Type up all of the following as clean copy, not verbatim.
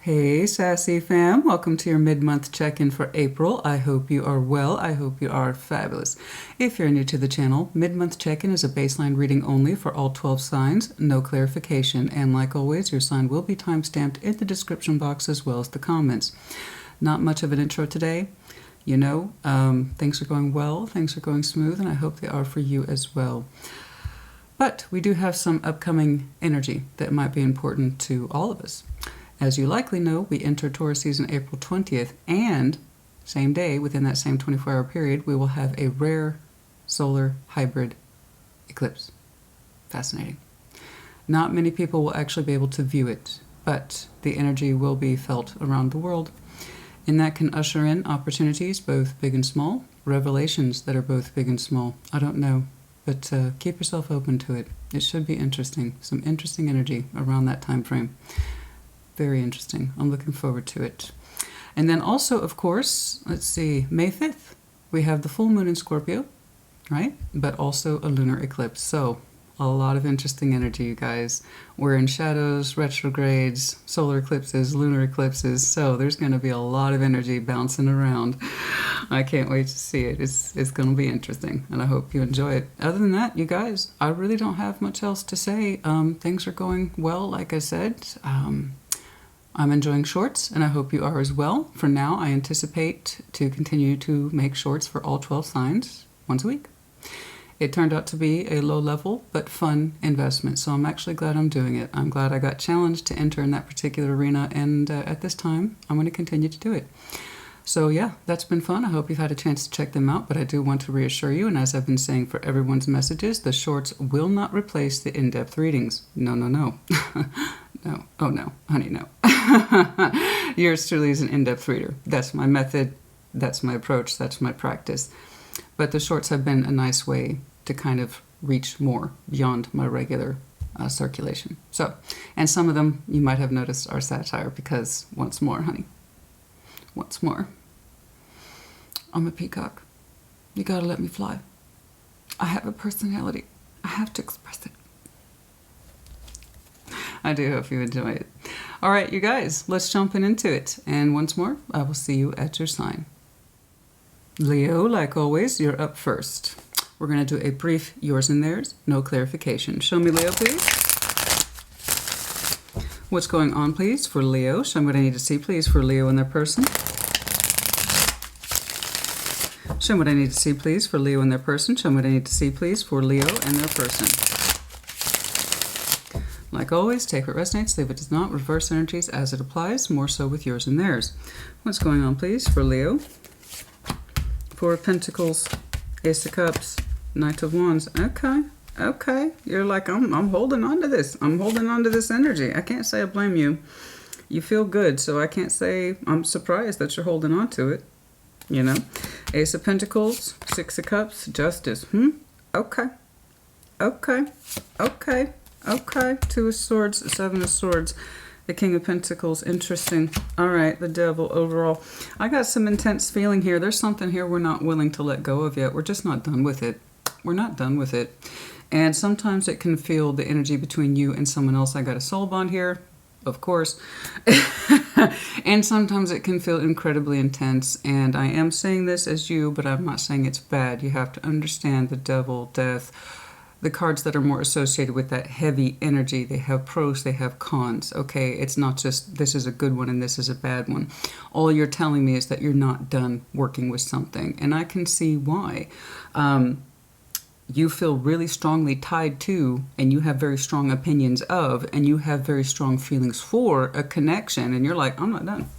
Hey, Sassy fam. Welcome to your mid-month check-in for April. I hope you are well. I hope you are fabulous. If you're new to the channel, mid-month check-in is a baseline reading only for all 12 signs, no clarification. And like always, your sign will be time-stamped in the description box as well as the comments. Not much of an intro today. You know, things are going well, things are going smooth, and I hope they are for you as well. But we do have some upcoming energy that might be important to all of us. As you likely know, we enter Taurus season April 20th, and same day, within that same 24-hour period, we will have a rare solar hybrid eclipse. Fascinating. Not many people will actually be able to view it, but the energy will be felt around the world. And that can usher in opportunities, both big and small, revelations that are both big and small. I don't know, but keep yourself open to it. It should be interesting. Some interesting energy around that time frame. Very interesting. I'm looking forward to it. And then also, of course, let's see, May 5th, we have the full moon in Scorpio, right? But also a lunar eclipse. So a lot of interesting energy, you guys. We're in shadows, retrogrades, solar eclipses, lunar eclipses. So there's going to be a lot of energy bouncing around. I can't wait to see it. It's going to be interesting, and I hope you enjoy it. Other than that, you guys, I really don't have much else to say. Things are going well, like I said. I'm enjoying shorts, and I hope you are as well. For now, I anticipate to continue to make shorts for all 12 signs once a week. It turned out to be a low-level but fun investment, so I'm actually glad I'm doing it. I'm glad I got challenged to enter in that particular arena, and at this time, I'm going to continue to do it. So yeah, that's been fun. I hope you've had a chance to check them out, but I do want to reassure you, and as I've been saying for everyone's messages, the shorts will not replace the in-depth readings. No, no, no. No. Oh no, honey, no. Yours truly is an in-depth reader. That's my method, that's my approach, that's my practice. But the shorts have been a nice way to kind of reach more beyond my regular circulation. So, and some of them you might have noticed are satire because once more, honey, once more, I'm a peacock. You gotta let me fly. I have a personality. I have to express it. I do hope you enjoy it. All right, you guys, let's jump into it. And once more, I will see you at your sign. Leo, like always, you're up first. We're going to do a brief yours and theirs, no clarification. Show me Leo, please. What's going on, please, for Leo? Show me what I need to see, please, for Leo and their person. Show me what I need to see, please, for Leo and their person. Show me what I need to see, please, for Leo and their person. Like always, take what resonates, leave what does not. Reverse energies as it applies, more so with yours and theirs. What's going on, please, for Leo? Four of Pentacles, Ace of Cups, Knight of Wands. Okay, okay. You're like, I'm holding on to this. I'm holding on to this energy. I can't say I blame you. You feel good, so I can't say I'm surprised that you're holding on to it. You know? Ace of Pentacles, Six of Cups, Justice. Okay. Okay. Okay. Okay, Two of Swords, Seven of Swords, the King of Pentacles. Interesting. All right, the Devil overall. I got some intense feeling here. There's something here we're not willing to let go of yet. We're just not done with it. We're not done with it. And sometimes it can feel the energy between you and someone else. I got a soul bond here, of course. And sometimes it can feel incredibly intense. And I am saying this as you, but I'm not saying it's bad. You have to understand the Devil, Death, the cards that are more associated with that heavy energy. They have pros, they have cons. Okay, it's not just this is a good one and this is a bad one. All you're telling me is that you're not done working with something, and I can see why. You feel really strongly tied to, and you have very strong opinions of, and you have very strong feelings for a connection, and you're like, I'm not done.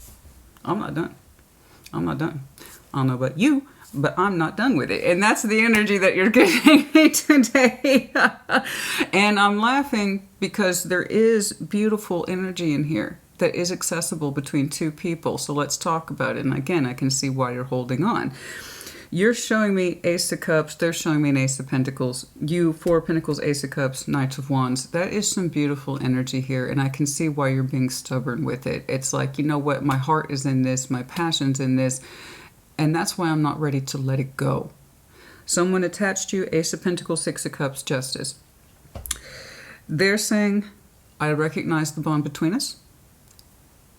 I'm not done. I'm not done. I don't know about you, but I'm not done with it. And that's the energy that you're giving me today. And I'm laughing because there is beautiful energy in here that is accessible between two people. So let's talk about it. And again, I can see why you're holding on. You're showing me Ace of Cups. They're showing me an Ace of Pentacles. You, Four of Pentacles, Ace of Cups, Knight of Wands. That is some beautiful energy here. And I can see why you're being stubborn with it. It's like, you know what? My heart is in this. My passion's in this. And that's why I'm not ready to let it go. Someone attached to you, Ace of Pentacles, Six of Cups, Justice. They're saying, I recognize the bond between us.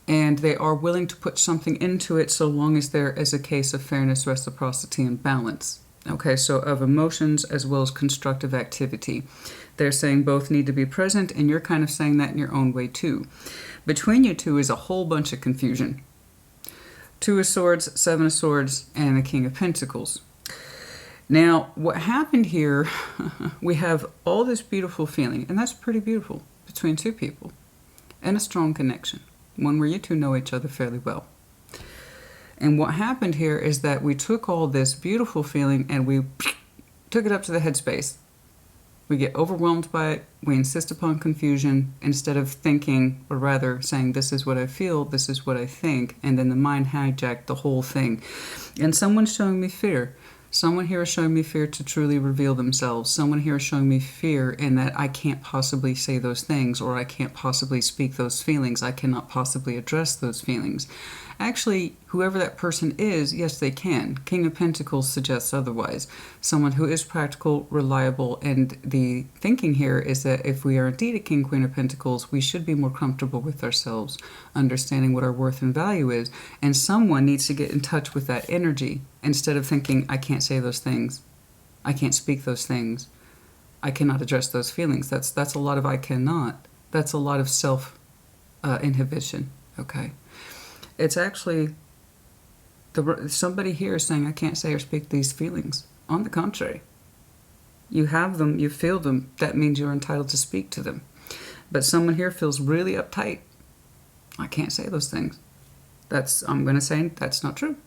And they are willing to put something into it so long as there is a case of fairness, reciprocity, and balance. Okay, so of emotions as well as constructive activity. They're saying both need to be present, and you're kind of saying that in your own way too. Between you two is a whole bunch of confusion. 2 of Swords, 7 of Swords, and a King of Pentacles. Now, what happened here, we have all this beautiful feeling, and that's pretty beautiful, between two people, and a strong connection. One where you two know each other fairly well. And what happened here is that we took all this beautiful feeling and we took it up to the headspace. We get overwhelmed by it. We insist upon confusion instead of thinking, or rather saying, this is what I feel, this is what I think. And then the mind hijacked the whole thing. And someone's showing me fear. Someone here is showing me fear to truly reveal themselves. Someone here is showing me fear in that I can't possibly say those things, or I can't possibly speak those feelings. I cannot possibly address those feelings. Actually, whoever that person is, yes, they can. King of Pentacles suggests otherwise. Someone who is practical, reliable, and the thinking here is that if we are indeed a King, Queen of Pentacles, we should be more comfortable with ourselves, understanding what our worth and value is. And someone needs to get in touch with that energy instead of thinking, I can't say those things. I can't speak those things. I cannot address those feelings. That's a lot of I cannot. That's a lot of self-inhibition, okay? It's actually somebody here is saying, I can't say or speak these feelings. On the contrary, you have them, you feel them. That means you're entitled to speak to them. But someone here feels really uptight. I can't say those things. I'm going to say that's not true.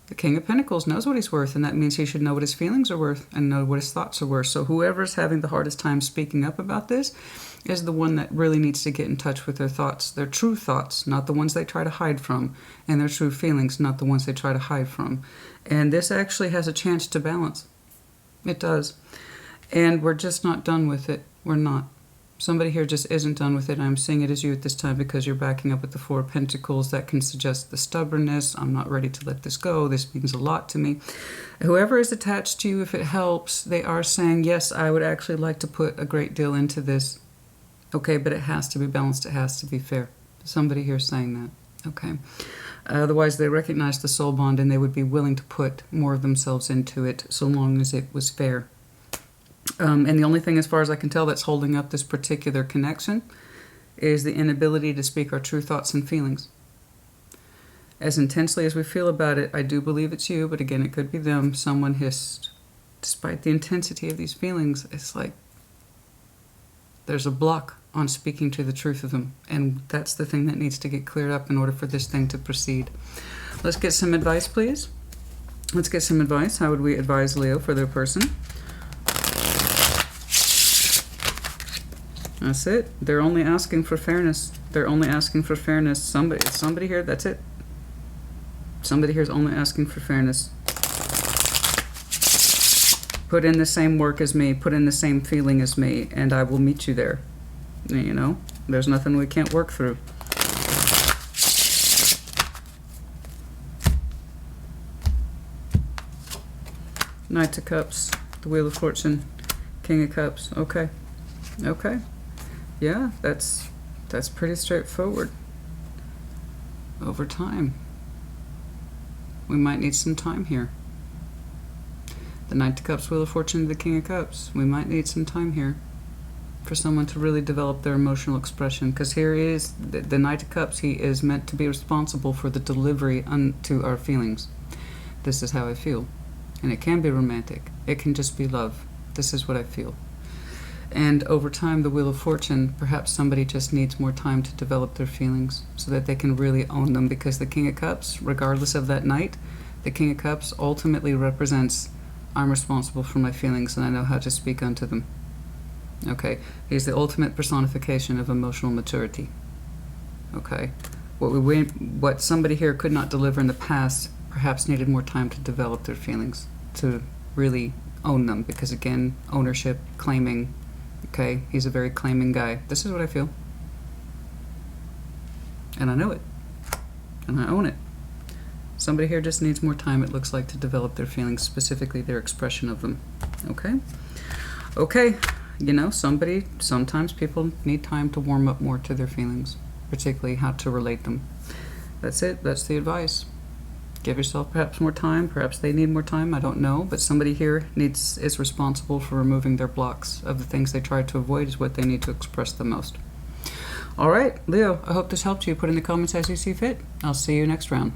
The King of Pentacles knows what he's worth, and that means he should know what his feelings are worth and know what his thoughts are worth. So whoever's having the hardest time speaking up about this is the one that really needs to get in touch with their thoughts, their true thoughts, not the ones they try to hide from, and their true feelings, not the ones they try to hide from. And this actually has a chance to balance. It does. And we're just not done with it. We're not. Somebody here just isn't done with it. I'm seeing it as you at this time because you're backing up with the 4 of Pentacles. That can suggest the stubbornness. I'm not ready to let this go. This means a lot to me. Whoever is attached to you, if it helps, they are saying, yes, I would actually like to put a great deal into this. Okay, but it has to be balanced. It has to be fair. Somebody here is saying that. Okay. Otherwise, they recognize the soul bond and they would be willing to put more of themselves into it so long as it was fair. And the only thing, as far as I can tell, that's holding up this particular connection is the inability to speak our true thoughts and feelings. As intensely as we feel about it, I do believe it's you, but again, it could be them. Someone has, despite the intensity of these feelings, it's like there's a block on speaking to the truth of them. And that's the thing that needs to get cleared up in order for this thing to proceed. Let's get some advice, please. Let's get some advice. How would we advise Leo for their person? That's it. They're only asking for fairness. They're only asking for fairness. Somebody here, that's it. Somebody here is only asking for fairness. Put in the same work as me. Put in the same feeling as me, and I will meet you there. You know, there's nothing we can't work through. Knight of Cups, the Wheel of Fortune, King of Cups. Okay. Okay. Yeah, that's pretty straightforward. Over time. We might need some time here. The Knight of Cups, Wheel of Fortune, the King of Cups. We might need some time here for someone to really develop their emotional expression. Because here is the Knight of Cups. He is meant to be responsible for the delivery to our feelings. This is how I feel. And it can be romantic. It can just be love. This is what I feel. And over time, the Wheel of Fortune, perhaps somebody just needs more time to develop their feelings so that they can really own them. Because the King of Cups, regardless of that Knight, the King of Cups ultimately represents, I'm responsible for my feelings and I know how to speak unto them. Okay, he's the ultimate personification of emotional maturity. Okay, what somebody here could not deliver in the past perhaps needed more time to develop their feelings, to really own them. Because again, ownership, claiming. Okay, he's a very claiming guy. This is what I feel. And I know it. And I own it. Somebody here just needs more time, it looks like, to develop their feelings, specifically their expression of them. Okay? Okay, you know, sometimes people need time to warm up more to their feelings. particularly how to relate them. That's it. That's the advice. Give yourself perhaps more time. Perhaps they need more time. I don't know. But somebody here is responsible for removing their blocks of the things they try to avoid is what they need to express the most. All right, Leo, I hope this helped you. Put in the comments as you see fit. I'll see you next round.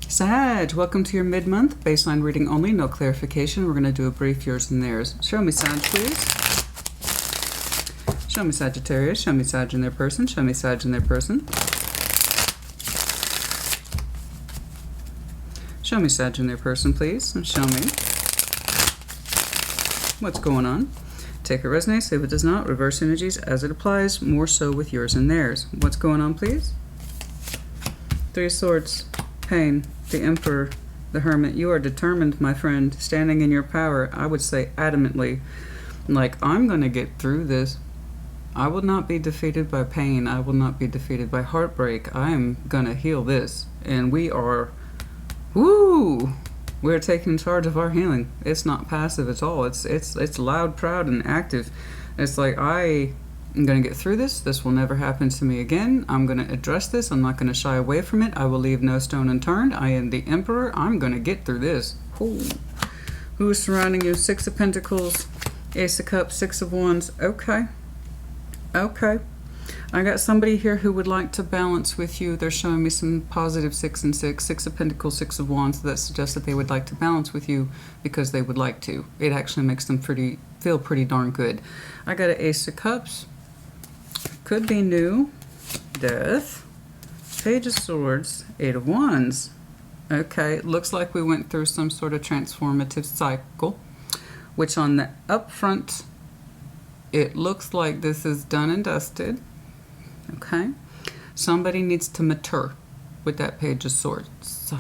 Sag, welcome to your mid-month baseline reading only. No clarification. We're going to do a brief yours and theirs. Show me Sag, please. Show me Sagittarius. Show me Sag in their person. Show me Sag in their person. Show me Sag in their person, please. And show me what's going on. Take it resonates, if it does not, reverse energies as it applies, more so with yours and theirs. What's going on, please? Three of Swords, pain, the Emperor, the Hermit. You are determined, my friend, standing in your power, I would say adamantly, like, I'm going to get through this. I will not be defeated by pain. I will not be defeated by heartbreak. I am going to heal this. And we are... Woo! We're taking charge of our healing. It's not passive at all. It's loud, proud, and active. It's like, I am going to get through this. This will never happen to me again. I'm going to address this. I'm not going to shy away from it. I will leave no stone unturned. I am the Emperor. I'm going to get through this. Ooh. Who is surrounding you? Six of Pentacles, Ace of Cups, Six of Wands. Okay. Okay. I got somebody here who would like to balance with you. They're showing me some positive 6 and 6. Six of Pentacles, Six of Wands. That suggests that they would like to balance with you because they would like to. It actually makes them feel pretty darn good. I got an Ace of Cups. Could be new. Death. Page of Swords. Eight of Wands. Okay, it looks like we went through some sort of transformative cycle, which on the up front, it looks like this is done and dusted. Okay, somebody needs to mature with that Page of Swords.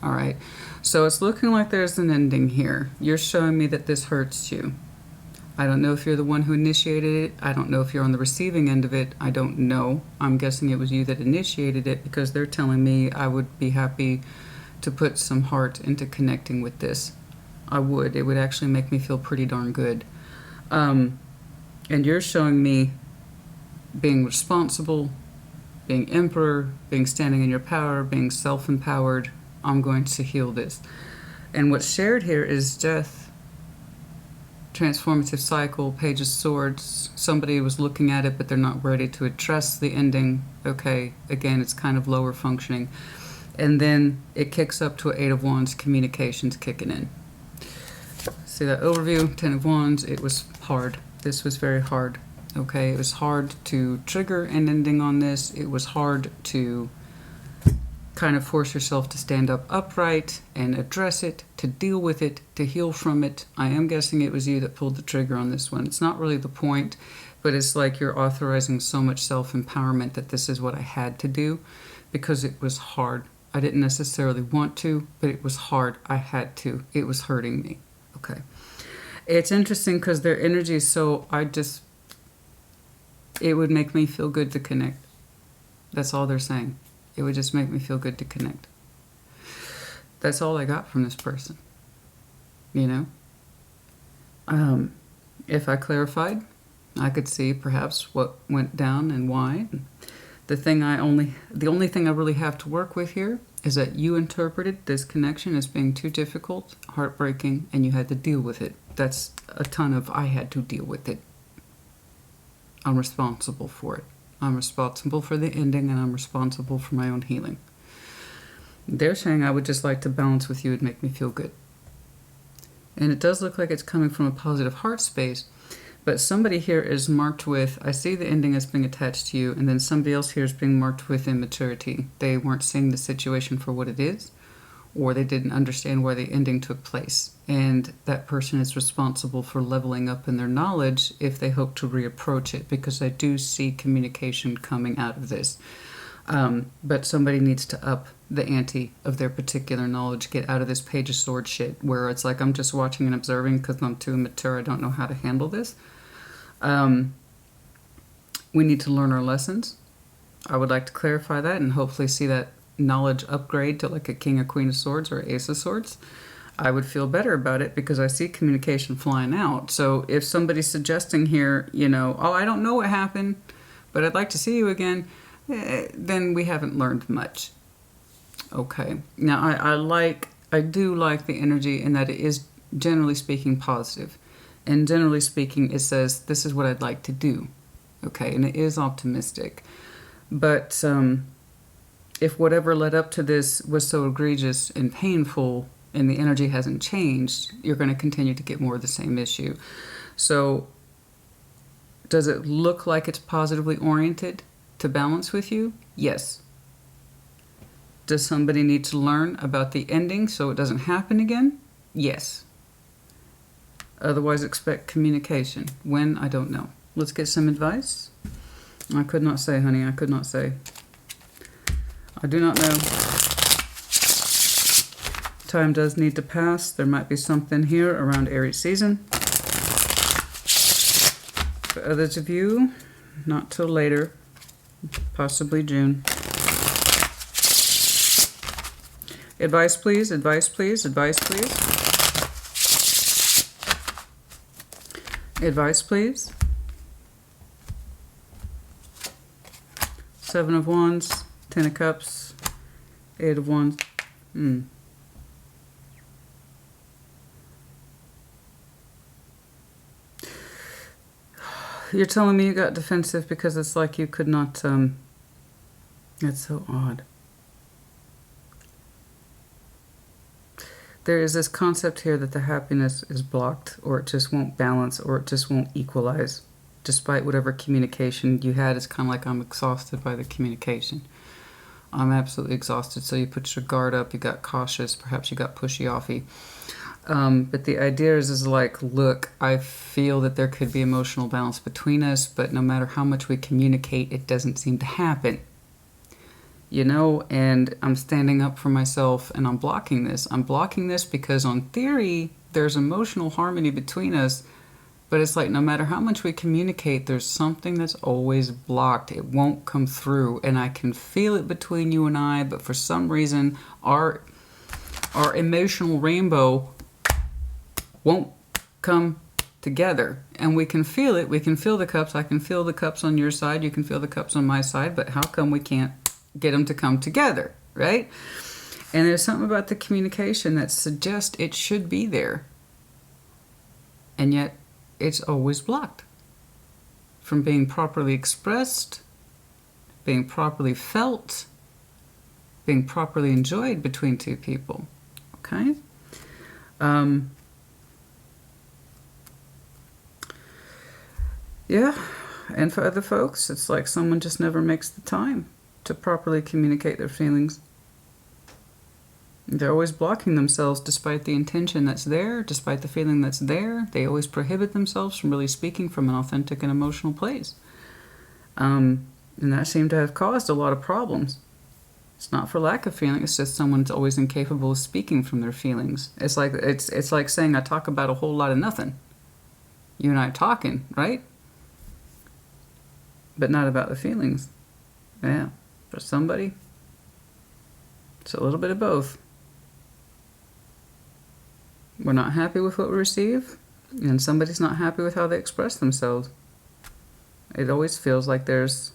All right, so it's looking like there's an ending here. You're showing me that this hurts you. I don't know if you're the one who initiated it. I don't know if you're on the receiving end of it. I don't know. I'm guessing it was you that initiated it because they're telling me I would be happy to put some heart into connecting with this. I would. It would actually make me feel pretty darn good. And you're showing me being responsible, being Emperor, being standing in your power, being self-empowered. I'm going to heal this. And what's shared here is death, transformative cycle, Page of Swords. Somebody was looking at it, but they're not ready to address the ending. Okay, again, it's kind of lower functioning. And then it kicks up to an Eight of Wands, communications kicking in. See that overview, Ten of Wands, it was hard. This was very hard. Okay, it was hard to trigger an ending on this. It was hard to kind of force yourself to stand up upright and address it, to deal with it, to heal from it. I am guessing it was you that pulled the trigger on this one. It's not really the point, but it's like you're authorizing so much self-empowerment that this is what I had to do because it was hard. I didn't necessarily want to, but it was hard. I had to. It was hurting me. Okay. It's interesting because their energy is so, it would make me feel good to connect. That's all they're saying. It would just make me feel good to connect. That's all I got from this person. You know? If I clarified, I could see perhaps what went down and why. The only thing I really have to work with here is that you interpreted this connection as being too difficult, heartbreaking, and you had to deal with it. That's a ton of I had to deal with it. I'm responsible for it. I'm responsible for the ending, and I'm responsible for my own healing. They're saying I would just like to balance with you. It'd make me feel good. And it does look like it's coming from a positive heart space, but somebody here is marked with, I see the ending as being attached to you, and then somebody else here is being marked with immaturity. They weren't seeing the situation for what it is, or they didn't understand why the ending took place. And that person is responsible for leveling up in their knowledge if they hope to reapproach it, because I do see communication coming out of this. But somebody needs to up the ante of their particular knowledge, get out of this Page of Swords shit, where it's like, I'm just watching and observing because I'm too immature, I don't know how to handle this. We need to learn our lessons. I would like to clarify that and hopefully see that knowledge upgrade to like a King or Queen of Swords or Ace of Swords. I would feel better about it because I see communication flying out. So if somebody's suggesting here, you know, oh, I don't know what happened, but I'd like to see you again, then we haven't learned much. Okay. Now, I do like the energy in that it is, generally speaking, positive. And generally speaking, it says, this is what I'd like to do. Okay, and it is optimistic. But if whatever led up to this was so egregious and painful and the energy hasn't changed, you're going to continue to get more of the same issue. So does it look like it's positively oriented to balance with you? Yes. Does somebody need to learn about the ending so it doesn't happen again? Yes. Otherwise, expect communication. When? I don't know. Let's get some advice. I could not say, honey. I could not say. I do not know. Time does need to pass. There might be something here around Aries season. For others of you, not till later, possibly June. Advice, please. Advice, please. Advice, please. Advice, please. Seven of Wands, Ten of Cups, Eight of Wands. You're telling me you got defensive because it's like you could not, that's so odd. There is this concept here that the happiness is blocked, or it just won't balance, or it just won't equalize. Despite whatever communication you had, it's kind of like I'm exhausted by the communication. I'm absolutely exhausted. So you put your guard up, you got cautious, perhaps you got pushy-offy. But the idea is like, look, I feel that there could be emotional balance between us, but no matter how much we communicate, it doesn't seem to happen. You know, and I'm standing up for myself and I'm blocking this. I'm blocking this because on theory, there's emotional harmony between us, but it's like no matter how much we communicate, there's something that's always blocked. It won't come through, and I can feel it between you and I, but for some reason, our emotional rainbow won't come together. And we can feel it. We can feel the cups. I can feel the cups on your side. You can feel the cups on my side, but how come we can't get them to come together, right? And there's something about the communication that suggests it should be there. And yet it's always blocked from being properly expressed, being properly felt, being properly enjoyed between two people. Okay? Yeah, and for other folks, it's like someone just never makes the time to properly communicate their feelings. They're always blocking themselves despite the intention that's there, despite the feeling that's there. They always prohibit themselves from really speaking from an authentic and emotional place. And that seemed to have caused a lot of problems. It's not for lack of feeling, it's just someone's always incapable of speaking from their feelings. It's like saying I talk about a whole lot of nothing. You and I are talking, right? But not about the feelings. Yeah. For somebody, it's a little bit of both. We're not happy with what we receive, and somebody's not happy with how they express themselves. It always feels like there's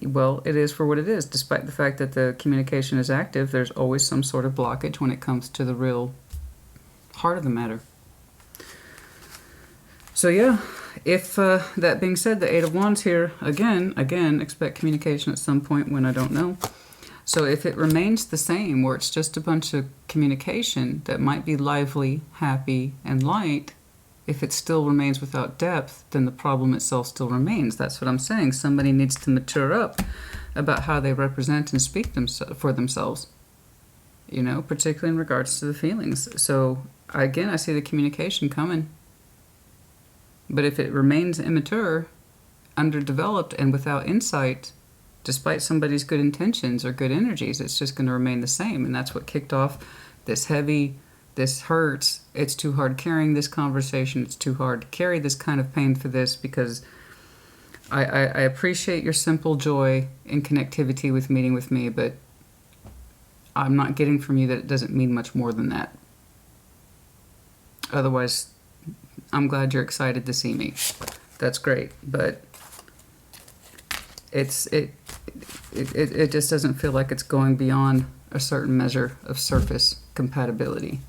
well, it is for what it is. Despite the fact that the communication is active, there's always some sort of blockage when it comes to the real heart of the matter. So yeah, if that being said, the Eight of Wands here, again, expect communication at some point when I don't know. So if it remains the same, where it's just a bunch of communication that might be lively, happy, and light, if it still remains without depth, then the problem itself still remains. That's what I'm saying. Somebody needs to mature up about how they represent and speak for themselves, you know, particularly in regards to the feelings. So again, I see the communication coming. But if it remains immature, underdeveloped, and without insight, despite somebody's good intentions or good energies, it's just going to remain the same. And that's what kicked off this heavy, this hurts, it's too hard carrying this conversation, it's too hard to carry this kind of pain for this, because I appreciate your simple joy and connectivity with meeting with me, but I'm not getting from you that it doesn't mean much more than that. Otherwise, I'm glad you're excited to see me. That's great, but it just doesn't feel like it's going beyond a certain measure of surface compatibility.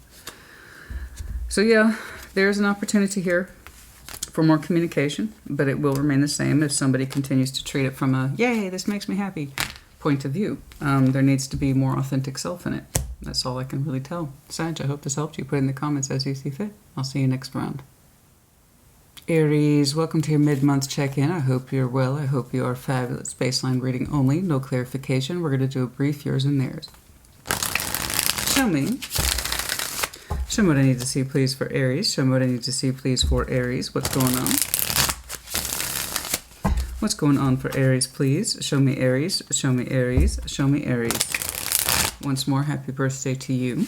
So yeah, there's an opportunity here for more communication, but it will remain the same if somebody continues to treat it from a, yay, this makes me happy point of view. There needs to be more authentic self in it. That's all I can really tell. Sag, I hope this helped you. Put in the comments as you see fit. I'll see you next round. Aries, welcome to your mid-month check-in. I hope you're well. I hope you are fabulous. Baseline reading only, no clarification. We're going to do a brief yours and theirs. Show me what I need to see, please, for Aries. Show me what I need to see, please, for Aries. What's going on? What's going on for Aries, please? Show me Aries. Show me Aries. Show me Aries. Once more, happy birthday to you.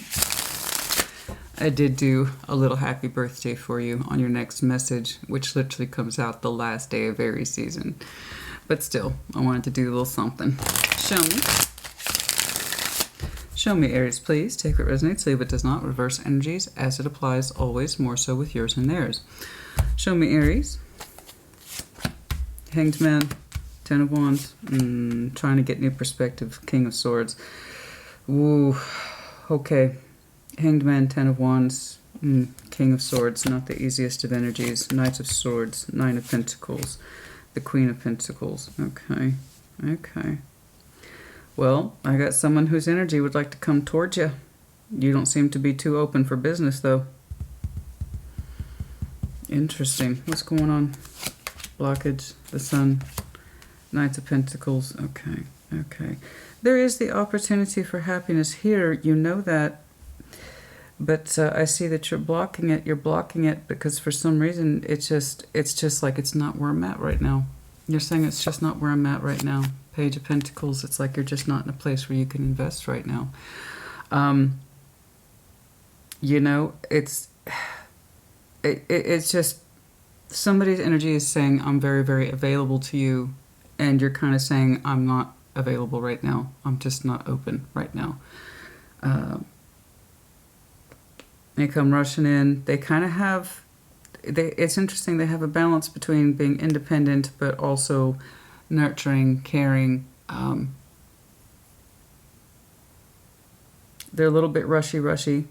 I did do a little happy birthday for you on your next message, which literally comes out the last day of Aries season. But still, I wanted to do a little something. Show me. Show me Aries, please. Take what resonates, leave what does not. Reverse energies as it applies, always more so with yours and theirs. Show me Aries. Hanged Man, Ten of Wands. Trying to get new perspective. King of Swords. Ooh, okay. Hanged Man, Ten of Wands. King of Swords, not the easiest of energies. Knight of Swords, Nine of Pentacles. The Queen of Pentacles. Okay, okay. Well, I got someone whose energy would like to come towards you. You don't seem to be too open for business, though. Interesting. What's going on? Blockage, the Sun, Knights of Pentacles. Okay, okay. There is the opportunity for happiness here. You know that. But I see that you're blocking it. You're blocking it because for some reason it's just like it's not where I'm at right now. You're saying it's just not where I'm at right now. Page of Pentacles, it's like you're just not in a place where you can invest right now. You know, it's just somebody's energy is saying, I'm very, very available to you. And you're kind of saying, I'm not available right now. I'm just not open right now. They come rushing in. They kind of have, it's interesting, they have a balance between being independent, but also nurturing, caring. They're a little bit rushy.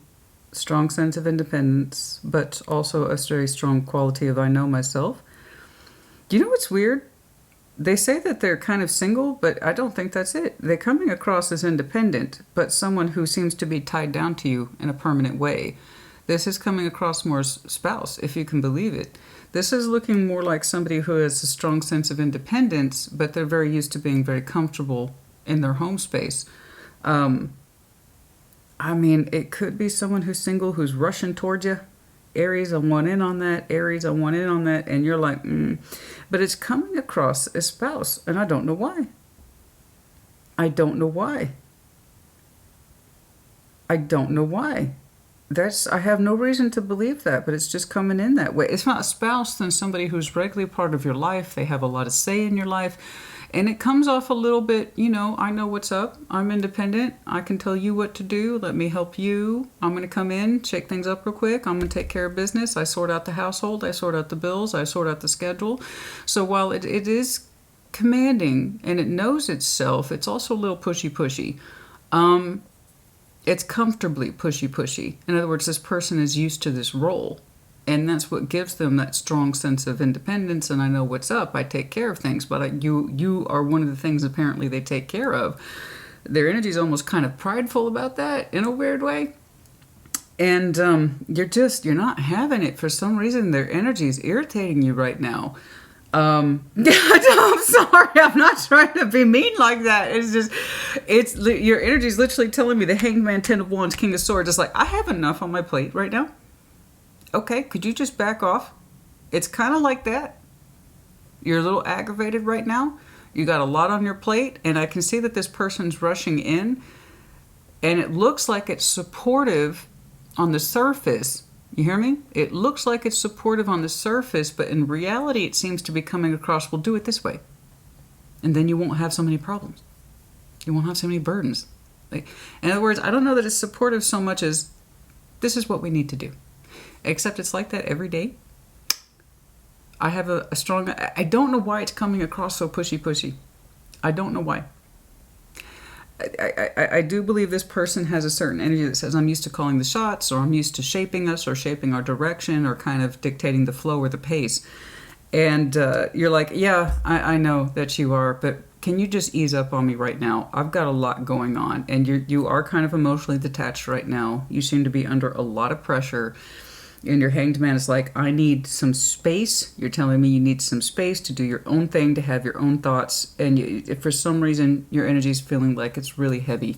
Strong sense of independence, but also a very strong quality of I know myself. You know what's weird? They say that they're kind of single, but I don't think that's it. They're coming across as independent, but someone who seems to be tied down to you in a permanent way. This is coming across more as spouse, if you can believe it. This is looking more like somebody who has a strong sense of independence, but they're very used to being very comfortable in their home space. I mean, it could be someone who's single, who's rushing towards you. Aries, I want in on that. Aries, I want in on that. And you're like, But it's coming across as spouse, and I don't know why. I don't know why. I don't know why. I have no reason to believe that, but it's just coming in that way. It's not a spouse, then somebody who's regularly part of your life. They have a lot of say in your life. And it comes off a little bit, you know, I know what's up. I'm independent. I can tell you what to do. Let me help you. I'm going to come in, shake things up real quick. I'm going to take care of business. I sort out the household. I sort out the bills. I sort out the schedule. So while it is commanding and it knows itself, it's also a little pushy. It's comfortably pushy. In other words, this person is used to this role. And that's what gives them that strong sense of independence. And I know what's up. I take care of things. But you are one of the things apparently they take care of. Their energy is almost kind of prideful about that in a weird way. And you're not having it. For some reason, their energy is irritating you right now. I'm sorry. I'm not trying to be mean like that. It's your energy is literally telling me the Hanged Man, Ten of Wands, King of Swords. It's like, I have enough on my plate right now. Okay, could you just back off? It's kind of like that. You're a little aggravated right now. You got a lot on your plate, and I can see that this person's rushing in, and it looks like it's supportive on the surface. You hear me? It looks like it's supportive on the surface, but in reality, it seems to be coming across, we'll do it this way. And then you won't have so many problems. You won't have so many burdens. In other words, I don't know that it's supportive so much as this is what we need to do. Except it's like that every day. I have a strong, I don't know why it's coming across so pushy. I don't know why. I do believe this person has a certain energy that says, I'm used to calling the shots, or I'm used to shaping us, or shaping our direction, or kind of dictating the flow or the pace. And you're like, yeah, I know that you are, but can you just ease up on me right now? I've got a lot going on, and you are kind of emotionally detached right now. You seem to be under a lot of pressure. And your Hanged Man is like, I need some space. You're telling me you need some space to do your own thing, to have your own thoughts. And if for some reason your energy is feeling like it's really heavy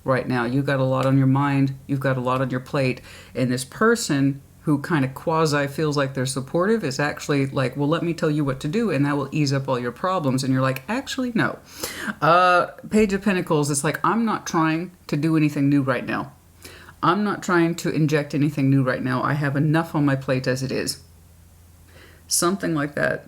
right now, you've got a lot on your mind, you've got a lot on your plate. And this person who kind of quasi feels like they're supportive is actually like, well, let me tell you what to do, and that will ease up all your problems. And you're like, actually, no. Page of Pentacles, it's like, I'm not trying to do anything new right now. I'm not trying to inject anything new right now. I have enough on my plate as it is. Something like that.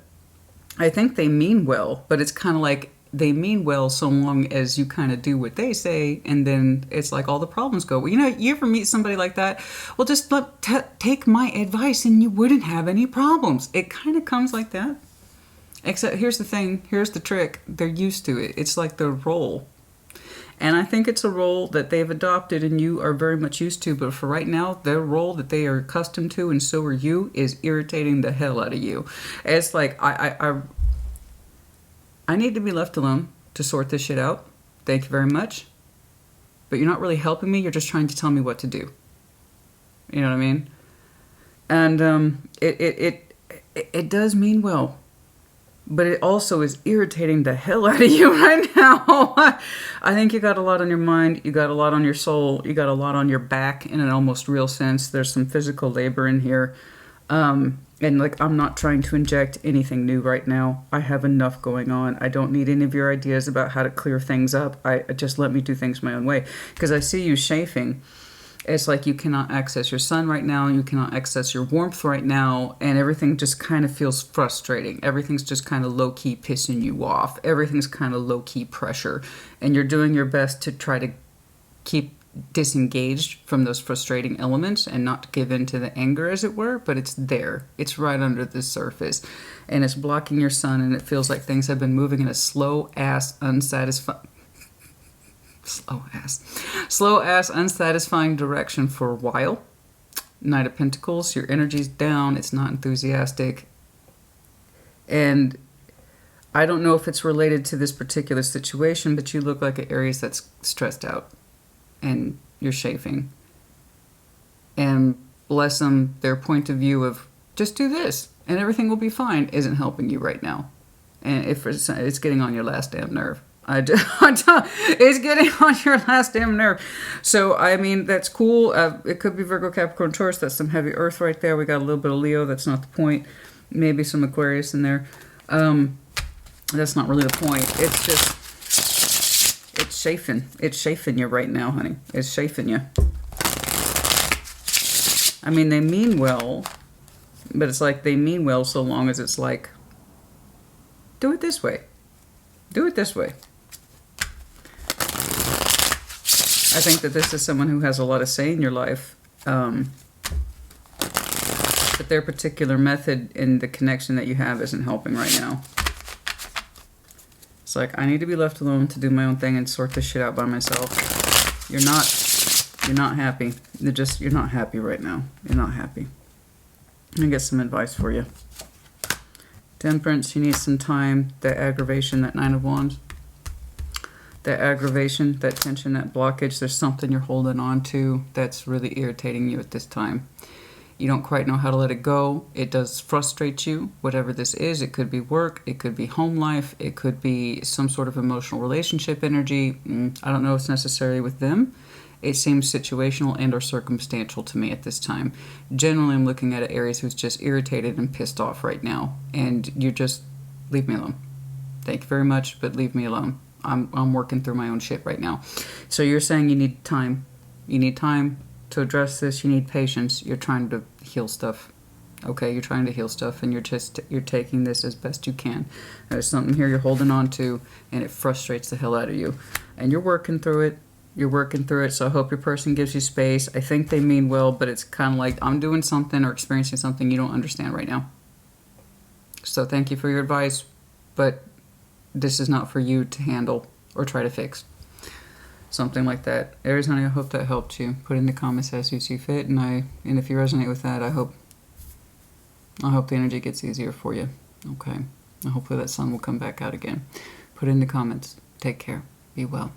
I think they mean well, but it's kind of like they mean well so long as you kind of do what they say, and then it's like all the problems go. Well, you know, you ever meet somebody like that? Well, just take my advice and you wouldn't have any problems. It kind of comes like that. Except here's the thing, here's the trick. They're used to it. It's like their role. And I think it's a role that they've adopted and you are very much used to. But for right now, their role that they are accustomed to, and so are you, is irritating the hell out of you. It's like, I need to be left alone to sort this shit out. Thank you very much. But you're not really helping me. You're just trying to tell me what to do. You know what I mean? And it does mean well. But it also is irritating the hell out of you right now. I think you got a lot on your mind. You got a lot on your soul. You got a lot on your back in an almost real sense. There's some physical labor in here. And like, I'm not trying to inject anything new right now. I have enough going on. I don't need any of your ideas about how to clear things up. I just let me do things my own way. Because I see you chafing. It's like you cannot access your sun right now. You cannot access your warmth right now. And everything just kind of feels frustrating. Everything's just kind of low-key pissing you off. Everything's kind of low-key pressure. And you're doing your best to try to keep disengaged from those frustrating elements and not give in to the anger, as it were. But it's there. It's right under the surface. And it's blocking your sun. And it feels like things have been moving in a slow-ass, unsatisfying unsatisfying direction for a while. Knight of Pentacles, your energy's down, it's not enthusiastic. And I don't know if it's related to this particular situation, but you look like an Aries that's stressed out. And you're chafing. And bless them, their point of view of just do this and everything will be fine isn't helping you right now. And if it's getting on your last damn nerve. It's getting on your last damn nerve. So, I mean, that's cool. It could be Virgo, Capricorn, Taurus. That's some heavy earth right there. We got a little bit of Leo. That's not the point. Maybe some Aquarius in there. That's not really the point. It's just, it's chafing. It's chafing you right now, honey. It's chafing you. I mean, they mean well, but it's like they mean well so long as it's like, do it this way. Do it this way. I think that this is someone who has a lot of say in your life. But their particular method in the connection that you have isn't helping right now. It's like, I need to be left alone to do my own thing and sort this shit out by myself. You're not happy. You're not happy right now. You're not happy. Let me get some advice for you. Temperance, you need some time. That aggravation, that Nine of Wands. That aggravation, that tension, that blockage, there's something you're holding on to that's really irritating you at this time. You don't quite know how to let it go. It does frustrate you, whatever this is. It could be work, it could be home life, it could be some sort of emotional relationship energy. I don't know if it's necessarily with them. It seems situational and or circumstantial to me at this time. Generally, I'm looking at an Aries who's just irritated and pissed off right now. And you just, leave me alone. Thank you very much, but leave me alone. I'm working through my own shit right now. So you're saying you need time. You need time to address this. You need patience. You're trying to heal stuff. Okay, you're trying to heal stuff, and you're taking this as best you can. There's something here you're holding on to, and it frustrates the hell out of you. And you're working through it. You're working through it, so I hope your person gives you space. I think they mean well, but it's kind of like I'm doing something or experiencing something you don't understand right now. So thank you for your advice, but this is not for you to handle or try to fix. Something like that. Aries, honey, I hope that helped you. Put in the comments as you see fit, and if you resonate with that, I hope the energy gets easier for you. Okay. And hopefully that sun will come back out again. Put in the comments. Take care. Be well.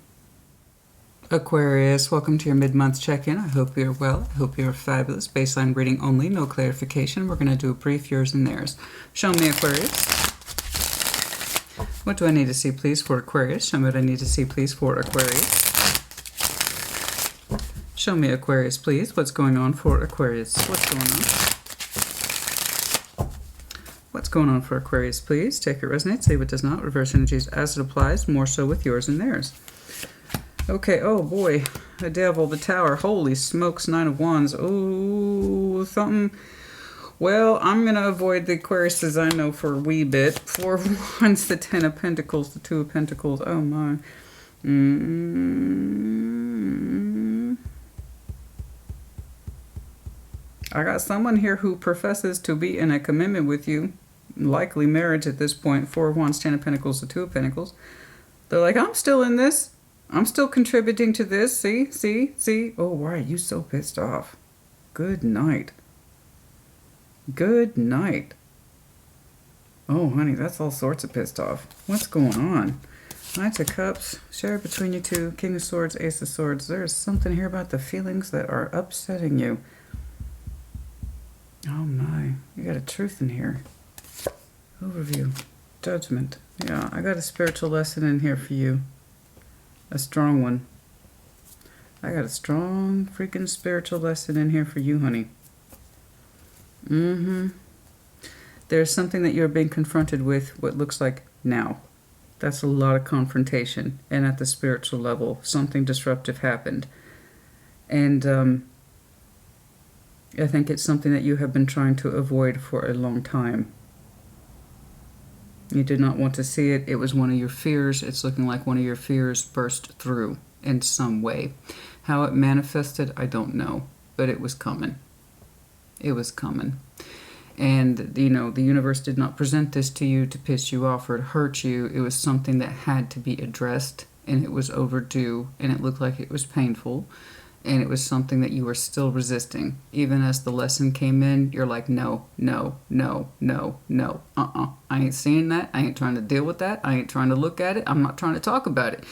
Aquarius, welcome to your mid-month check-in. I hope you're well. I hope you're fabulous. Baseline reading only, no clarification. We're going to do a brief yours and theirs. Show me, Aquarius. What do I need to see, please, for Aquarius? Show me what I need to see, please, for Aquarius. Show me, Aquarius, please. What's going on for Aquarius? What's going on? What's going on for Aquarius, please? Take it, resonate, say what does not. Reverse energies as it applies, more so with yours and theirs. Okay, oh boy. The Devil, the Tower. Holy smokes, Nine of Wands. Oh, something. Well, I'm going to avoid the Aquariuses I know for a wee bit. Four of Wands, the Ten of Pentacles, the Two of Pentacles. Oh my. I got someone here who professes to be in a commitment with you. Likely marriage at this point. Four of Wands, Ten of Pentacles, the Two of Pentacles. They're like, I'm still in this. I'm still contributing to this. See? See? See? Oh, why are you so pissed off? Good night. Good night. Oh, honey, that's all sorts of pissed off. What's going on? Knight of Cups, share between you two. King of Swords, Ace of Swords. There's something here about the feelings that are upsetting you. Oh my, you got a truth in here. Overview, Judgment. Yeah, I got a spiritual lesson in here for you. A strong one. I got a strong freaking spiritual lesson in here for you, honey. There's something that you're being confronted with, what looks like now. That's a lot of confrontation. And at the spiritual level, something disruptive happened. And I think it's something that you have been trying to avoid for a long time. You did not want to see it. It was one of your fears. It's looking like one of your fears burst through in some way. How it manifested, I don't know. But it was coming. It was coming. And, you know, the universe did not present this to you to piss you off or to hurt you. It was something that had to be addressed, and it was overdue, and it looked like it was painful, and it was something that you were still resisting. Even as the lesson came in, you're like, no, no, no, no, no, I ain't seeing that. I ain't trying to deal with that. I ain't trying to look at it. I'm not trying to talk about it.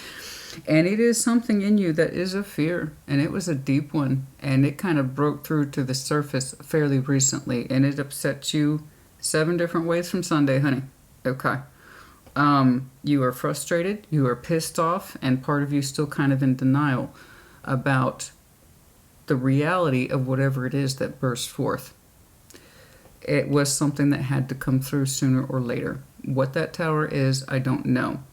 And it is something in you that is a fear, and it was a deep one, and it kind of broke through to the surface fairly recently, and it upset you 7 different ways from Sunday, honey. Okay. You are frustrated, you are pissed off, and part of you still kind of in denial about the reality of whatever it is that burst forth. It was something that had to come through sooner or later. What that tower is, I don't know.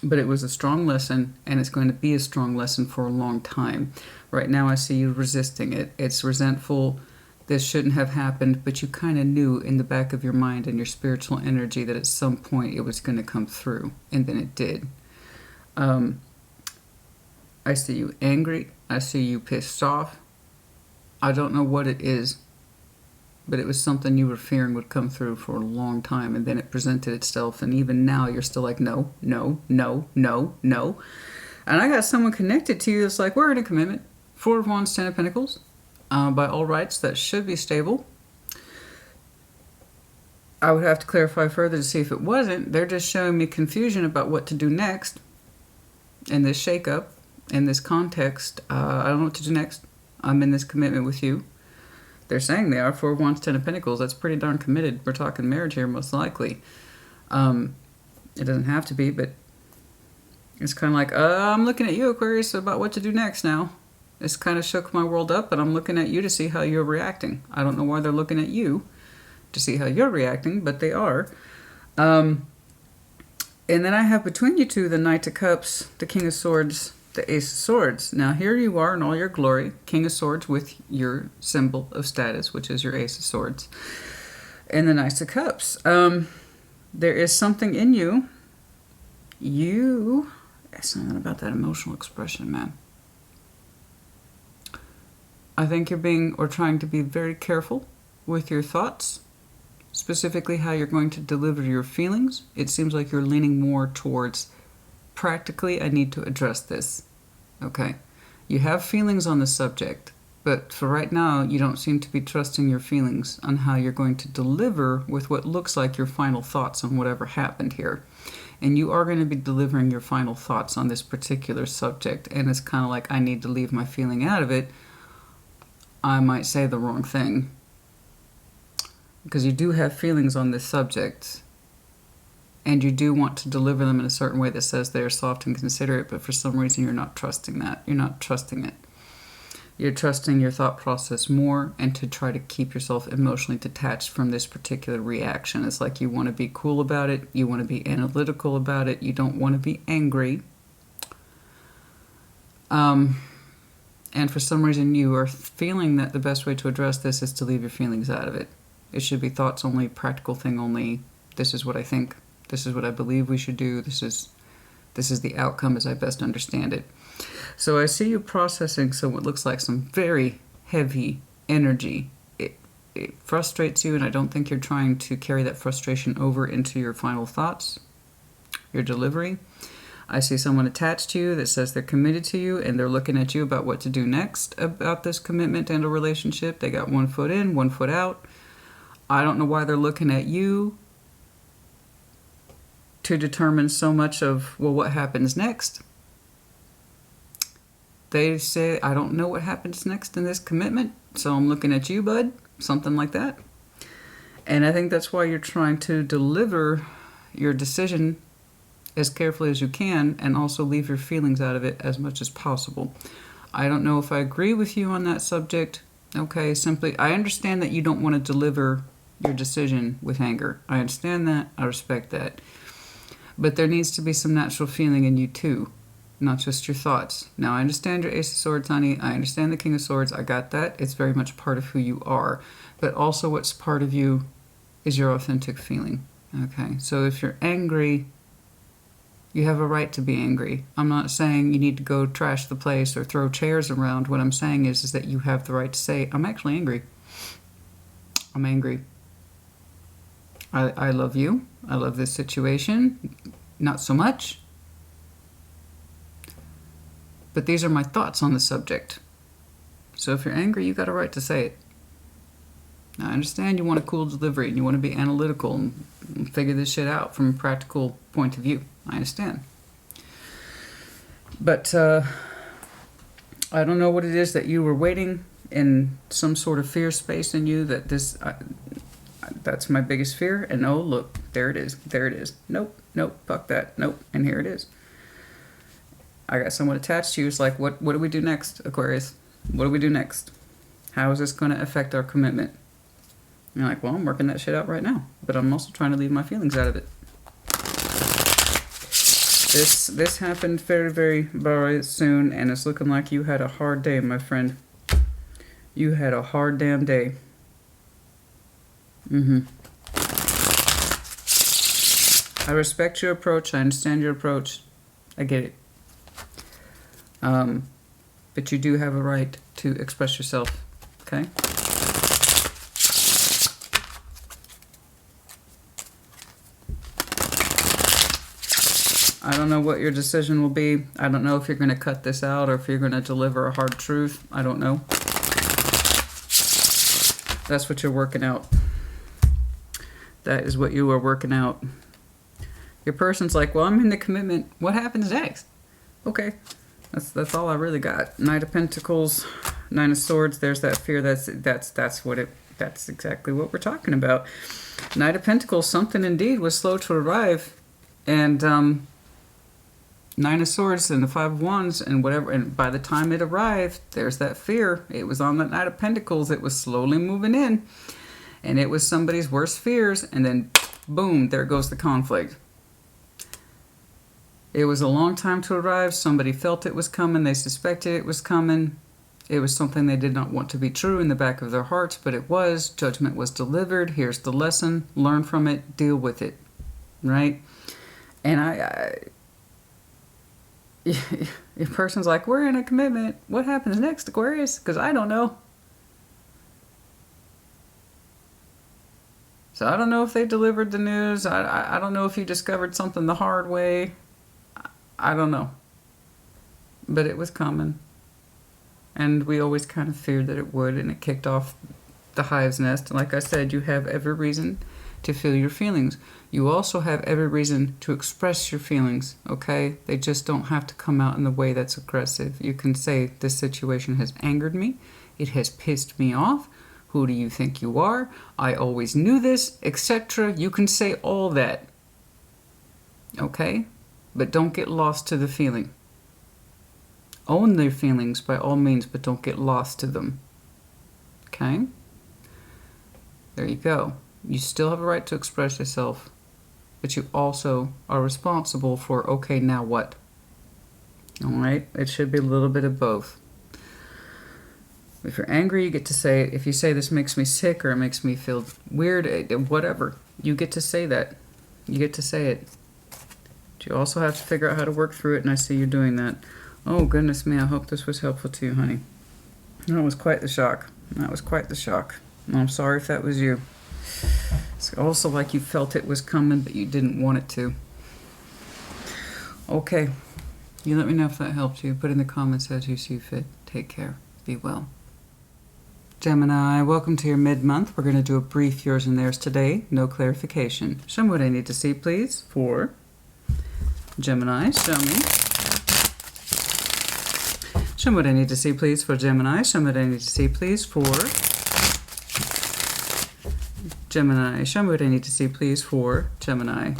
But it was a strong lesson, and it's going to be a strong lesson for a long time. Right now I see you resisting it. It's resentful. This shouldn't have happened, but you kind of knew in the back of your mind and your spiritual energy that at some point it was going to come through, and then it did. I see you angry. I see you pissed off. I don't know what it is, but it was something you were fearing would come through for a long time, and then it presented itself, and even now you're still like, no, no, no, no, no. And I got someone connected to you that's like, we're in a commitment. 4 of Wands, 10 of Pentacles. By all rights, that should be stable. I would have to clarify further to see if it wasn't. They're just showing me confusion about what to do next in this shakeup, in this context. I don't know what to do next. I'm in this commitment with you. They're saying they are. 4 of Wands, 10 of Pentacles. That's pretty darn committed. We're talking marriage here, most likely. It doesn't have to be, but it's kind of like, I'm looking at you, Aquarius, about what to do next now. It's kind of shook my world up, but I'm looking at you to see how you're reacting. I don't know why they're looking at you to see how you're reacting, but they are. And then I have between you two the Knight of Cups, the King of Swords, the Ace of Swords. Now here you are in all your glory, King of Swords with your symbol of status, which is your Ace of Swords, and the Knight of Cups. There is something in you. It's something about that emotional expression, man. I think you're being or trying to be very careful with your thoughts. specifically how you're going to deliver your feelings. It seems like you're leaning more towards practically, I need to address this. Okay. You have feelings on the subject, but for right now, you don't seem to be trusting your feelings on how you're going to deliver with what looks like your final thoughts on whatever happened here. And you are going to be delivering your final thoughts on this particular subject. And it's kind of like, I need to leave my feeling out of it. I might say the wrong thing. Because you do have feelings on this subject. And you do want to deliver them in a certain way that says they are soft and considerate, but for some reason you're not trusting that. You're not trusting it. You're trusting your thought process more and to try to keep yourself emotionally detached from this particular reaction. It's like you want to be cool about it. You want to be analytical about it. You don't want to be angry. And for some reason you are feeling that the best way to address this is to leave your feelings out of it. It should be thoughts only, practical thing only. This is what I think. This is what I believe we should do. This is the outcome as I best understand it. So I see you processing what looks like some very heavy energy. It frustrates you, and I don't think you're trying to carry that frustration over into your final thoughts, your delivery. I see someone attached to you that says they're committed to you, and they're looking at you about what to do next about this commitment and a relationship. They got one foot in, one foot out. I don't know why they're looking at you to determine so much of, well, what happens next. They say, I don't know what happens next in this commitment, so I'm looking at you, bud. Something like that. And I think that's why you're trying to deliver your decision as carefully as you can and also leave your feelings out of it as much as possible. I don't know if I agree with you on that subject. Okay, simply, I understand that you don't want to deliver your decision with anger. I understand that. I respect that. But there needs to be some natural feeling in you too, not just your thoughts. Now, I understand your Ace of Swords, honey. I understand the King of Swords. I got that. It's very much part of who you are. But also what's part of you is your authentic feeling. Okay, so if you're angry, you have a right to be angry. I'm not saying you need to go trash the place or throw chairs around. What I'm saying is that you have the right to say, I'm actually angry. I'm angry. I love you. I love this situation. Not so much. But these are my thoughts on the subject. So if you're angry, you got a right to say it. Now, I understand you want a cool delivery and you want to be analytical and figure this shit out from a practical point of view. I understand. But I don't know what it is that you were waiting in some sort of fear space in you that this... that's my biggest fear. And oh, look, there it is. There it is. Nope, nope, fuck that. Nope, and here it is. I got someone attached to you. It's like, what do we do next, Aquarius? What do we do next? How is this going to affect our commitment? And you're like, well, I'm working that shit out right now. But I'm also trying to leave my feelings out of it. This happened very, very soon, and it's looking like you had a hard day, my friend. You had a hard damn day. I respect your approach. I understand your approach. I get it. But you do have a right to express yourself, okay? I don't know what your decision will be. I don't know if you're going to cut this out or if you're going to deliver a hard truth. I don't know. That's what you're working out. That is what you are working out. Your person's like, well, I'm in the commitment. What happens next? Okay. That's all I really got. Knight of Pentacles, Nine of Swords. There's that fear. That's exactly what we're talking about. Knight of Pentacles, something indeed was slow to arrive, and Nine of Swords and the Five of Wands and whatever. And by the time it arrived, there's that fear. It was on that Knight of Pentacles. It was slowly moving in, and it was somebody's worst fears. And then, boom, there goes the conflict. It was a long time to arrive. Somebody felt it was coming. They suspected it was coming. It was something they did not want to be true in the back of their hearts, but it was. Judgment was delivered. Here's the lesson. Learn from it. Deal with it. Right? And your person's like, we're in a commitment. What happens next, Aquarius? Because I don't know. So I don't know if they delivered the news. I don't know if you discovered something the hard way. I don't know. But it was coming. And we always kind of feared that it would, and it kicked off the hive's nest. And like I said, you have every reason to feel your feelings. You also have every reason to express your feelings, okay? They just don't have to come out in the way that's aggressive. You can say, this situation has angered me. It has pissed me off. Who do you think you are? I always knew this, etc. You can say all that, okay? But don't get lost to the feeling. Own their feelings by all means, but don't get lost to them, okay? There you go. You still have a right to express yourself, but you also are responsible for, okay, now what? All right? It should be a little bit of both. If you're angry, you get to say it. If you say this makes me sick or it makes me feel weird, whatever, you get to say that. You get to say it. But you also have to figure out how to work through it, and I see you doing that. Oh, goodness me, I hope this was helpful to you, honey. That was quite the shock. That was quite the shock. I'm sorry if that was you. It's also like you felt it was coming, but you didn't want it to. Okay. You let me know if that helped you. Put in the comments as you see fit. Take care. Be well. Gemini, welcome to your mid-month. We're going to do a brief yours and theirs today. No clarification. Show me what I need to see, please, for Gemini. Show me. Show me what I need to see, please, for Gemini. Show me what I need to see, please, for Gemini. Show me what I need to see, please, for Gemini.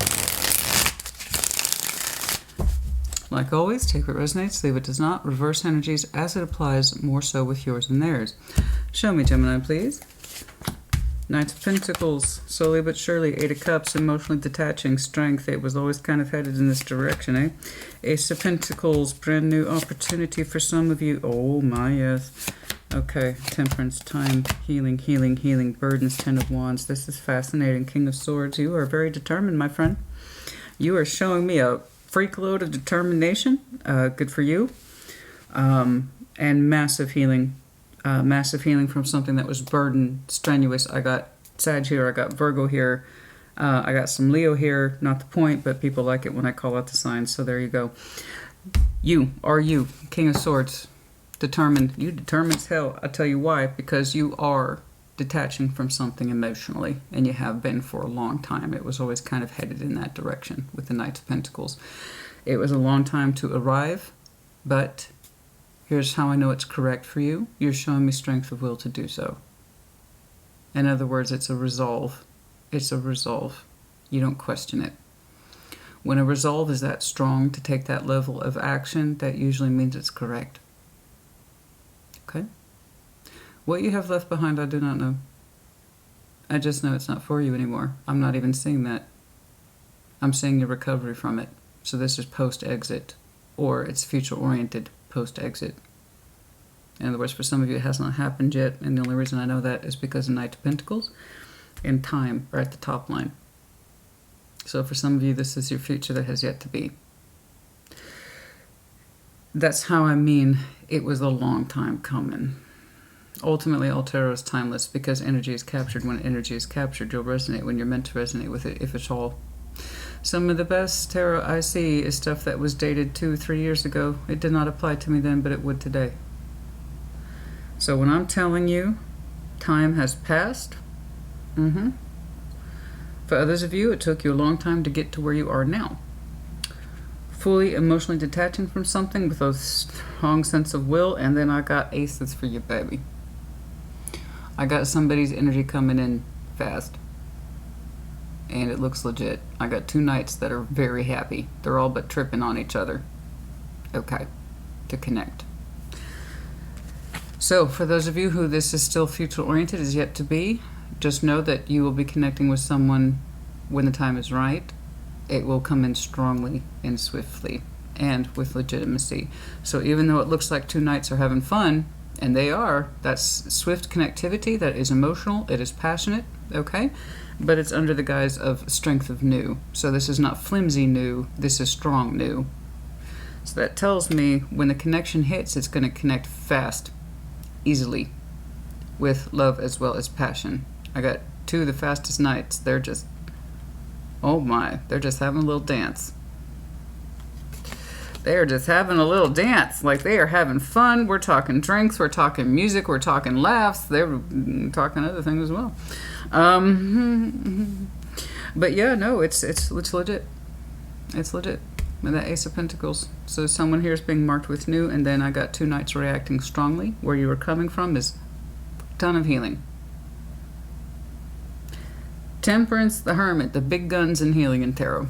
Like always, take what resonates, leave what does not. Reverse energies as it applies, more so with yours and theirs. Show me, Gemini, please. Knight of Pentacles, slowly but surely. Eight of Cups, emotionally detaching, strength. It was always kind of headed in this direction, eh? Ace of Pentacles, brand new opportunity for some of you. Oh my, yes. Okay, Temperance, time, healing, healing, healing, burdens, Ten of Wands. This is fascinating. King of Swords, you are very determined, my friend. You are showing me a freak load of determination. Good for you. And massive healing. Massive healing from something that was burdened, strenuous. I got Sag here, I got Virgo here, I got some Leo here. Not the point, but people like it when I call out the signs, so there you go. You are you, King of Swords. Determined. You determined as hell. I'll tell you why. Because you are detaching from something emotionally, and you have been for a long time. It was always kind of headed in that direction with the Knight of Pentacles. It was a long time to arrive, but here's how I know it's correct for you. You're showing me strength of will to do so. In other words, it's a resolve. It's a resolve. You don't question it. When a resolve is that strong to take that level of action, that usually means it's correct. Okay? What you have left behind, I do not know. I just know it's not for you anymore. I'm not even seeing that. I'm seeing your recovery from it. So this is post-exit, or it's future-oriented post-exit. In other words, for some of you, it has not happened yet, and the only reason I know that is because of Knight of Pentacles and time are at the top line. So for some of you, this is your future that has yet to be. That's how I mean it was a long time coming. Ultimately, all tarot is timeless because energy is captured. When energy is captured, you'll resonate when you're meant to resonate with it, if at all. Some of the best tarot I see is stuff that was dated 2-3 years ago. It did not apply to me then, but it would today. So when I'm telling you time has passed, for others of you, it took you a long time to get to where you are now. Fully emotionally detaching from something with a strong sense of will, and then I got aces for you, baby. I got somebody's energy coming in fast. And it looks legit. I got 2 knights that are very happy. They're all but tripping on each other. Okay. To connect. So, for those of you who this is still future-oriented, is yet to be, just know that you will be connecting with someone when the time is right. It will come in strongly and swiftly and with legitimacy. So even though it looks like 2 knights are having fun, and they are, that's swift connectivity, that is emotional, it is passionate, okay? But it's under the guise of strength of new. So this is not flimsy new, this is strong new. So that tells me when the connection hits, it's going to connect fast, easily, with love as well as passion. I got Two of the fastest nights. They're just, oh my, they're just having a little dance. They are just having a little dance. Like, they are having fun. We're talking drinks. We're talking music. We're talking laughs. They're talking other things as well. But yeah, no, it's legit. It's legit. And that Ace of Pentacles. So someone here is being marked with new, and then I got 2 knights reacting strongly. Where you were coming from is a ton of healing. Temperance, the Hermit, the big guns in healing in tarot.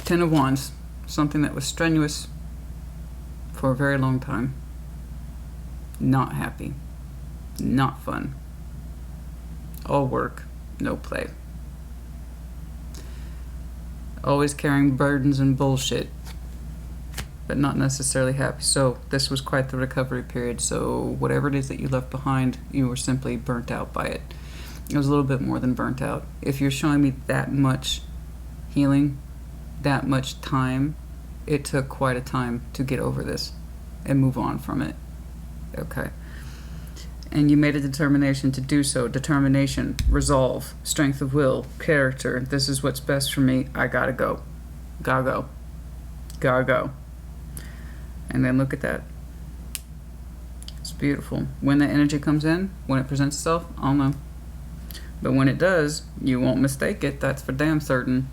10 of Wands. Something that was strenuous for a very long time. Not happy. Not fun. All work, no play. Always carrying burdens and bullshit, but not necessarily happy. So this was quite the recovery period. So whatever it is that you left behind, you were simply burnt out by it. It was a little bit more than burnt out. If you're showing me that much healing, that much time, it took quite a time to get over this and move on from it. Okay. And you made a determination to do so. Determination, resolve, strength of will, character. This is what's best for me. I gotta go. Gotta go. Gotta go. And then look at that. It's beautiful. When that energy comes in, when it presents itself, I don't know. But when it does, you won't mistake it. That's for damn certain.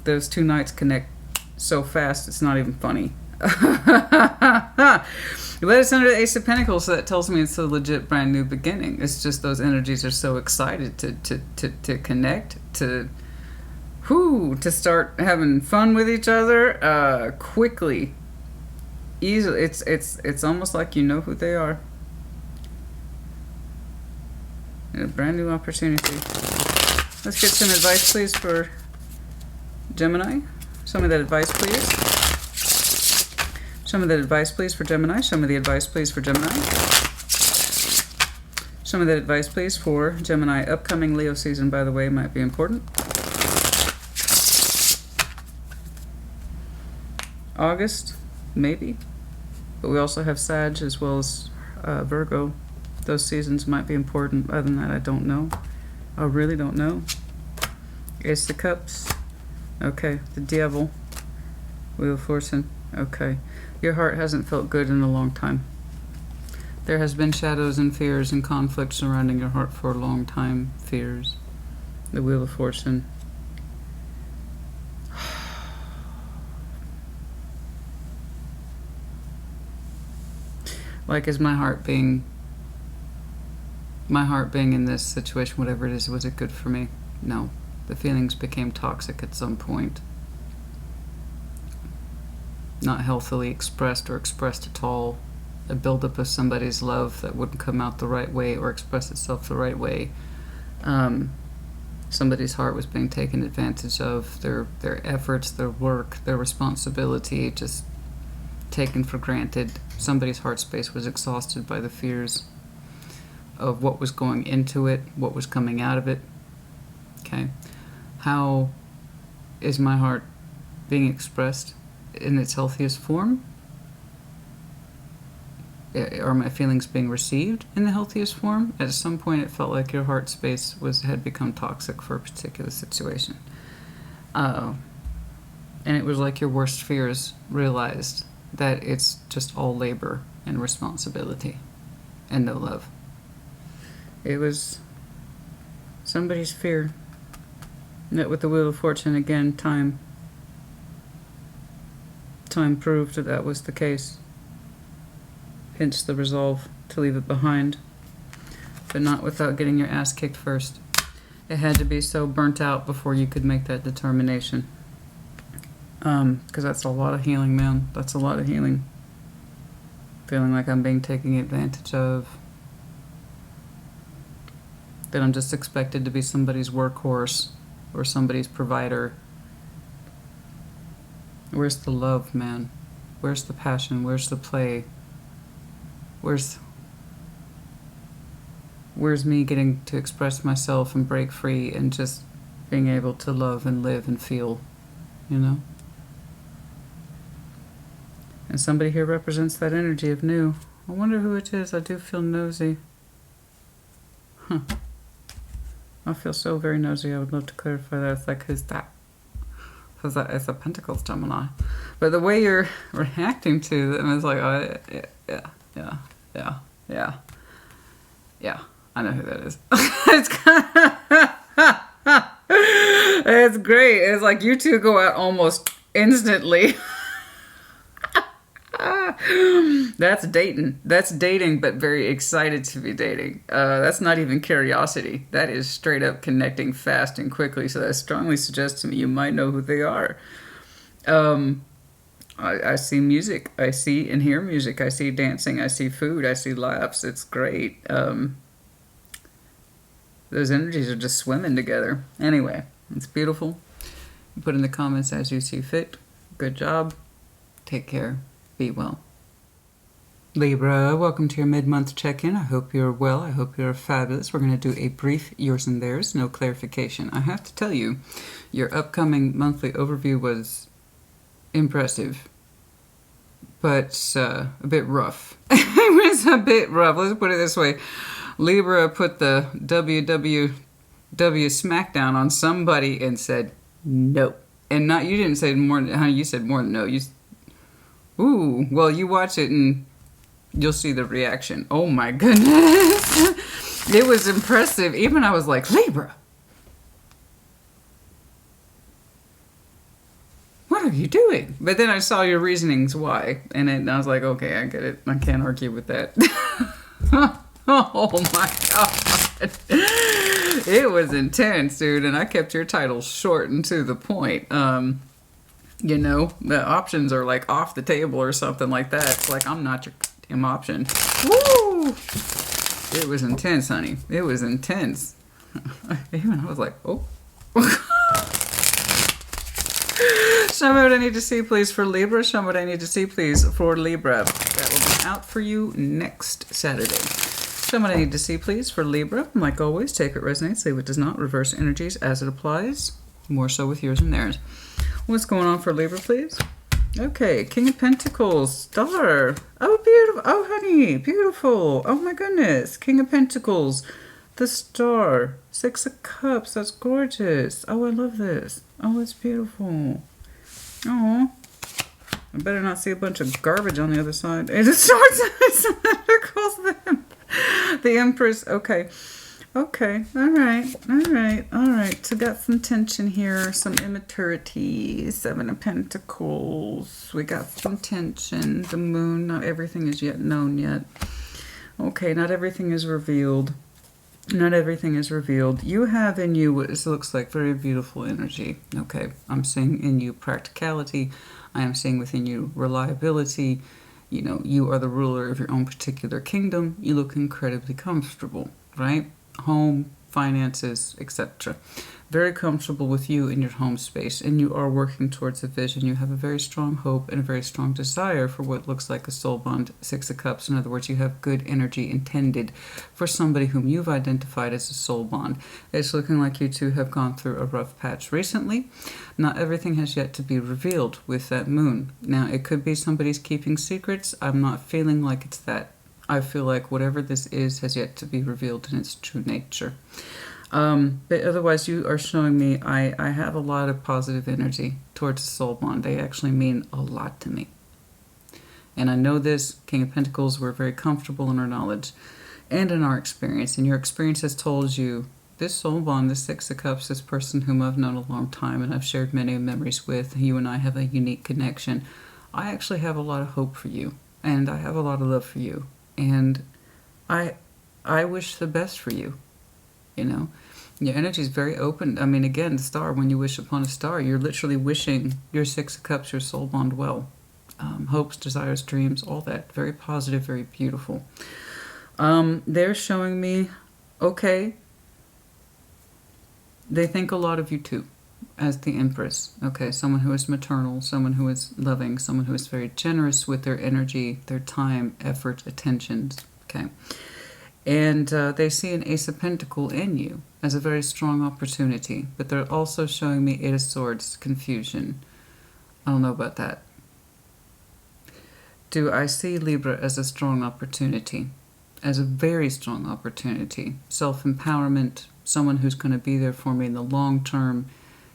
Those 2 knights connect so fast, it's not even funny. But it's under the Ace of Pentacles, so that tells me it's a legit brand new beginning. It's just those energies are so excited to connect, to start having fun with each other quickly, easily. It's almost like you know who they are. A brand new opportunity. Let's get some advice, please, for Gemini. Some of that advice, please. Some of that advice, please, for Gemini. Some of the advice, please, for Gemini. Some of that advice, please, for Gemini. Upcoming Leo season, by the way, might be important. August, maybe. But we also have Sag as well as Virgo. Those seasons might be important. Other than that, I don't know. I really don't know. Ace of Cups. Okay. The Devil. Wheel of Fortune. Okay. Your heart hasn't felt good in a long time. There has been shadows and fears and conflict surrounding your heart for a long time. Fears. The Wheel of Fortune. Like, is my heart being in this situation, whatever it is, was it good for me? No. The feelings became toxic at some point. Not healthily expressed or expressed at all. A buildup of somebody's love that wouldn't come out the right way or express itself the right way. Somebody's heart was being taken advantage of. Their efforts, their work, their responsibility, just taken for granted. Somebody's heart space was exhausted by the fears of what was going into it, what was coming out of it. Okay. How is my heart being expressed in its healthiest form? Are my feelings being received in the healthiest form? At some point it felt like your heart space had become toxic for a particular situation. And it was like your worst fears realized that it's just all labor and responsibility and no love. It was somebody's fear. Met with the Wheel of Fortune again. Time proved that was the case. Hence the resolve to leave it behind. But not without getting your ass kicked first. It had to be so burnt out before you could make that determination. Because that's a lot of healing, man. That's a lot of healing. Feeling like I'm being taken advantage of. That I'm just expected to be somebody's workhorse or somebody's provider. Where's the love, man? Where's the passion? Where's the play? Where's me getting to express myself and break free and just being able to love and live and feel, you know? And somebody here represents that energy of new. I wonder who it is. I do feel nosy. Huh. I feel so very nosy. I would love to clarify that. It's like, who's that? Because it's a Pentacles Gemini. But the way you're reacting to them is like, oh, yeah. I know who that is. It's kind of, it's great. It's like you two go out almost instantly. That's dating. That's dating, but very excited to be dating. That's not even curiosity. That is straight up connecting fast and quickly. So that strongly suggests to me you might know who they are. I see music. I see and hear music. I see dancing. I see food. I see laughs. It's great. Those energies are just swimming together. Anyway, it's beautiful. Put in the comments as you see fit. Good job. Take care. Be well. Libra, welcome to your mid-month check-in. I hope you're well. I hope you're fabulous. We're going to do a brief yours and theirs, no clarification. I have to tell you, your upcoming monthly overview was impressive, but a bit rough. It was a bit rough. Let's put it this way. Libra put the WWW smackdown on somebody and said no. And not, you didn't say more than, honey, you said more than no. Ooh, well, you watch it and you'll see the reaction. Oh my goodness. It was impressive. Even I was like, Libra, what are you doing? But then I saw your reasonings why. And then I was like, okay, I get it. I can't argue with that. Oh my God. It was intense, dude. And I kept your title short and to the point. You know, the options are like off the table or something like that. It's like, I'm not your damn option. Woo! It was intense, honey. It was intense. Even I was like, oh. Show me what I need to see, please, for Libra. Show me what I need to see, please, for Libra. That will be out for you next Saturday. Show me what I need to see, please, for Libra. Like always, take what resonates, leave what does not. Reverse energies as it applies. More so with yours and theirs. What's going on for Libra, please? Okay, King of Pentacles, Star. Oh, beautiful. Oh, honey, beautiful. Oh, my goodness. King of Pentacles, the Star. Six of Cups, that's gorgeous. Oh, I love this. Oh, it's beautiful. Oh, I better not see a bunch of garbage on the other side. And the Swords and Pentacles, the Empress. Okay. Okay, all right. So got some tension here, some immaturity, Seven of Pentacles. We got some tension. The Moon, not everything is yet known yet. Okay, not everything is revealed. Not everything is revealed. You have in you what looks like very beautiful energy. Okay, I'm seeing in you practicality. I am seeing within you reliability. You know, you are the ruler of your own particular kingdom. You look incredibly comfortable, right? Home, finances, etc. Very comfortable with you in your home space, and you are working towards a vision. You have a very strong hope and a very strong desire for what looks like a soul bond. Six of Cups. In other words, you have good energy intended for somebody whom you've identified as a soul bond. It's looking like you two have gone through a rough patch recently. Not everything has yet to be revealed with that Moon. Now, it could be somebody's keeping secrets. I'm not feeling like it's that. I feel like whatever this is has yet to be revealed in its true nature. But otherwise, you are showing me I have a lot of positive energy towards the soul bond. They actually mean a lot to me. And I know this, King of Pentacles, we're very comfortable in our knowledge and in our experience. And your experience has told you this soul bond, this Six of Cups, this person whom I've known a long time and I've shared many memories with, you and I have a unique connection. I actually have a lot of hope for you. And I have a lot of love for you. And I wish the best for you, you know. Your energy is very open. I mean, again, the Star, when you wish upon a star, you're literally wishing your Six of Cups, your soul bond well. Hopes, desires, dreams, all that. Very positive, very beautiful. They're showing me, okay, they think a lot of you too, as the Empress. Okay, someone who is maternal, someone who is loving, someone who is very generous with their energy, their time, effort, attentions. Okay. And they see an Ace of Pentacles in you as a very strong opportunity. But they're also showing me Eight of Swords, confusion. I don't know about that. Do I see Libra as a strong opportunity? As a very strong opportunity. Self-empowerment, someone who's going to be there for me in the long term,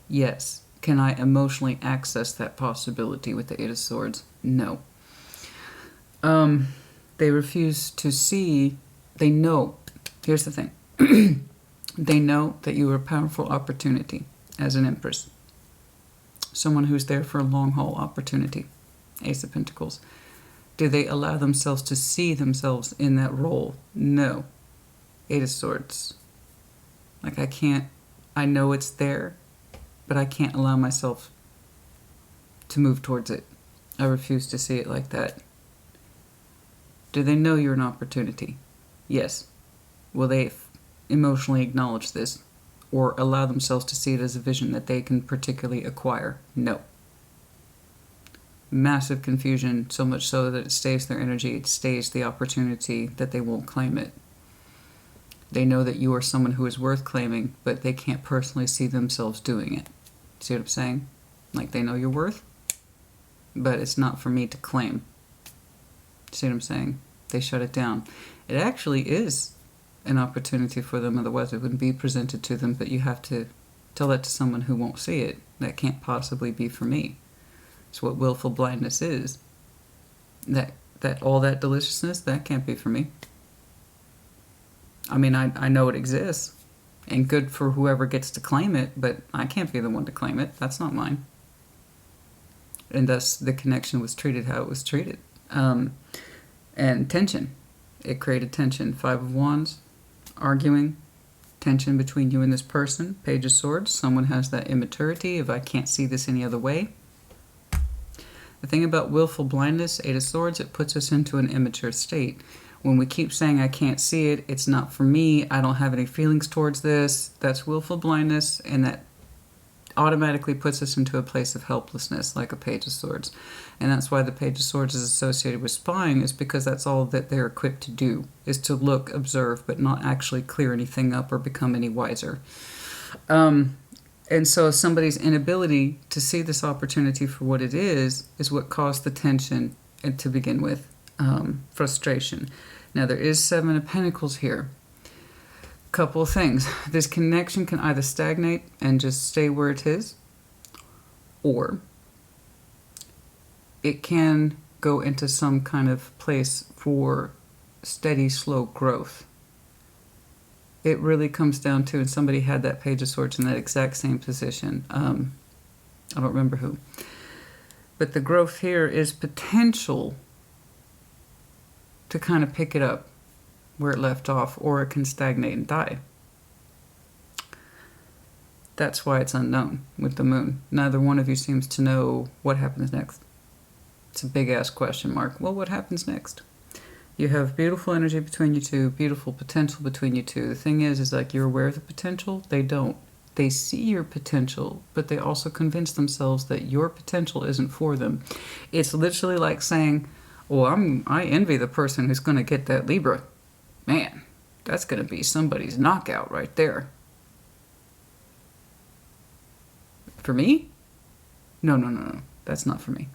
yes. Can I emotionally access that possibility with the Eight of Swords? No. They refuse to see. They know. Here's the thing. They know that you are a powerful opportunity as an Empress. Someone who's there for a long haul opportunity. Ace of Pentacles. Do they allow themselves to see themselves in that role? No. Eight of Swords. Like I know it's there, but I can't allow myself to move towards it. I refuse to see it like that. Do they know you're an opportunity? Yes. Will they emotionally acknowledge this or allow themselves to see it as a vision that they can particularly acquire? No. Massive confusion, so much so that it stays their energy, it stays the opportunity that they won't claim it. They know that you are someone who is worth claiming, but they can't personally see themselves doing it. See what I'm saying? Like they know you're worth, but it's not for me to claim. See what I'm saying? They shut it down. It actually is an opportunity for them, otherwise it wouldn't be presented to them, but you have to tell that to someone who won't see it. That can't possibly be for me. It's what willful blindness is. That all that deliciousness, that can't be for me. I mean, I know it exists, and good for whoever gets to claim it, but I can't be the one to claim it. That's not mine. And thus, the connection was treated how it was treated. And tension. It created tension. Five of Wands, arguing, tension between you and this person. Page of Swords, someone has that immaturity of I can't see this any other way. The thing about willful blindness, Eight of Swords, it puts us into an immature state. When we keep saying, I can't see it, it's not for me, I don't have any feelings towards this, that's willful blindness, and that automatically puts us into a place of helplessness, like a Page of Swords. And that's why the Page of Swords is associated with spying, is because that's all that they're equipped to do, is to look, observe, but not actually clear anything up or become any wiser. And so somebody's inability to see this opportunity for what it is what caused the tension to begin with, frustration. Now there is Seven of Pentacles here. Couple of things. This connection can either stagnate and just stay where it is, or it can go into some kind of place for steady, slow growth. It really comes down to, and somebody had that Page of Swords in that exact same position. I don't remember who. But the growth here is potential to kind of pick it up where it left off, or it can stagnate and die. That's why it's unknown with the moon. Neither one of you seems to know what happens next. It's a big-ass question mark. Well, what happens next? You have beautiful energy between you two, beautiful potential between you two. The thing is like you're aware of the potential. They don't. They see your potential, but they also convince themselves that your potential isn't for them. It's literally like saying, well, I envy the person who's going to get that Libra. Man, that's going to be somebody's knockout right there. For me? No. That's not for me.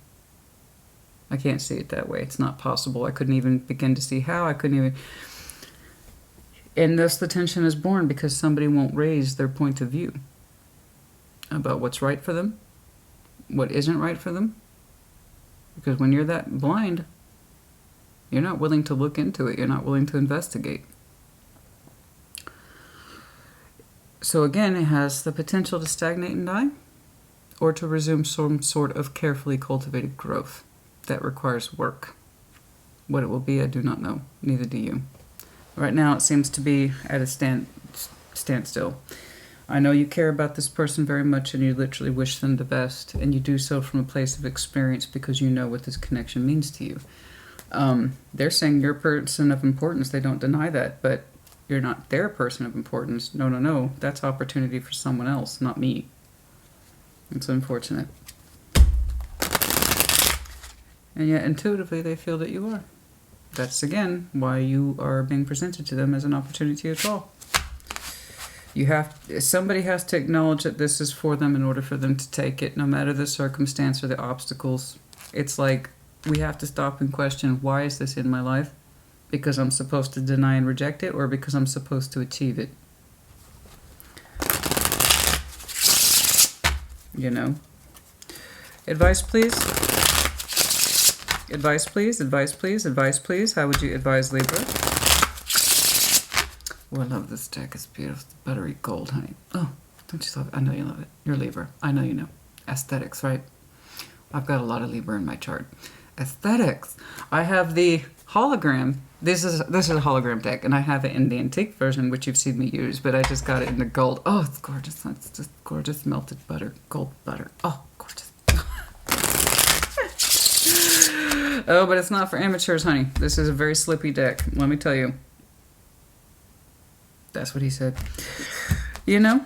I can't see it that way. It's not possible. I couldn't even begin to see how. I couldn't even... And thus the tension is born because somebody won't raise their point of view about what's right for them, what isn't right for them. Because when you're that blind, you're not willing to look into it. You're not willing to investigate. So again, it has the potential to stagnate and die, or to resume some sort of carefully cultivated growth that requires work. What it will be, I do not know. Neither do you. Right now, it seems to be at a standstill. I know you care about this person very much, and you literally wish them the best, and you do so from a place of experience because you know what this connection means to you. They're saying you're a person of importance. They don't deny that, but you're not their person of importance. No. That's opportunity for someone else, not me. It's unfortunate. And yet intuitively they feel that you are. That's, again, why you are being presented to them as an opportunity at all. Somebody has to acknowledge that this is for them in order for them to take it, no matter the circumstance or the obstacles. It's like we have to stop and question, why is this in my life? Because I'm supposed to deny and reject it, or because I'm supposed to achieve it? you know. Advice, please. Advice, please. Advice, please. Advice, please. How would you advise Libra? Oh, I love this deck. It's beautiful. It's buttery gold, honey. Oh, don't you love it? I know you love it. You're Libra. I know you know. Aesthetics, right? I've got a lot of Libra in my chart. Aesthetics. I have the hologram. This is a hologram deck, and I have it in the antique version, which you've seen me use, but I just got it in the gold. Oh, it's gorgeous. It's just gorgeous melted butter. Gold butter. Oh, gorgeous. Oh, but it's not for amateurs, honey. This is a very slippy deck, let me tell you. That's what he said. You know,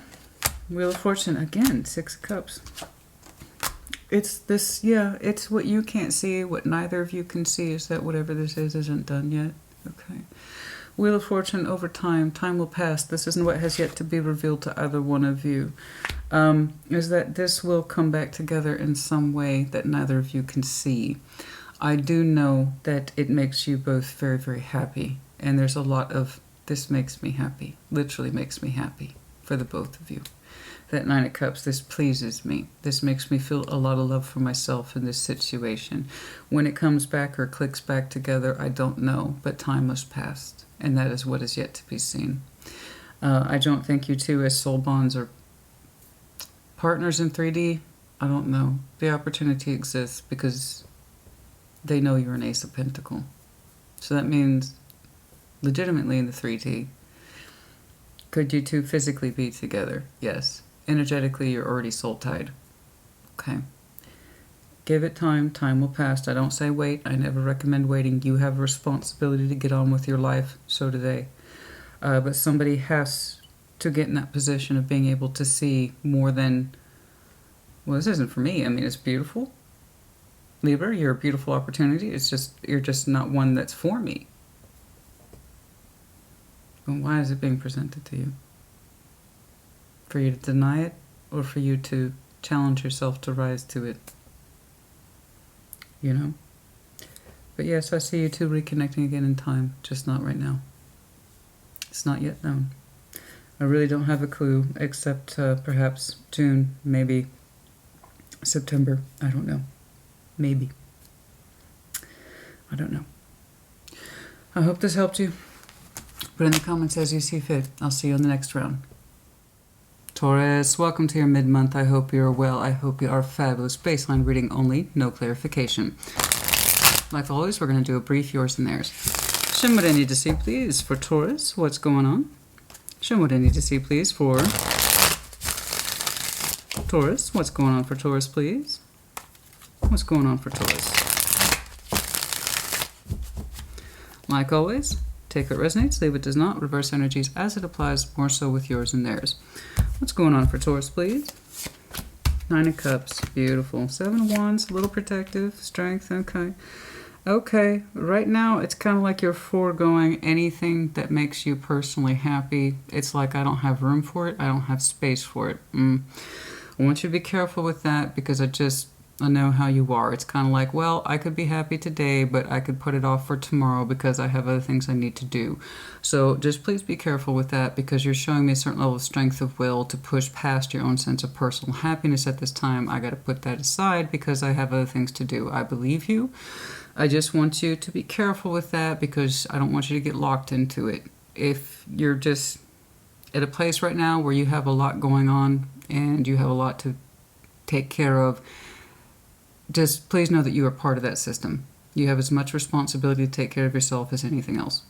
Wheel of Fortune, again, 6 of Cups. It's this, yeah, it's what you can't see, what neither of you can see, is that whatever this is isn't done yet. Okay. Wheel of Fortune, over time will pass. This isn't what has yet to be revealed to either one of you. Is that this will come back together in some way that neither of you can see. I do know that it makes you both very, very happy. And there's a lot of, this makes me happy, literally makes me happy for the both of you. That 9 of Cups, this pleases me. This makes me feel a lot of love for myself in this situation. When it comes back or clicks back together, I don't know, but time must pass. And that is what is yet to be seen. I don't think you two as soul bonds or partners in 3D. I don't know. The opportunity exists because they know you're an Ace of Pentacles. So that means legitimately in the 3D. Could you two physically be together? Yes. Energetically, you're already soul tied. Okay. Give it time. Time will pass. I don't say wait. I never recommend waiting. You have a responsibility to get on with your life. So do they. But somebody has to get in that position of being able to see more than, well, this isn't for me. I mean, it's beautiful. Libra, you're a beautiful opportunity. It's just, you're just not one that's for me. And why is it being presented to you? For you to deny it, or for you to challenge yourself to rise to it? You know? But yes, I see you two reconnecting again in time, just not right now. It's not yet known. I really don't have a clue, except perhaps June, maybe September. I don't know. Maybe. I don't know. I hope this helped you. Put in the comments as you see fit. I'll see you on the next round. Taurus, welcome to your mid-month. I hope you're well. I hope you are fabulous. Baseline reading only, no clarification. Like always, we're going to do a brief yours and theirs. Show me what I need to see, please, for Taurus. What's going on? Show me what I need to see, please, for Taurus. What's going on for Taurus, please? What's going on for Taurus? Like always, take what resonates, leave what does not. Reverse energies as it applies, more so with yours and theirs. What's going on for Taurus, please? 9 of Cups, beautiful. 7 of Wands, a little protective, strength, okay. Okay, right now it's kind of like you're foregoing anything that makes you personally happy. It's like I don't have room for it, I don't have space for it. I want you to be careful with that because I know how you are. It's kind of like, well, I could be happy today, but I could put it off for tomorrow because I have other things I need to do. So just please be careful with that because you're showing me a certain level of strength of will to push past your own sense of personal happiness at this time. I got to put that aside because I have other things to do. I believe you. I just want you to be careful with that because I don't want you to get locked into it. If you're just at a place right now where you have a lot going on and you have a lot to take care of, just please know that you are part of that system. You have as much responsibility to take care of yourself as anything else.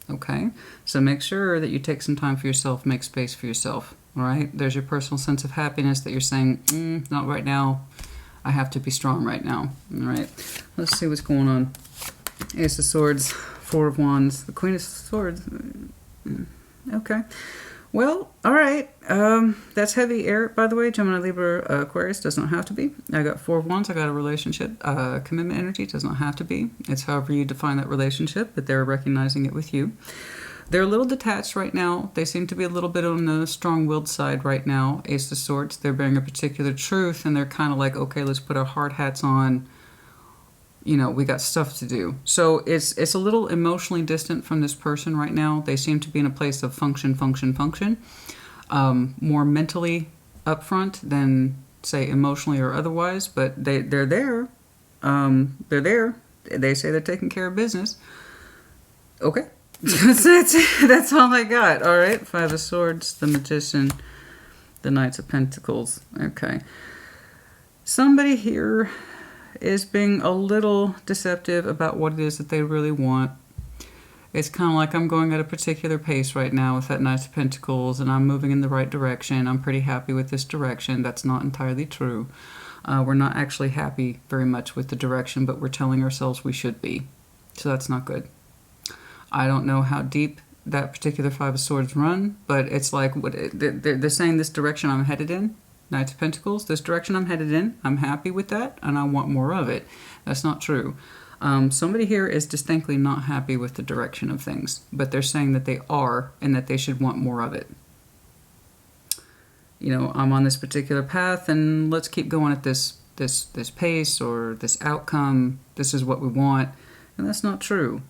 Okay? So make sure that you take some time for yourself, make space for yourself. All right? There's your personal sense of happiness that you're saying, not right now. I have to be strong right now. All right? Let's see what's going on. Ace of Swords, 4 of Wands, the Queen of Swords. Okay. Well, all right. That's heavy air, by the way. Gemini, Libra, Aquarius does not have to be. I got 4 of Wands. I got a relationship. Commitment energy does not have to be. It's however you define that relationship, but they're recognizing it with you. They're a little detached right now. They seem to be a little bit on the strong-willed side right now. Ace of Swords, they're bearing a particular truth, and they're kind of like, okay, let's put our hard hats on. You know, we got stuff to do. So it's a little emotionally distant from this person right now. They seem to be in a place of function. More mentally upfront than say emotionally or otherwise, but they're there. They're there. They say they're taking care of business. Okay. That's all I got. All right. Five of Swords, the Magician, the Knights of Pentacles. Okay. Somebody here is being a little deceptive about what it is that they really want. It's kind of like I'm going at a particular pace right now with that Knights of Pentacles, and I'm moving in the right direction. I'm pretty happy with this direction. That's not entirely true. We're not actually happy very much with the direction, but we're telling ourselves we should be. So that's not good. I don't know how deep that particular Five of Swords run, but it's like they're saying this direction I'm headed in. Knights of Pentacles, this direction I'm headed in. I'm happy with that, and I want more of it. That's not true. Somebody here is distinctly not happy with the direction of things, but they're saying that they are and that they should want more of it. You know, I'm on this particular path, and let's keep going at this pace or this outcome. This is what we want, and that's not true.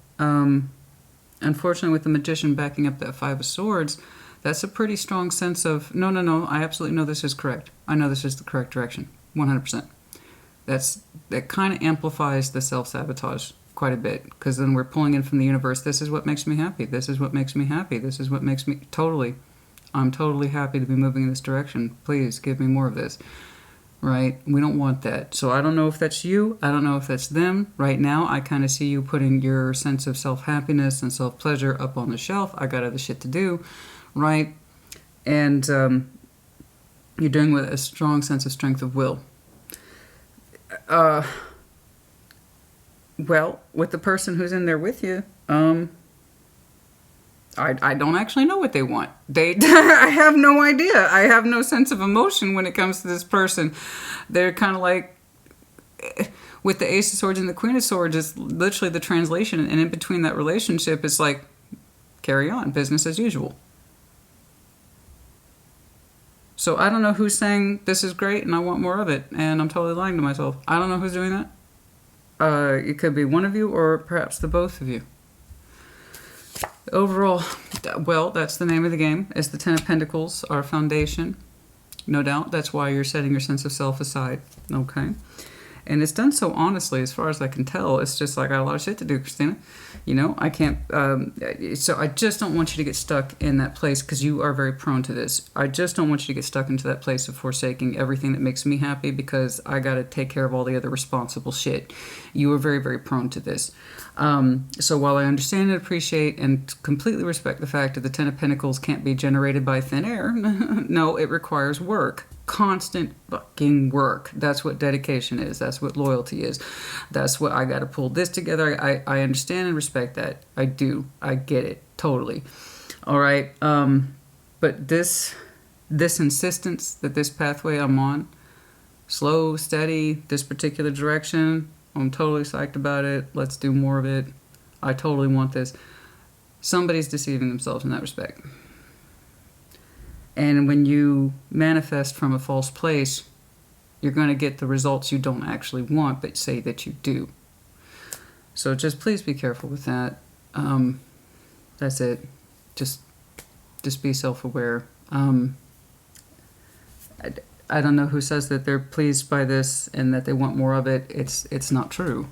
Unfortunately, with the Magician backing up that Five of Swords, that's a pretty strong sense of, no, I absolutely know this is correct. I know this is the correct direction, 100%. That kind of amplifies the self-sabotage quite a bit, because then we're pulling in from the universe, this is what makes me happy, this is what makes me happy, this is what makes me, I'm totally happy to be moving in this direction. Please give me more of this, right? We don't want that. So I don't know if that's you. I don't know if that's them. Right now, I kind of see you putting your sense of self-happiness and self-pleasure up on the shelf. I got other shit to do, right? And you're doing with a strong sense of strength of will. Well, with the person who's in there with you, I don't actually know what they want. I have no idea. I have no sense of emotion when it comes to this person. They're kind of like, with the Ace of Swords and the Queen of Swords, it's literally the translation, and in between that relationship, it's like, carry on, business as usual. So I don't know who's saying this is great and I want more of it, and I'm totally lying to myself. I don't know who's doing that. It could be one of you or perhaps the both of you. Overall, well, that's the name of the game. It's the Ten of Pentacles, our foundation. No doubt. That's why you're setting your sense of self aside. Okay. And it's done so honestly, as far as I can tell. It's just like, I got a lot of shit to do, Christina. You know, I can't... so I just don't want you to get stuck in that place, because you are very prone to this. I just don't want you to get stuck into that place of forsaking everything that makes me happy because I got to take care of all the other responsible shit. You are very, very prone to this. So while I understand and appreciate and completely respect the fact that the Ten of Pentacles can't be generated by thin air, no, it requires work. Constant fucking work. That's what dedication is. That's what loyalty is. That's what I got to pull this together. I understand and respect that. I do. I get it. Totally. All right. But this insistence that this pathway I'm on, slow, steady, this particular direction, I'm totally psyched about it. Let's do more of it. I totally want this. Somebody's deceiving themselves in that respect. And when you manifest from a false place, you're going to get the results you don't actually want, but say that you do. So just please be careful with that. That's it. Just be self-aware. I don't know who says that they're pleased by this and that they want more of it. It's not true.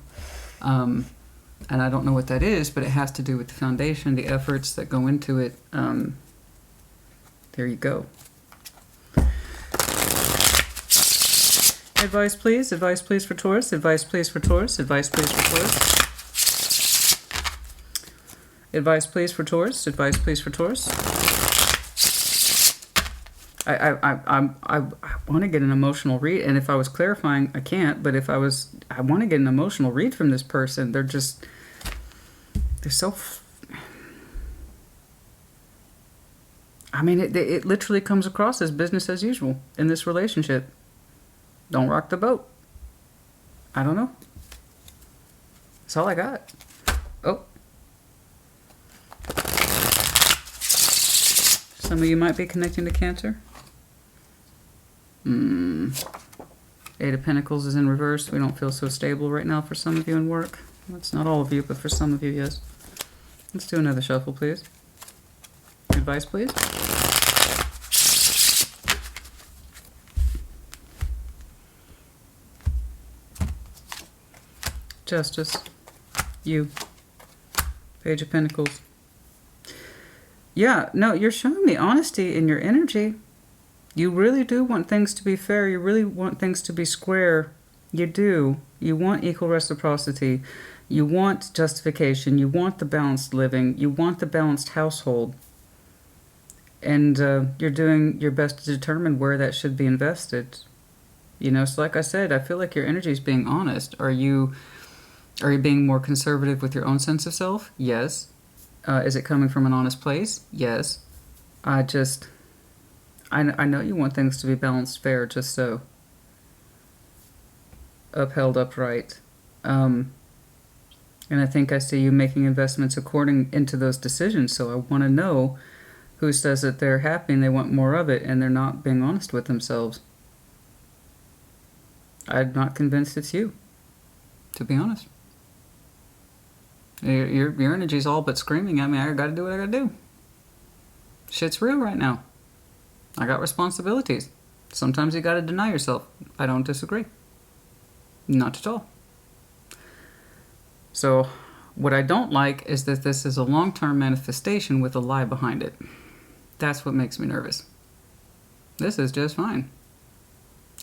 And I don't know what that is, but it has to do with the foundation, the efforts that go into it. There you go. Advice, please. Advice, please, for Taurus. Advice, please, for Taurus. Advice, please, for Taurus. Advice, please, for Taurus. Advice, please, for Taurus. I want to get an emotional read, and if I was clarifying, I can't, but if I want to get an emotional read from this person. They're so... I mean, it literally comes across as business as usual in this relationship. Don't rock the boat. I don't know. That's all I got. Oh. Some of you might be connecting to Cancer. Eight of Pentacles is in reverse. We don't feel so stable right now for some of you in work. That's not all of you, but for some of you, yes. Let's do another shuffle, please. Advice, please. Justice. You. Page of Pentacles. Yeah, no, you're showing me honesty in your energy. You really do want things to be fair. You really want things to be square. You do. You want equal reciprocity. You want justification. You want the balanced living. You want the balanced household. And you're doing your best to determine where that should be invested. You know, so like I said, I feel like your energy is being honest. Are you being more conservative with your own sense of self? Yes. Is it coming from an honest place? Yes. I know you want things to be balanced, fair, just so. Upheld upright. And I think I see you making investments according into those decisions, so I want to know who says that they're happy and they want more of it and they're not being honest with themselves. I'm not convinced it's you, to be honest. Your energy's all but screaming at me, I gotta do what I gotta do. Shit's real right now. I got responsibilities. Sometimes you gotta deny yourself. I don't disagree. Not at all. So, what I don't like is that this is a long-term manifestation with a lie behind it. That's what makes me nervous. This is just fine.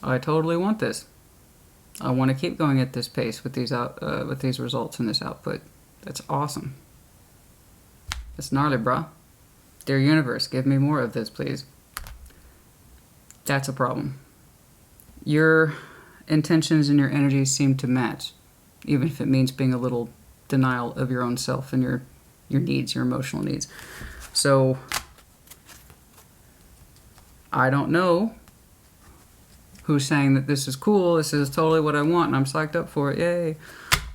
I totally want this. I want to keep going at this pace with these results and this output. That's awesome. It's gnarly, brah. Dear universe, give me more of this, please. That's a problem. Your intentions and your energies seem to match, even if it means being a little denial of your own self and your needs, your emotional needs. So, I don't know who's saying that this is cool, this is totally what I want, and I'm psyched up for it, yay.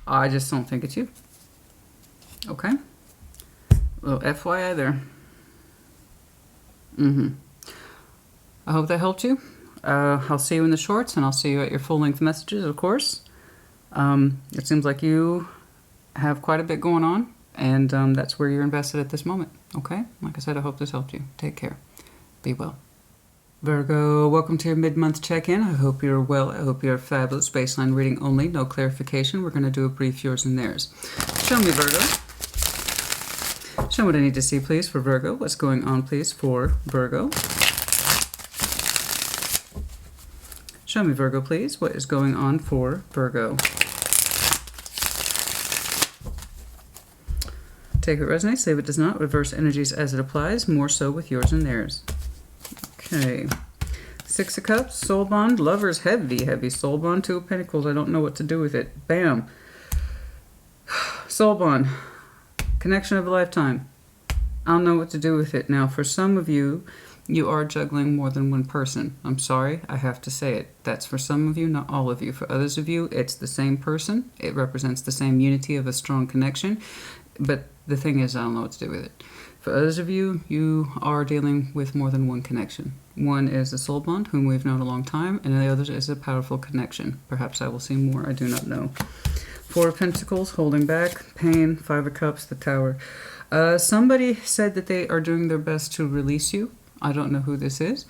I just don't think it's you. Okay? A little FYI there. I hope that helped you. I'll see you in the shorts, and I'll see you at your full-length messages, of course. It seems like you have quite a bit going on, and that's where you're invested at this moment. Okay? Like I said, I hope this helped you. Take care. Be well. Virgo, welcome to your mid-month check-in. I hope you're well. I hope you're fabulous. Baseline reading only, no clarification. We're going to do a brief yours and theirs. Show me, Virgo. Show what I need to see, please, for Virgo. What's going on, please, for Virgo? Show me, Virgo, please. What is going on for Virgo? Take it resonates, leave it does not. Reverse energies as it applies, more so with yours and theirs. Okay. Six of Cups, Soul Bond, Lovers, heavy, heavy Soul Bond. Two of Pentacles, I don't know what to do with it. Bam. Soul Bond, connection of a lifetime. I don't know what to do with it. Now, for some of you, you are juggling more than one person. I'm sorry, I have to say it. That's for some of you, not all of you. For others of you, it's the same person. It represents the same unity of a strong connection. But the thing is, I don't know what to do with it. For others of you, you are dealing with more than one connection. One is a soul bond, whom we've known a long time, and the other is a powerful connection. Perhaps I will see more, I do not know. Four of Pentacles, holding back, pain, Five of Cups, the Tower. Somebody said that they are doing their best to release you. I don't know who this is,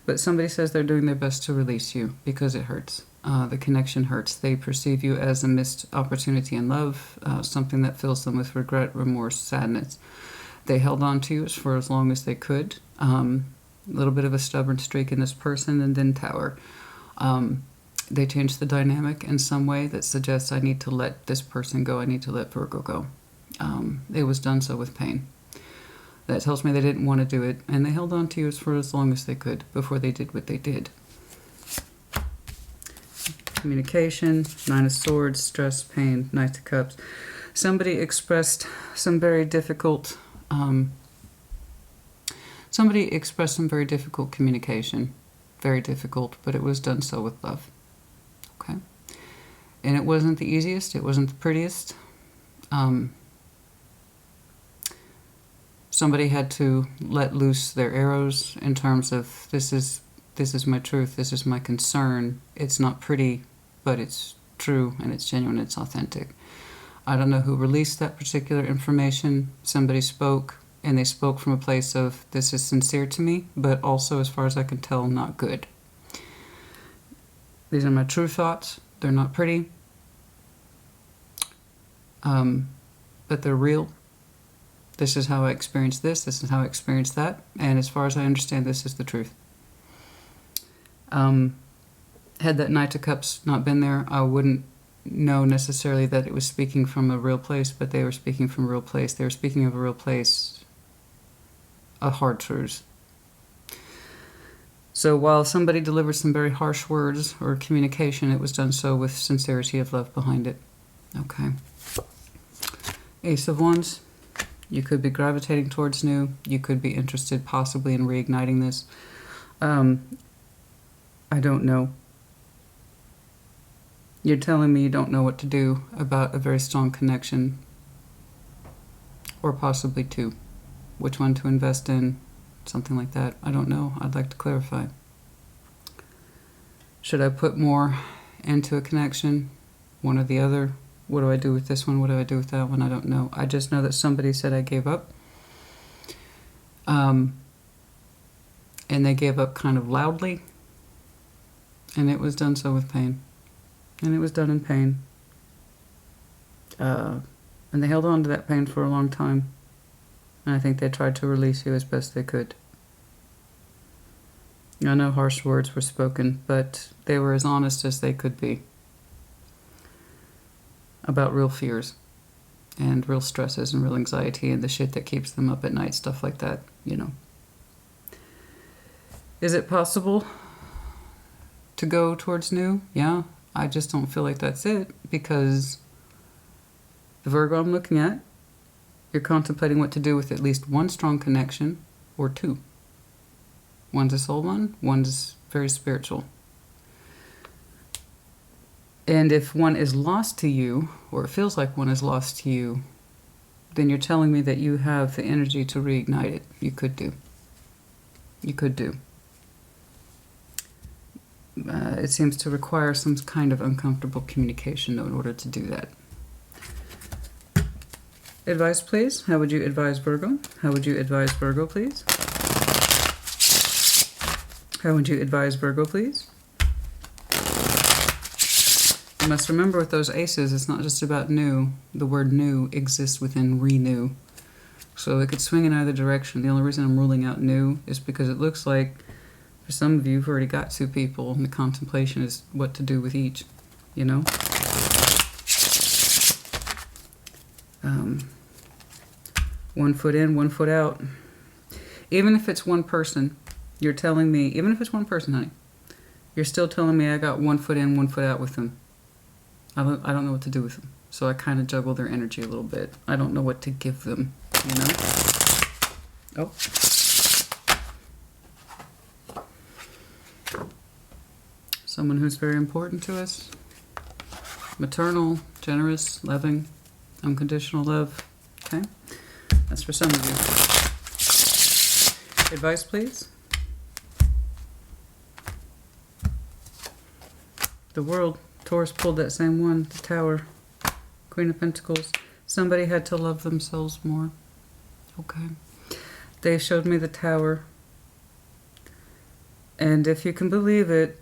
but somebody says they're doing their best to release you because it hurts. The connection hurts. They perceive you as a missed opportunity in love, something that fills them with regret, remorse, sadness. They held on to you for as long as they could. A little bit of a stubborn streak in this person, and then Tower. They changed the dynamic in some way that suggests I need to let this person go. I need to let Virgo go. It was done so with pain. That tells me they didn't want to do it, and they held on to you for as long as they could before they did what they did. Communication, Nine of Swords, stress, pain, Knight of Cups. Somebody expressed some very difficult communication. Very difficult, but it was done so with love. Okay? And it wasn't the easiest, it wasn't the prettiest. Somebody had to let loose their arrows in terms of this is my truth, this is my concern. It's not pretty, but it's true and it's genuine, it's authentic. I don't know who released that particular information. Somebody spoke, and they spoke from a place of this is sincere to me, but also, as far as I can tell, not good. These are my true thoughts. They're not pretty. but they're real. This is how I experienced this. This is how I experienced that. And as far as I understand, this is the truth. Had that Knight of Cups not been there, I wouldn't know necessarily that it was speaking from a real place, but they were speaking from a real place. They were speaking of a real place, a hard truth. So while somebody delivered some very harsh words or communication, it was done so with sincerity of love behind it. Okay. Ace of Wands. You could be gravitating towards new. You could be interested possibly in reigniting this. I don't know. You're telling me you don't know what to do about a very strong connection, or possibly two. Which one to invest in, something like that. I don't know. I'd like to clarify. Should I put more into a connection, one or the other? What do I do with this one? What do I do with that one? I don't know. I just know that somebody said I gave up. And they gave up kind of loudly. And it was done so with pain. And it was done in pain. And they held on to that pain for a long time. And I think they tried to release you as best they could. I know harsh words were spoken, but they were as honest as they could be about real fears and real stresses and real anxiety and the shit that keeps them up at night, stuff like that, you know. Is it possible to go towards new? Yeah, I just don't feel like that's it, because the Virgo I'm looking at, you're contemplating what to do with at least one strong connection or two. One's a soul one, one's very spiritual. And if one is lost to you, or it feels like one is lost to you, then you're telling me that you have the energy to reignite it. You could do. You could do. It seems to require some kind of uncomfortable communication, though, in order to do that. Advice, please. How would you advise Virgo? How would you advise Virgo, please? How would you advise Virgo, please? You must remember with those aces, it's not just about new. The word new exists within renew. So it could swing in either direction. The only reason I'm ruling out new is because it looks like for some of you who've already got two people, and the contemplation is what to do with each, you know? One foot in, one foot out. Even if it's one person, you're telling me, even if it's one person, honey, you're still telling me I got 1 foot in, 1 foot out with them. I don't know what to do with them. So I kind of juggle their energy a little bit. I don't know what to give them, you know? Oh. Someone who's very important to us. Maternal, generous, loving, unconditional love. Okay? That's for some of you. Advice, please. The World. Taurus pulled that same one. The Tower. Queen of Pentacles. Somebody had to love themselves more. Okay. They showed me the Tower. And if you can believe it,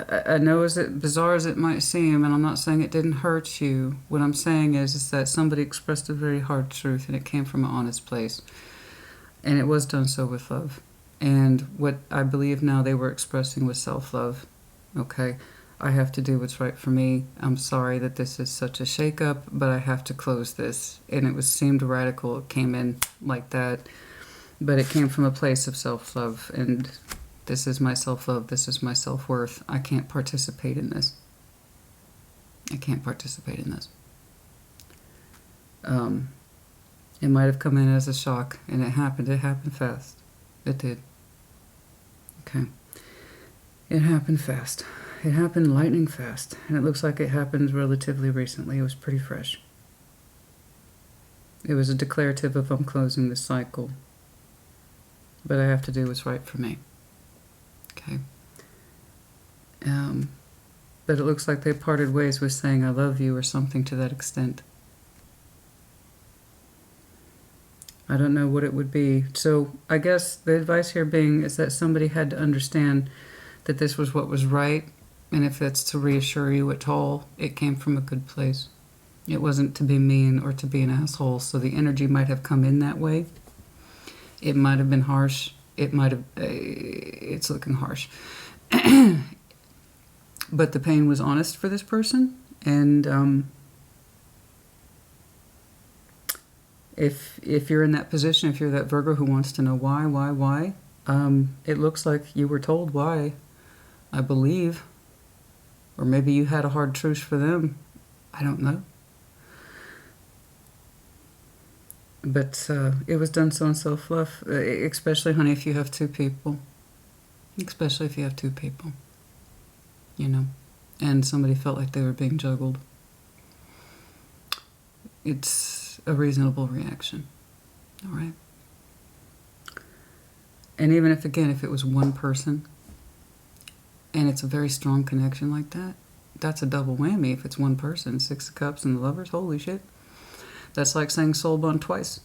I know as bizarre as it might seem, and I'm not saying it didn't hurt you. What I'm saying is that somebody expressed a very hard truth, and it came from an honest place. And it was done so with love. And what I believe now they were expressing was self-love. Okay? I have to do what's right for me. I'm sorry that this is such a shakeup, but I have to close this. And it seemed radical. It came in like that. But it came from a place of self-love. And this is my self-love. This is my self-worth. I can't participate in this. I can't participate in this. It might have come in as a shock, and it happened. It happened fast. It did. Okay. It happened fast. It happened lightning fast, and it looks like it happened relatively recently. It was pretty fresh. It was a declarative of I'm closing this cycle. But I have to do what's right for me. Okay. But it looks like they parted ways with saying I love you or something to that extent. I don't know what it would be. So I guess the advice here being is that somebody had to understand that this was what was right. And if that's to reassure you at all, it came from a good place. It wasn't to be mean or to be an asshole, so the energy might have come in that way. It might have been harsh. It might have... it's looking harsh. But the pain was honest for this person. And if you're in that position, if you're that Virgo who wants to know why, it looks like you were told why, I believe. Or maybe you had a hard truce for them. I don't know. But it was done so in self-love, especially, honey, if you have two people. Especially if you have two people. You know, and somebody felt like they were being juggled. It's a reasonable reaction. All right? And even if, again, if it was one person, and it's a very strong connection like that, that's a double whammy if it's one person. 6 of Cups and the Lovers, holy shit. That's like saying soul bond twice,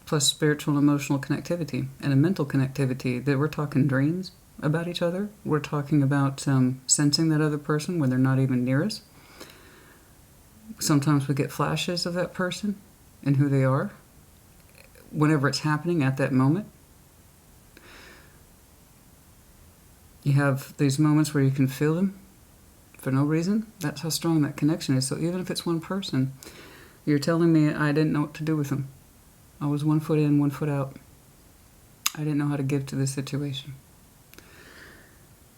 plus spiritual and emotional connectivity and a mental connectivity. That we're talking dreams about each other. We're talking about sensing that other person when they're not even near us. Sometimes we get flashes of that person and who they are whenever it's happening at that moment. You have these moments where you can feel them for no reason. That's how strong that connection is. So even if it's one person, you're telling me I didn't know what to do with them. I was 1 foot in, 1 foot out. I didn't know how to give to this situation.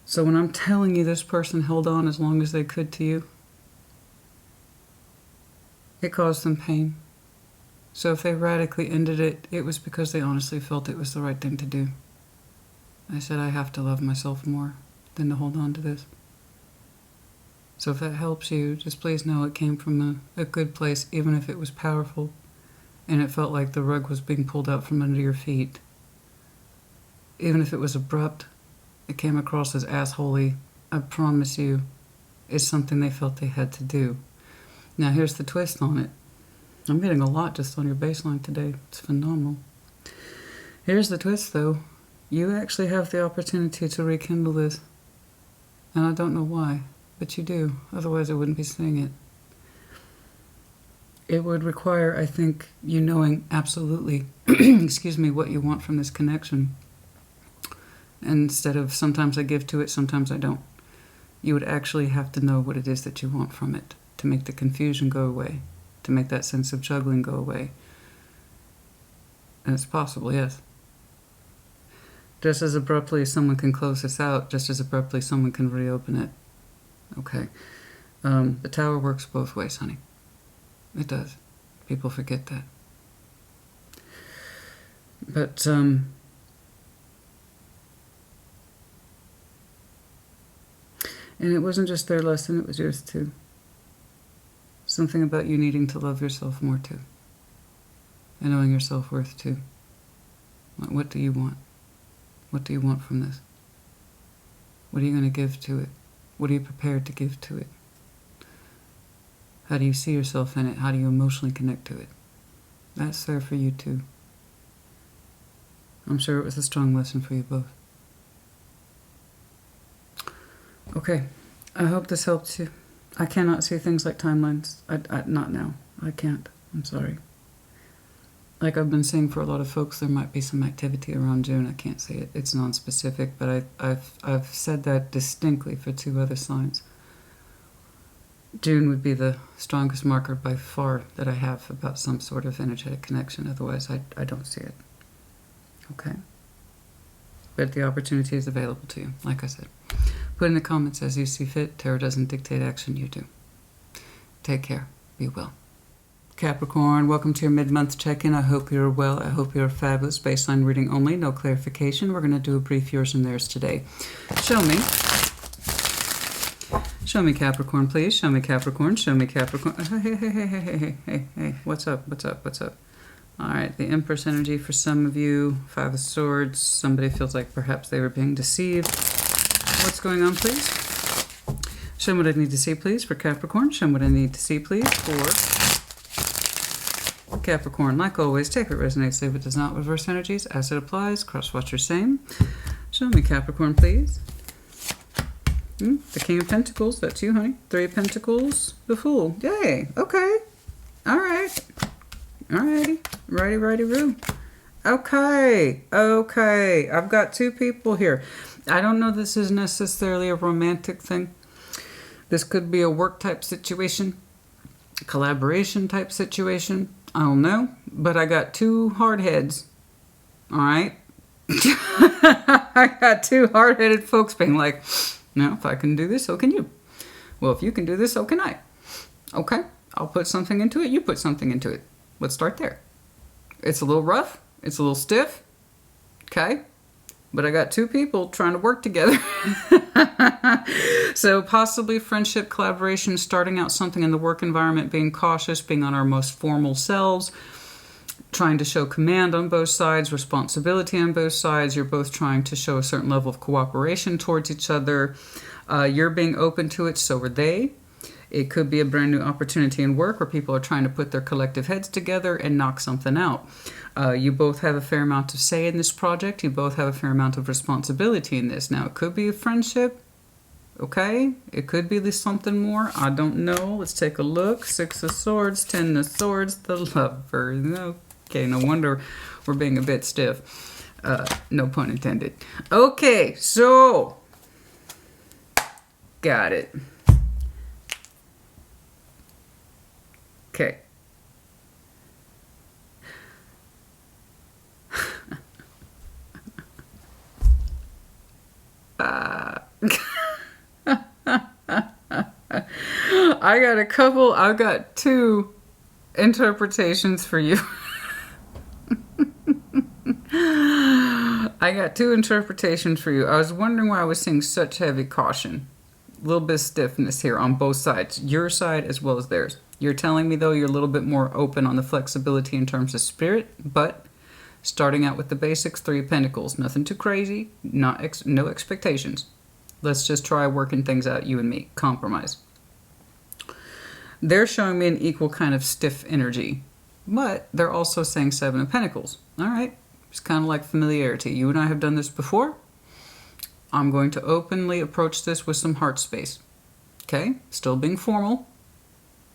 So when I'm telling you this person held on as long as they could to you, it caused them pain. So if they radically ended it, it was because they honestly felt it was the right thing to do. I said, I have to love myself more than to hold on to this. So if that helps you, just please know it came from a good place, even if it was powerful and it felt like the rug was being pulled out from under your feet. Even if it was abrupt, it came across as assholey. I promise you, it's something they felt they had to do. Now here's the twist on it. I'm getting a lot just on your baseline today. It's phenomenal. Here's the twist, though. You actually have the opportunity to rekindle this. And I don't know why, but you do. Otherwise I wouldn't be saying it. It would require, I think, you knowing absolutely, excuse me, what you want from this connection. Instead of sometimes I give to it, sometimes I don't. You would actually have to know what it is that you want from it to make the confusion go away, to make that sense of juggling go away. And it's possible, yes. Just as abruptly as someone can close this out, just as abruptly someone can reopen it. Okay. The Tower works both ways, honey. It does. People forget that. But, and it wasn't just their lesson, it was yours too. Something about you needing to love yourself more too. And knowing your self-worth too. What do you want? What do you want from this? What are you going to give to it? What are you prepared to give to it? How do you see yourself in it? How do you emotionally connect to it? That's there for you too. I'm sure it was a strong lesson for you both. Okay, I hope this helps you. I cannot see things like timelines. Not now. I can't. I'm sorry. Like I've been saying for a lot of folks, there might be some activity around June. I can't say it. It's non-specific, but I've said that distinctly for 2 other signs. June would be the strongest marker by far that I have about some sort of energetic connection. Otherwise, I don't see it. Okay? But the opportunity is available to you, like I said. Put in the comments as you see fit. Tarot doesn't dictate action, you do. Take care. Be well. Capricorn, welcome to your mid-month check-in. I hope you're well. I hope you're fabulous. Baseline reading only, no clarification. We're going to do a brief yours and theirs today. Show me. Show me Capricorn, please. Show me Capricorn. Show me Capricorn. Hey. What's up? All right, the Empress energy for some of you. 5 of Swords. Somebody feels like perhaps they were being deceived. What's going on, please? Show me what I need to see, please, for Capricorn. Show me what I need to see, please, for Capricorn. Like always, take what resonates, leave what does not. Reverse energies as it applies. Cross what you're saying. Show me Capricorn, please. The King of Pentacles. That's you, honey. 3 of Pentacles. The Fool. Yay. Okay. All right. All righty. Righty, roo. Okay. Okay. I've got two people here. I don't know this is necessarily a romantic thing. This could be a work type situation, collaboration type situation. I don't know. But I got two hard heads. All right. I got two hard-headed folks being like, no, if I can do this, so can you. Well, if you can do this, so can I. Okay, I'll put something into it, you put something into it. Let's start there. It's a little rough, it's a little stiff, okay? But I got two people trying to work together. So possibly friendship, collaboration, starting out something in the work environment, being cautious, being on our most formal selves, trying to show command on both sides, responsibility on both sides. You're both trying to show a certain level of cooperation towards each other. You're being open to it, so are they. It could be a brand new opportunity in work where people are trying to put their collective heads together and knock something out. You both have a fair amount of say in this project. You both have a fair amount of responsibility in this. Now, it could be a friendship. Okay, it could be something more. I don't know. Let's take a look. 6 of Swords, 10 of Swords, the Lover. Okay, no wonder we're being a bit stiff. No pun intended. Okay, so got it. Okay. I've got two interpretations for you. I got two interpretations for you. I was wondering why I was seeing such heavy caution. A little bit of stiffness here on both sides. Your side as well as theirs. You're telling me, though, you're a little bit more open on the flexibility in terms of spirit, but starting out with the basics, 3 of Pentacles. Nothing too crazy, no expectations. Let's just try working things out, you and me. Compromise. They're showing me an equal kind of stiff energy, but they're also saying 7 of Pentacles. All right, it's kind of like familiarity. You and I have done this before. I'm going to openly approach this with some heart space. Okay, still being formal,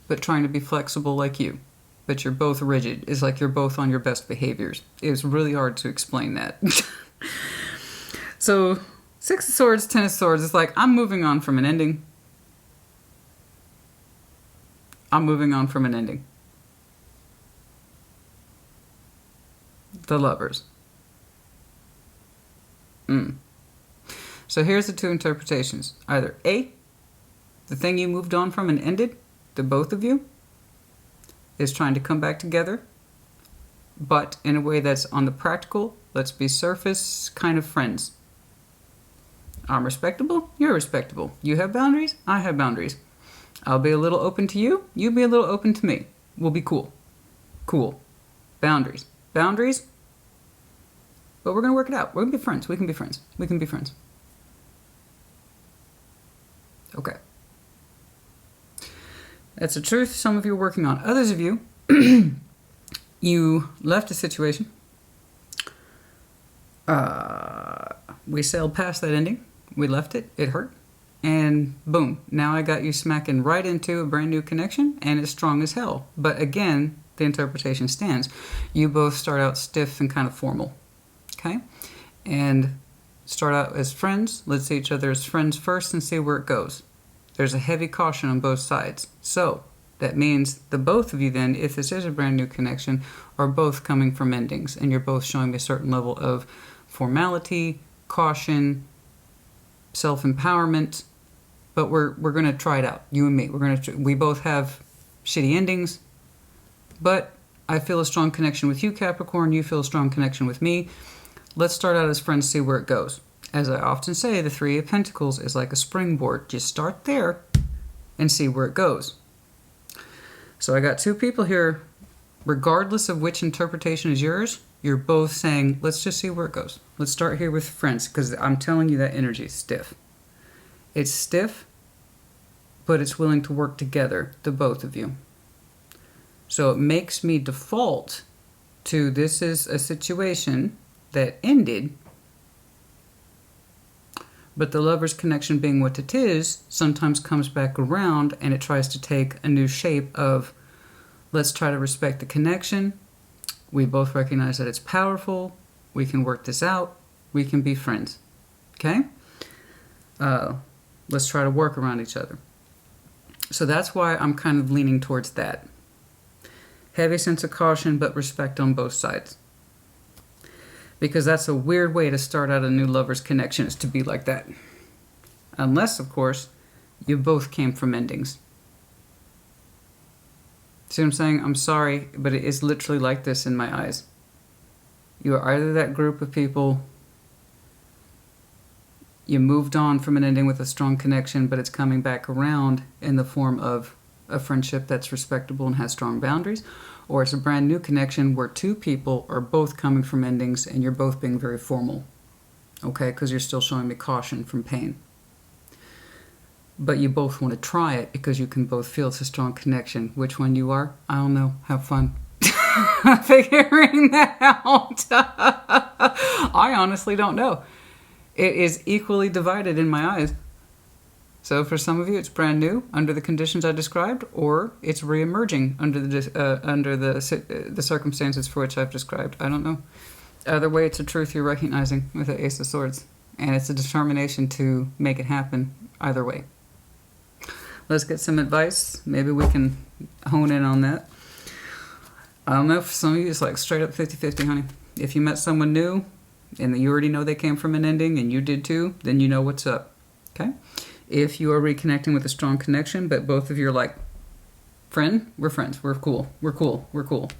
but trying to be flexible like you. But you're both rigid. It's like you're both on your best behaviors. It's really hard to explain that. So, 6 of Swords, 10 of Swords. It's like, I'm moving on from an ending. I'm moving on from an ending. The Lovers. So here's the two interpretations. Either A, the thing you moved on from and ended, the both of you, is trying to come back together, but in a way that's on the practical, let's be surface kind of friends. I'm respectable, you're respectable. You have boundaries, I have boundaries. I'll be a little open to you, you be a little open to me. We'll be cool. Cool. Boundaries. Boundaries, but we're going to work it out. We're going to be friends. We can be friends. We can be friends. Okay. That's the truth. Some of you are working on. Others of you, you left a situation. We sailed past that ending. We left it. It hurt. And boom. Now I got you smacking right into a brand new connection, and it's strong as hell. But again, the interpretation stands. You both start out stiff and kind of formal. Okay? And start out as friends. Let's see each other as friends first and see where it goes. There's a heavy caution on both sides. So that means the both of you then, if this is a brand new connection, are both coming from endings. And you're both showing a certain level of formality, caution, self-empowerment. But we're going to try it out, you and me. We both have shitty endings. But I feel a strong connection with you, Capricorn. You feel a strong connection with me. Let's start out as friends, see where it goes. As I often say, the 3 of Pentacles is like a springboard. Just start there and see where it goes. So I got two people here. Regardless of which interpretation is yours, you're both saying, let's just see where it goes. Let's start here with friends, because I'm telling you that energy is stiff. It's stiff, but it's willing to work together, the both of you. So it makes me default to this is a situation that ended, but the Lover's connection being what it is sometimes comes back around and it tries to take a new shape of Let's try to respect the connection. We both recognize that it's powerful. We can work this out. We can be friends. Okay? Let's try to work around each other. So that's why I'm kind of leaning towards that. Heavy sense of caution, but respect on both sides. Because that's a weird way to start out a new lover's connection, is to be like that. Unless, of course, you both came from endings. See what I'm saying? I'm sorry, but it is literally like this in my eyes. You are either that group of people, you moved on from an ending with a strong connection, but it's coming back around in the form of a friendship that's respectable and has strong boundaries, or it's a brand new connection where two people are both coming from endings and you're both being very formal. Okay? Because you're still showing me caution from pain. But you both want to try it because you can both feel it's a strong connection. Which one you are? I don't know. Have fun figuring that out. I honestly don't know. It is equally divided in my eyes. So for some of you, it's brand new under the conditions I described, or it's re-emerging under the circumstances for which I've described. I don't know. Either way, it's a truth you're recognizing with the Ace of Swords. And it's a determination to make it happen either way. Let's get some advice. Maybe we can hone in on that. I don't know, for some of you, it's like straight up 50-50, honey. If you met someone new, and you already know they came from an ending, and you did too, then you know what's up. Okay? If you are reconnecting with a strong connection, but both of you are like, friend, we're friends, we're cool,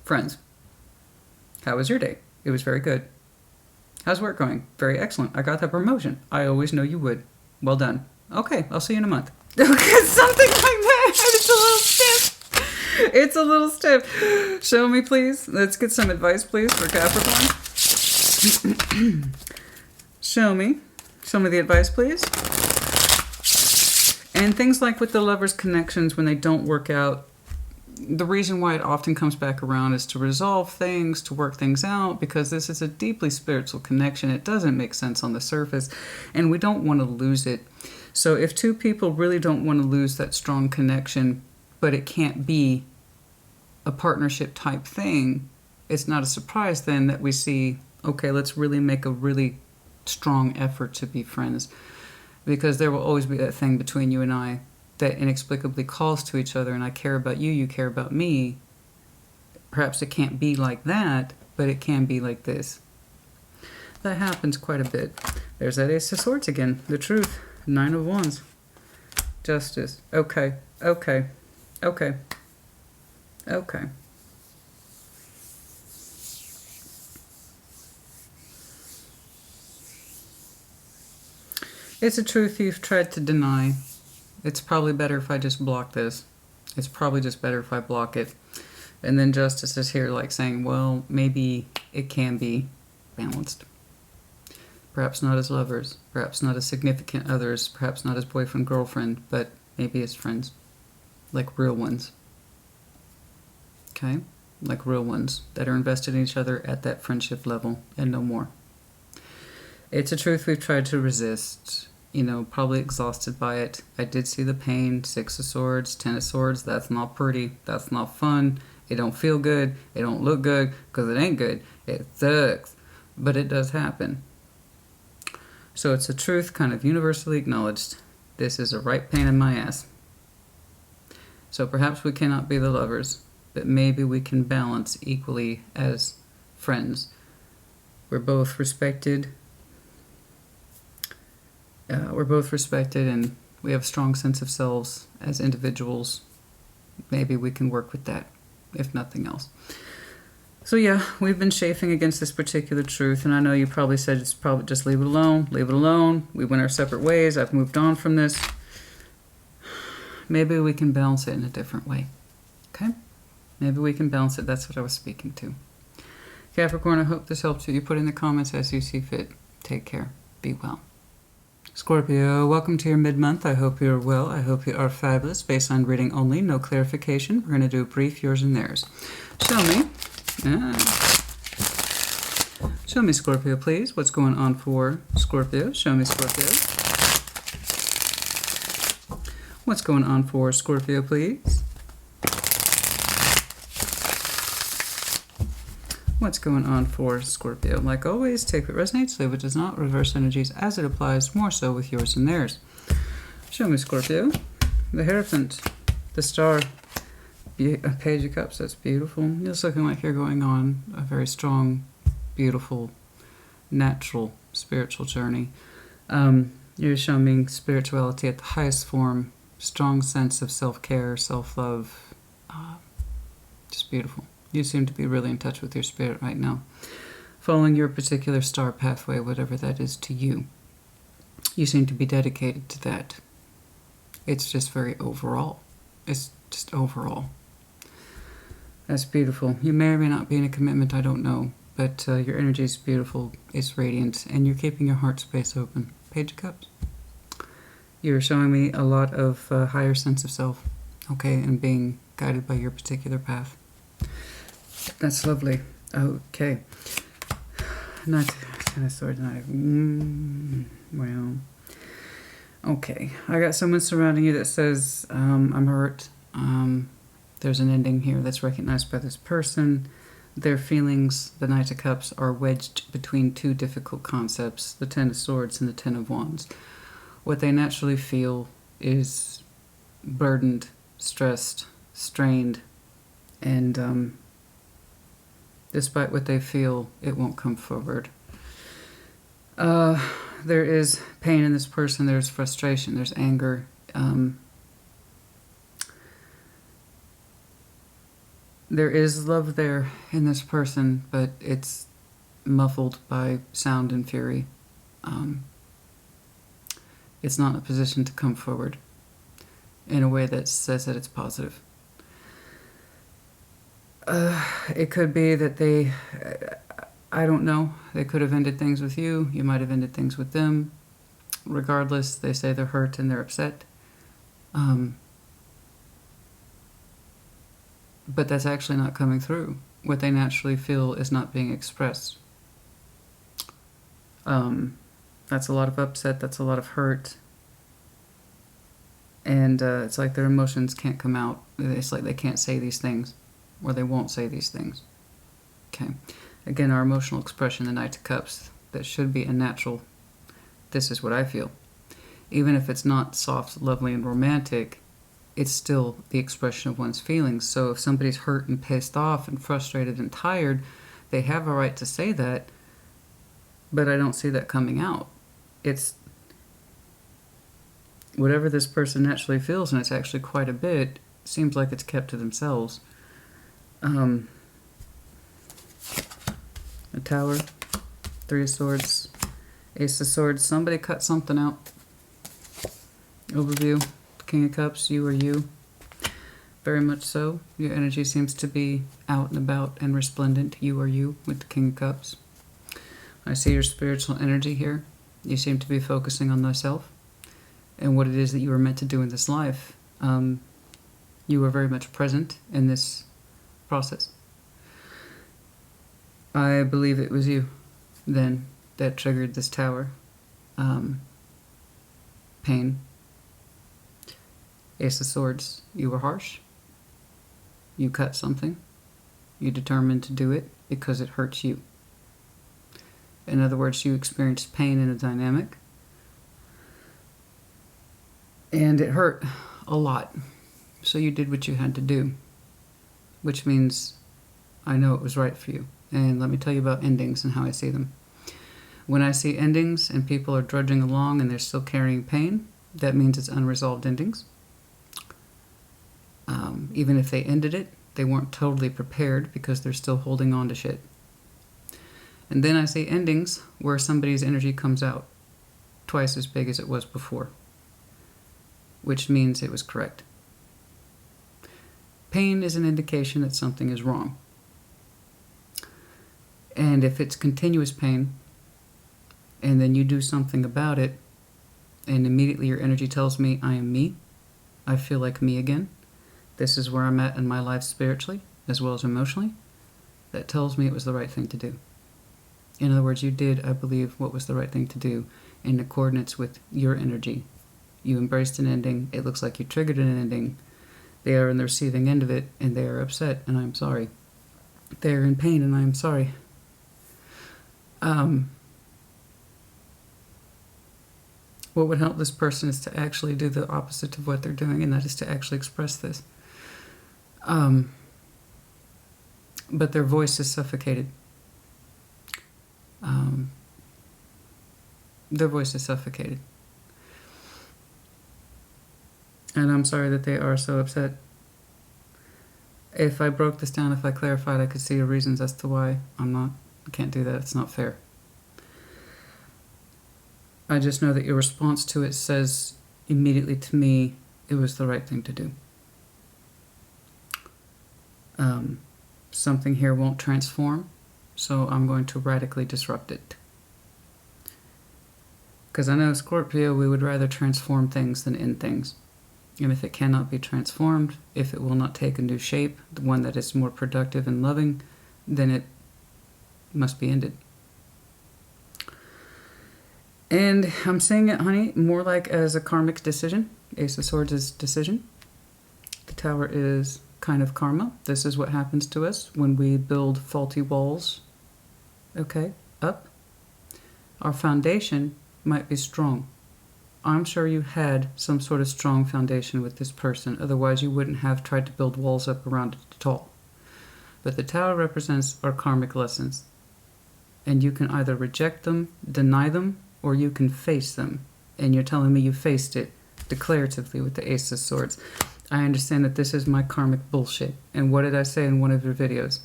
friends. How was your day? It was very good. How's work going? Very excellent. I got that promotion. I always know you would. Well done. Okay, I'll see you in a month. Okay, something like that. It's a little stiff. It's a little stiff. Show me, please. Let's get some advice, please, for Capricorn. Show me the advice, please. And things like with the lovers' connections, when they don't work out, the reason why it often comes back around is to resolve things, to work things out, because this is a deeply spiritual connection. It doesn't make sense on the surface, and we don't want to lose it. So if two people really don't want to lose that strong connection, but it can't be a partnership type thing, it's not a surprise then that we see, okay, let's really make a really strong effort to be friends. Because there will always be that thing between you and I that inexplicably calls to each other, and I care about you, you care about me. Perhaps it can't be like that, but it can be like this. That happens quite a bit. There's that Ace of Swords again. The truth. 9 of Wands. Justice. Okay. It's a truth you've tried to deny. It's probably better if I just block this. It's probably just better if I block it. And then Justice is here like saying, well, maybe it can be balanced. Perhaps not as lovers, perhaps not as significant others, perhaps not as boyfriend, girlfriend, but maybe as friends. Like real ones. Okay? Like real ones that are invested in each other at that friendship level and no more. It's a truth we've tried to resist. You know, probably exhausted by it. I did see the pain. 6 of Swords, 10 of Swords. That's not pretty. That's not fun. It don't feel good. It don't look good because it ain't good. It sucks. But it does happen. So it's a truth kind of universally acknowledged. This is a right pain in my ass. So perhaps we cannot be the lovers, but maybe we can balance equally as friends. We're both respected. And we have a strong sense of selves as individuals. Maybe we can work with that, if nothing else. So yeah, we've been chafing against this particular truth, and I know you probably said it's probably just leave it alone, leave it alone. We went our separate ways. I've moved on from this. Maybe we can balance it in a different way. Okay? Maybe we can balance it. That's what I was speaking to. Capricorn, I hope this helps you. You put in the comments as you see fit. Take care. Be well. Scorpio, welcome to your mid-month. I hope you're well. I hope you are fabulous. Baseline reading only, no clarification. We're going to do a brief yours and theirs. Show me. Show me, Scorpio, please. What's going on for Scorpio? Show me, Scorpio. What's going on for Scorpio, please? What's going on for Scorpio? Like always, take what resonates, leave what does not. Reverse energies as it applies, more so with yours and theirs. Show me, Scorpio. The Hierophant, the Star, a Page of Cups. That's beautiful. It's looking like you're going on a very strong, beautiful, natural, spiritual journey. You're showing spirituality at the highest form, strong sense of self-care, self-love. Just beautiful. You seem to be really in touch with your spirit right now, following your particular star pathway, whatever that is to you. You seem to be dedicated to that. It's just very overall. It's just overall. That's beautiful. You may or may not be in a commitment, I don't know, but your energy is beautiful, it's radiant, and you're keeping your heart space open. Page of Cups. You're showing me a lot of higher sense of self, okay, and being guided by your particular path. That's lovely. Okay. Not kind of sword knife. Well. Okay. I got someone surrounding you that says, I'm hurt. There's an ending here that's recognized by this person. Their feelings, the Knight of Cups, are wedged between two difficult concepts, the Ten of Swords and the Ten of Wands. What they naturally feel is burdened, stressed, strained, and despite what they feel, it won't come forward. There is pain in this person, there's frustration, there's anger. There is love there in this person, but it's muffled by sound and fury. It's not in a position to come forward in a way that says that it's positive. It could be that they, I don't know, they could have ended things with you. You might have ended things with them. Regardless, they say they're hurt and they're upset. But that's actually not coming through. What they naturally feel is not being expressed. That's a lot of upset, that's a lot of hurt. And it's like their emotions can't come out. It's like they can't say these things, or they won't say these things. Okay. Again, our emotional expression, the Knight of Cups, that should be a natural, this is what I feel. Even if it's not soft, lovely, and romantic, it's still the expression of one's feelings. So if somebody's hurt and pissed off and frustrated and tired, they have a right to say that, but I don't see that coming out. It's whatever this person naturally feels, and it's actually quite a bit, seems like it's kept to themselves. A Tower, Three of Swords, Ace of Swords. Somebody cut something out. Overview, King of Cups, you or you. Very much so. Your energy seems to be out and about and resplendent, you or you, with the King of Cups. I see your spiritual energy here. You seem to be focusing on thyself and what it is that you were meant to do in this life. You were very much present in this process. I believe it was you then that triggered this Tower. Pain. Ace of Swords, you were harsh. You cut something. You determined to do it because it hurts you. In other words, you experienced pain in a dynamic. And it hurt a lot. So you did what you had to do. Which means I know it was right for you. And let me tell you about endings and how I see them. When I see endings and people are drudging along and they're still carrying pain, that means it's unresolved endings. Even if they ended it, they weren't totally prepared because they're still holding on to shit. And then I see endings where somebody's energy comes out twice as big as it was before, which means it was correct. Pain is an indication that something is wrong. And if it's continuous pain, and then you do something about it, and immediately your energy tells me, I am me, I feel like me again, this is where I'm at in my life spiritually, as well as emotionally, that tells me it was the right thing to do. In other words, you did, I believe, what was the right thing to do in accordance with your energy. You embraced an ending. It looks like you triggered an ending. They are in the receiving end of it, and they are upset, and I'm sorry. They're in pain, and I am sorry. What would help this person is to actually do the opposite of what they're doing, and that is to actually express this. But their voice is suffocated. Their voice is suffocated. And I'm sorry that they are so upset. If I broke this down, if I clarified, I could see your reasons as to why I can't do that. It's not fair. I just know that your response to it says immediately to me it was the right thing to do. Something here won't transform, so I'm going to radically disrupt it. Because I know, Scorpio, we would rather transform things than end things. And if it cannot be transformed, if it will not take a new shape, the one that is more productive and loving, then it must be ended. And I'm saying it, honey, more like as a karmic decision. Ace of Swords is decision. The Tower is kind of karma. This is what happens to us when we build faulty walls. Okay, up. Our foundation might be strong. I'm sure you had some sort of strong foundation with this person. Otherwise, you wouldn't have tried to build walls up around it at all. But the Tower represents our karmic lessons. And you can either reject them, deny them, or you can face them. And you're telling me you faced it declaratively with the Ace of Swords. I understand that this is my karmic bullshit. And what did I say in one of your videos?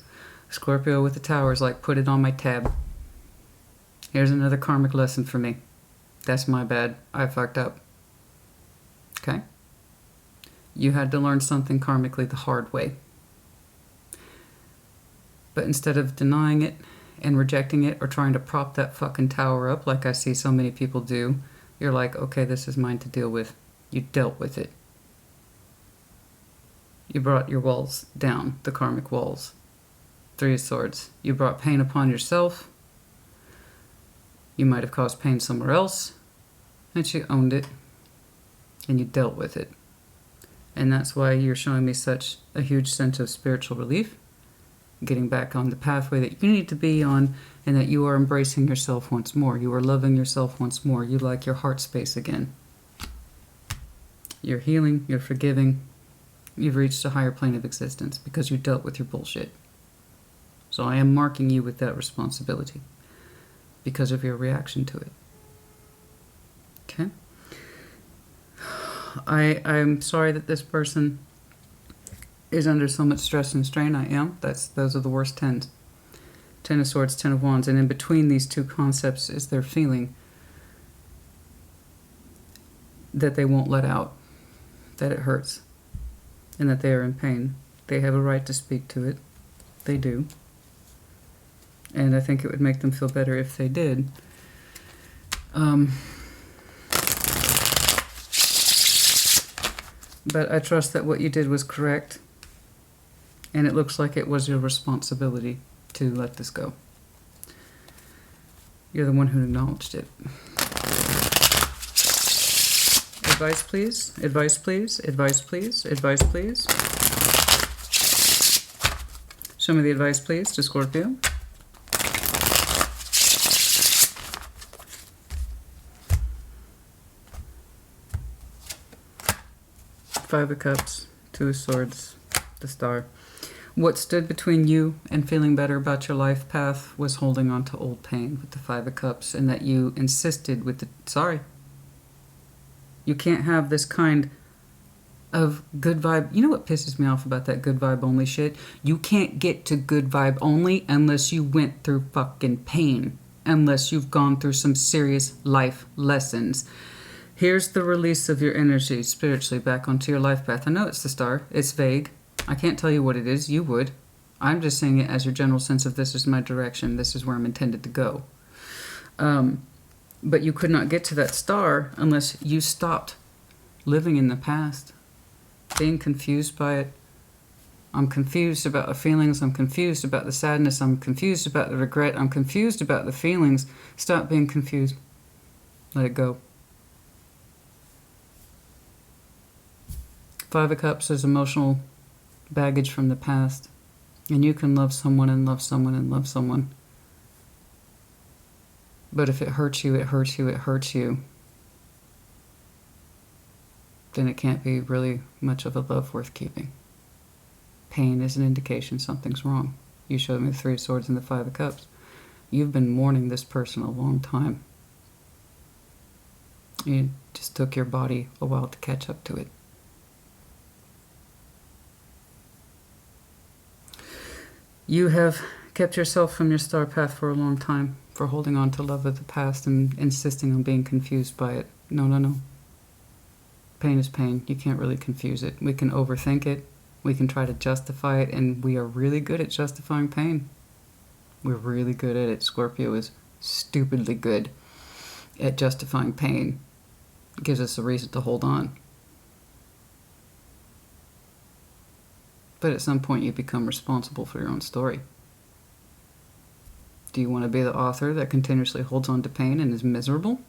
Scorpio with the Tower is like, put it on my tab. Here's another karmic lesson for me. That's my bad. I fucked up. Okay? You had to learn something karmically the hard way. But instead of denying it and rejecting it or trying to prop that fucking tower up like I see so many people do, you're like, okay, this is mine to deal with. You dealt with it. You brought your walls down, the karmic walls. Three of Swords. You brought pain upon yourself. You might have caused pain somewhere else, and you owned it, and you dealt with it. And that's why you're showing me such a huge sense of spiritual relief, getting back on the pathway that you need to be on, and that you are embracing yourself once more. You are loving yourself once more. You like your heart space again. You're healing, you're forgiving. You've reached a higher plane of existence because you dealt with your bullshit. So I am marking you with that responsibility because of your reaction to it. Okay? I'm sorry that this person is under so much stress and strain. I am. Those are the worst tens. 10 of Swords, 10 of Wands. And in between these two concepts is their feeling that they won't let out, that it hurts, and that they are in pain. They have a right to speak to it. They do. And I think it would make them feel better if they did. But I trust that what you did was correct. And it looks like it was your responsibility to let this go. You're the one who acknowledged it. Advice, please. Advice, please. Advice, please. Advice, please. Show me the advice, please, to Scorpio. Five of Cups, Two of Swords, the Star. What stood between you and feeling better about your life path was holding on to old pain with the Five of Cups, and that you insisted with the... Sorry. You can't have this kind of good vibe. You know what pisses me off about that good vibe only shit? You can't get to good vibe only unless you went through fucking pain. Unless you've gone through some serious life lessons. Here's the release of your energy spiritually back onto your life path. I know it's the Star. It's vague. I can't tell you what it is. You would. I'm just saying it as your general sense of this is my direction. This is where I'm intended to go. But you could not get to that Star unless you stopped living in the past. Being confused by it. I'm confused about the feelings. I'm confused about the sadness. I'm confused about the regret. I'm confused about the feelings. Stop being confused. Let it go. Five of Cups is emotional baggage from the past. And you can love someone and love someone and love someone. But if it hurts you, it hurts you, it hurts you, then it can't be really much of a love worth keeping. Pain is an indication something's wrong. You showed me the Three of Swords and the Five of Cups. You've been mourning this person a long time. It just took your body a while to catch up to it. You have kept yourself from your star path for a long time, for holding on to love of the past and insisting on being confused by it. No, no, no. Pain is pain. You can't really confuse it. We can overthink it. We can try to justify it, and we are really good at justifying pain. We're really good at it. Scorpio is stupidly good at justifying pain. It gives us a reason to hold on. But at some point you become responsible for your own story. Do you want to be the author that continuously holds on to pain and is miserable?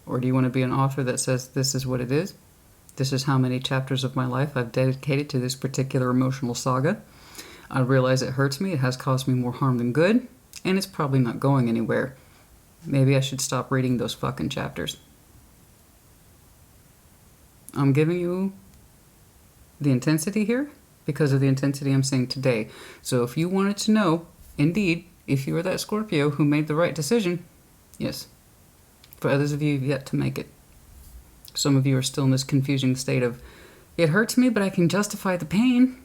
Or do you want to be an author that says, this is what it is? This is how many chapters of my life I've dedicated to this particular emotional saga. I realize it hurts me, it has caused me more harm than good, and it's probably not going anywhere. Maybe I should stop reading those fucking chapters. I'm giving you the intensity here because of the intensity I'm seeing today. So if you wanted to know, indeed, if you were that Scorpio who made the right decision, yes. For others of you, you've yet to make it. Some of you are still in this confusing state of, it hurts me, but I can justify the pain.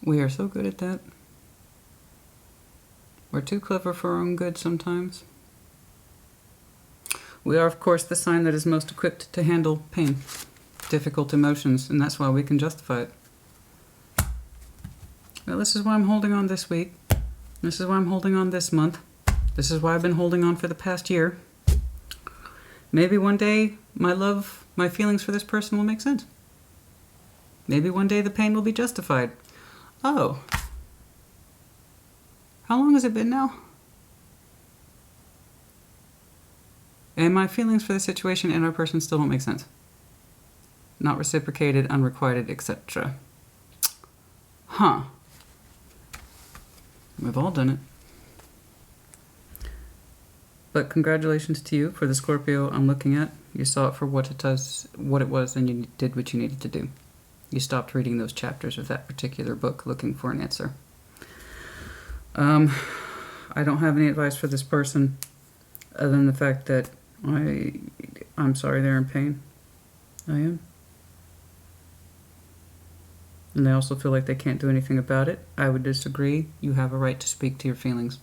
We are so good at that. We're too clever for our own good sometimes. We are, of course, the sign that is most equipped to handle pain, difficult emotions, and that's why we can justify it. Well, this is why I'm holding on this week. This is why I'm holding on this month. This is why I've been holding on for the past year. Maybe one day my feelings for this person will make sense. Maybe one day the pain will be justified. Oh. How long has it been now? And my feelings for the situation and our person still don't make sense. Not reciprocated, unrequited, etc. Huh. We've all done it. But congratulations to you for the Scorpio I'm looking at. You saw it for what it was, and you did what you needed to do. You stopped reading those chapters of that particular book looking for an answer. I don't have any advice for this person other than the fact that I'm sorry they're in pain. I am. And they also feel like they can't do anything about it. I would disagree. You have a right to speak to your feelings.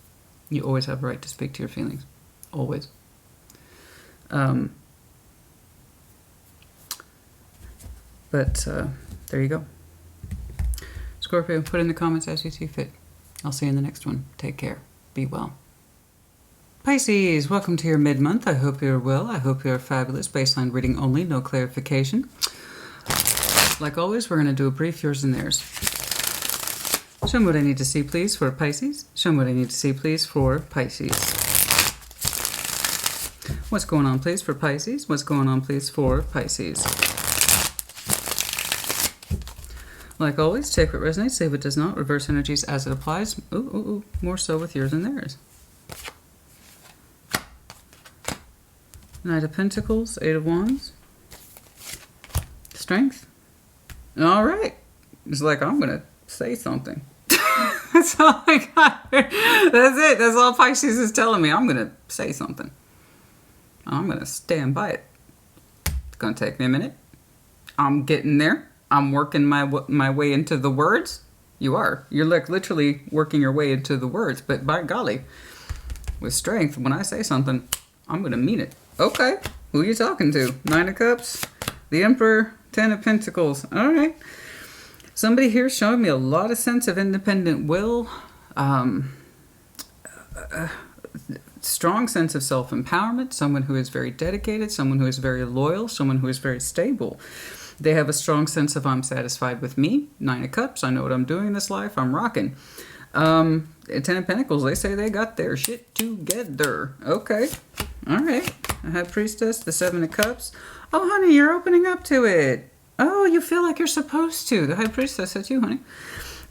You always have a right to speak to your feelings. Always. But there you go. Scorpio, put in the comments as you see fit. I'll see you in the next one. Take care. Be well. Pisces, welcome to your mid-month. I hope you're well. I hope you're fabulous. Baseline reading only, no clarification. Like always, we're going to do a brief yours and theirs. Show me what I need to see, please, for Pisces. Show me what I need to see, please, for Pisces. What's going on, please, for Pisces? What's going on, please, for Pisces? Like always, take what resonates, leave what does not. Reverse energies as it applies. Ooh, more so with yours and theirs. Knight of Pentacles, Eight of Wands. Strength. All right. It's like, I'm going to say something. That's all I got. That's it. That's all Pisces is telling me. I'm going to say something. I'm going to stand by it. It's going to take me a minute. I'm getting there. I'm working my way into the words. You are. You're like literally working your way into the words. But by golly, with strength, when I say something, I'm going to mean it. Okay. Who are you talking to? Nine of Cups, the Emperor, Ten of Pentacles. All right. Somebody here showing me a lot of sense of independent will. Strong sense of self-empowerment. Someone who is very dedicated. Someone who is very loyal. Someone who is very stable. They have a strong sense of I'm satisfied with me. Nine of Cups. I know what I'm doing in this life. I'm rocking. Ten of Pentacles. They say they got their shit together. Okay. All right. I have Priestess, the Seven of Cups. Oh, honey, you're opening up to it. Oh, you feel like you're supposed to. The High Priestess, that's you, honey.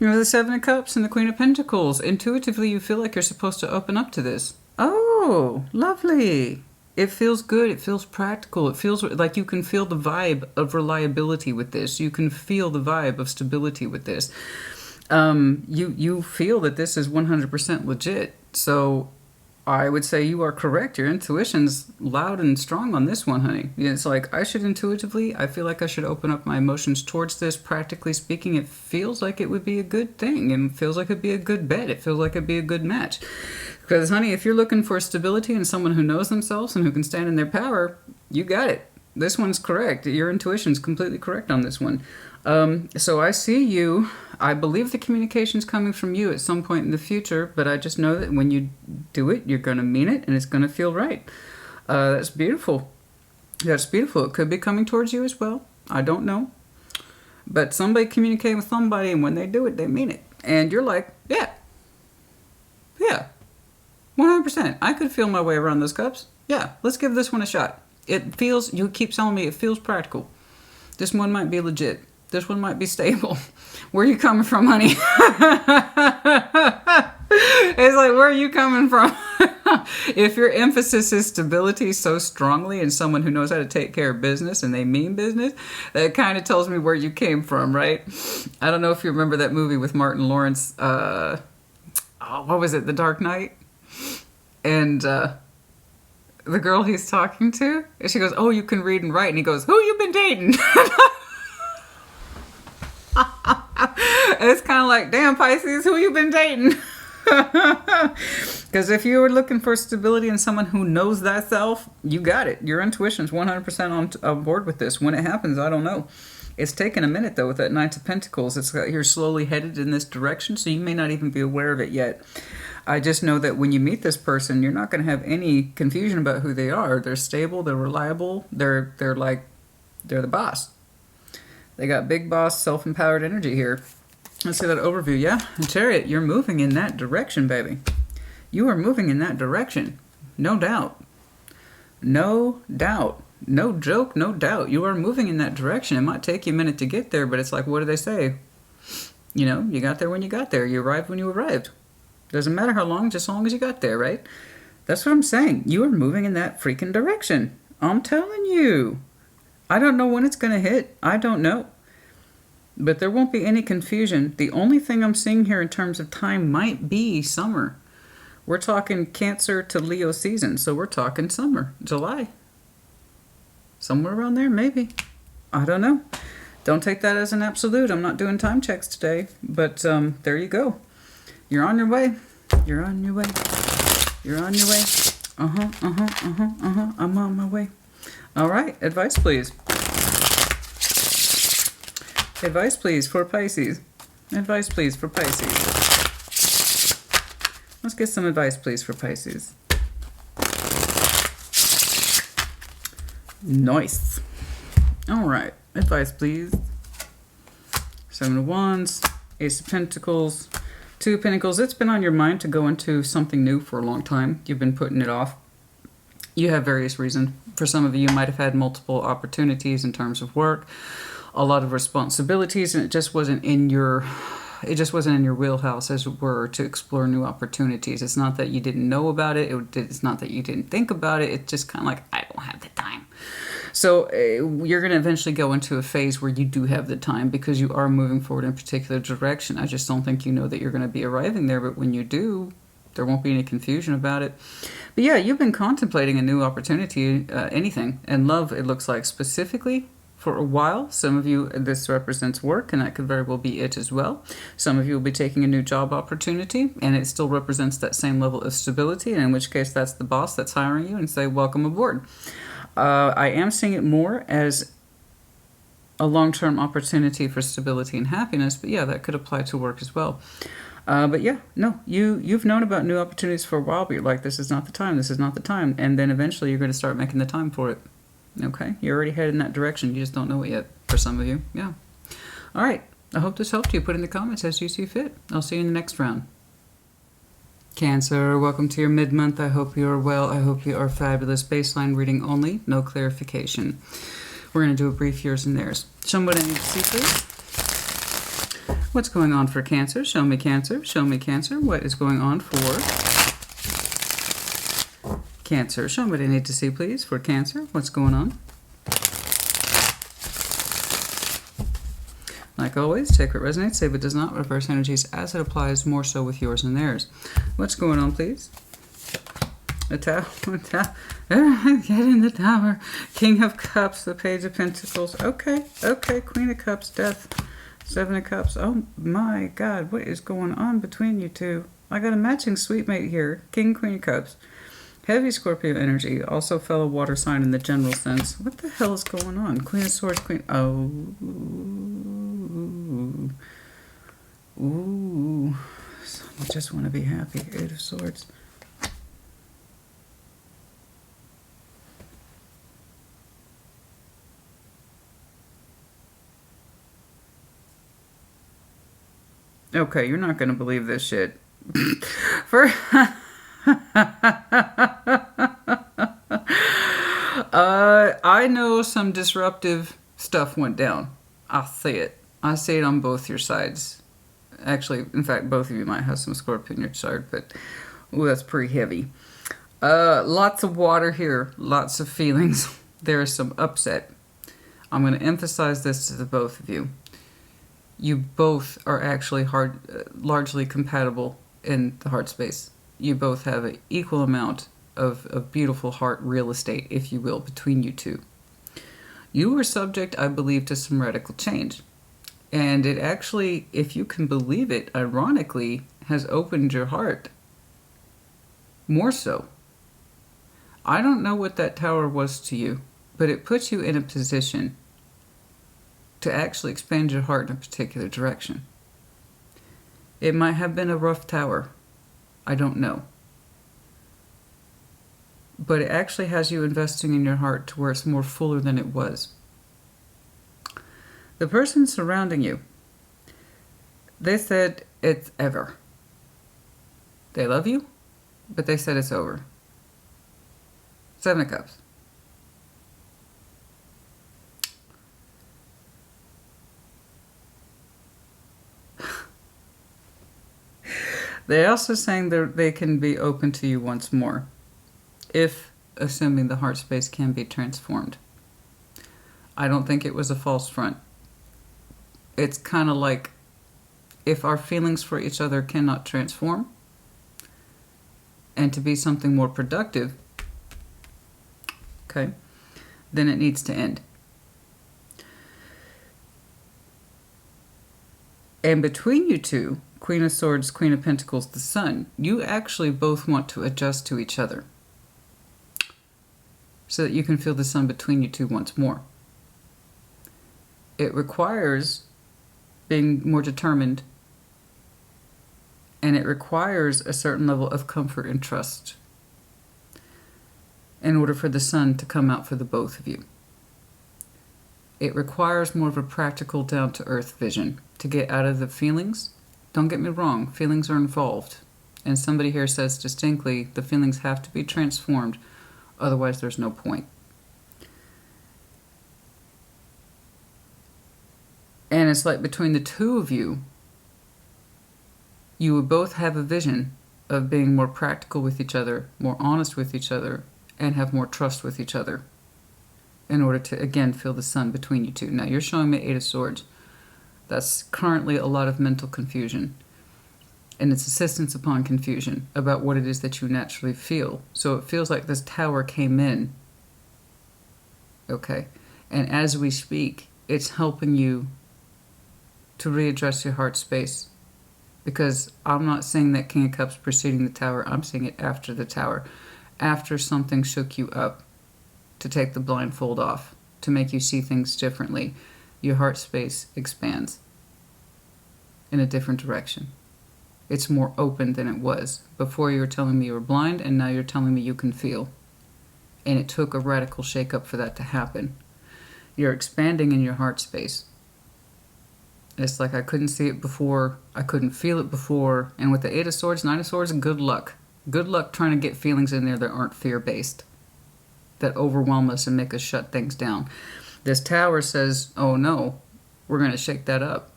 You know, the Seven of Cups and the Queen of Pentacles. Intuitively, you feel like you're supposed to open up to this. Oh, lovely. It feels good. It feels practical. It feels like you can feel the vibe of reliability with this. You can feel the vibe of stability with this. You feel that this is 100% legit. So I would say you are correct. Your intuition's loud and strong on this one, honey. It's like, I feel like I should open up my emotions towards this. Practically speaking, it feels like it would be a good thing. And it feels like it'd be a good bet. It feels like it'd be a good match. Because, honey, if you're looking for stability and someone who knows themselves and who can stand in their power, you got it. This one's correct. Your intuition's completely correct on this one. So I see you. I believe the communication's coming from you at some point in the future, but I just know that when you do it, you're going to mean it and it's going to feel right. That's beautiful. That's beautiful. It could be coming towards you as well. I don't know. But somebody communicating with somebody, and when they do it, they mean it. And you're like, yeah. 100%. I could feel my way around those cups. Yeah, let's give this one a shot. It feels, you keep telling me it feels practical. This one might be legit. This one might be stable. Where are you coming from, honey? It's like, where are you coming from? If your emphasis is stability so strongly and someone who knows how to take care of business and they mean business, that kind of tells me where you came from, right? I don't know if you remember that movie with Martin Lawrence. What was it? The Dark Knight? And the girl he's talking to, and she goes, oh, you can read and write. And he goes, who you been dating? It's kind of like, damn, Pisces, who you been dating? Because if you were looking for stability and someone who knows that self, you got it. Your intuition's 100% on board with this. When it happens, I don't know. It's taken a minute, though, with that Knight of Pentacles. It's you're slowly headed in this direction, so you may not even be aware of it yet. I just know that when you meet this person, you're not going to have any confusion about who they are. They're stable, they're reliable, they're the boss. They got big boss, self-empowered energy here. Let's see that overview, yeah? And Chariot, you're moving in that direction, baby. You are moving in that direction. No doubt. No doubt. No joke, no doubt. You are moving in that direction. It might take you a minute to get there, but it's like, what do they say? You know, you got there when you got there. You arrived when you arrived. Doesn't matter how long, just as long as you got there, right? That's what I'm saying. You are moving in that freaking direction. I'm telling you. I don't know when it's going to hit. I don't know. But there won't be any confusion. The only thing I'm seeing here in terms of time might be summer. We're talking Cancer to Leo season, so we're talking summer, July. Somewhere around there, maybe. I don't know. Don't take that as an absolute. I'm not doing time checks today, but there you go. You're on your way. You're on your way. You're on your way. I'm on my way. All right. Advice, please. Advice, please, for Pisces. Advice, please, for Pisces. Let's get some advice, please, for Pisces. Nice. All right. Advice, please. Seven of Wands, Ace of Pentacles, Two of Pentacles. It's been on your mind to go into something new for a long time. You've been putting it off. You have various reasons. For some of you, you might have had multiple opportunities in terms of work, a lot of responsibilities, and it just wasn't in your wheelhouse, as it were, to explore new opportunities. It's not that you didn't know about it. It's not that you didn't think about it. It's just kind of like, I don't have the time. So you're going to eventually go into a phase where you do have the time because you are moving forward in a particular direction. I just don't think you know that you're going to be arriving there, but when you do, there won't be any confusion about it. But yeah, you've been contemplating a new opportunity, anything. And love, it looks like, specifically for a while. Some of you, this represents work, and that could very well be it as well. Some of you will be taking a new job opportunity, and it still represents that same level of stability, and in which case that's the boss that's hiring you and say, welcome aboard. I am seeing it more as a long-term opportunity for stability and happiness, but yeah, that could apply to work as well. But yeah, no, you've known about new opportunities for a while, but you're like, this is not the time, this is not the time. And then eventually you're going to start making the time for it. Okay? You're already headed in that direction. You just don't know it yet for some of you. Yeah. All right. I hope this helped you. Put in the comments as you see fit. I'll see you in the next round. Cancer, welcome to your mid-month. I hope you are well. I hope you are fabulous. Baseline reading only, no clarification. We're going to do a brief yours and theirs. Show me what I need to see, please. What's going on for Cancer? Show me Cancer. Show me Cancer. What is going on for Cancer? Show me what I need to see, please, for Cancer. What's going on? Like always, take what resonates, save what does not, reverse energies as it applies, more so with yours and theirs. What's going on, please? A tower, get in the tower. King of Cups, the Page of Pentacles. Okay, Queen of Cups, Death, Seven of Cups. Oh my God, what is going on between you two? I got a matching sweet mate here. King, Queen of Cups. Heavy Scorpio energy, also fellow water sign in the general sense. What the hell is going on? Queen of Swords, Queen... Oh. Ooh. I just want to be happy. Eight of Swords. Okay, you're not going to believe this shit. For... I know some disruptive stuff went down. I'll say it. I see it on both your sides. Actually, in fact, both of you might have some Scorpio on your side, but ooh, that's pretty heavy. Lots of water here. Lots of feelings. There is some upset. I'm going to emphasize this to the both of you. You both are actually largely compatible in the heart space. You both have an equal amount of beautiful heart real estate, if you will, between you two. You were subject, I believe, to some radical change. And it actually, if you can believe it, ironically, has opened your heart. More so. I don't know what that tower was to you, but it puts you in a position to actually expand your heart in a particular direction. It might have been a rough tower. I don't know. But it actually has you investing in your heart to where it's more fuller than it was. The person surrounding you, they said it's ever. They love you, but they said it's over. Seven of Cups. They're also saying that they can be open to you once more, if assuming the heart space can be transformed. I don't think it was a false front. It's kind of like, if our feelings for each other cannot transform, and to be something more productive, okay, then it needs to end. And between you two, Queen of Swords, Queen of Pentacles, the Sun, you actually both want to adjust to each other so that you can feel the sun between you two once more. It requires being more determined, and it requires a certain level of comfort and trust in order for the sun to come out for the both of you. It requires more of a practical, down-to-earth vision to get out of the feelings. Don't get me wrong, feelings are involved. And somebody here says distinctly the feelings have to be transformed, otherwise there's no point. And it's like between the two of you, you would both have a vision of being more practical with each other, more honest with each other, and have more trust with each other in order to, again, feel the sun between you two. Now, you're showing me Eight of Swords. That's currently a lot of mental confusion. And it's assistance upon confusion about what it is that you naturally feel. So it feels like this tower came in. Okay. And as we speak, it's helping you to readdress your heart space. Because I'm not saying that King of Cups preceding the tower. I'm saying it after the tower. After something shook you up to take the blindfold off, to make you see things differently, your heart space expands in a different direction. It's more open than it was. Before you were telling me you were blind, and now you're telling me you can feel. And it took a radical shake-up for that to happen. You're expanding in your heart space. It's like I couldn't see it before, I couldn't feel it before, and with the Eight of Swords, Nine of Swords, good luck. Good luck trying to get feelings in there that aren't fear-based, that overwhelm us and make us shut things down. This Tower says, oh no, we're going to shake that up.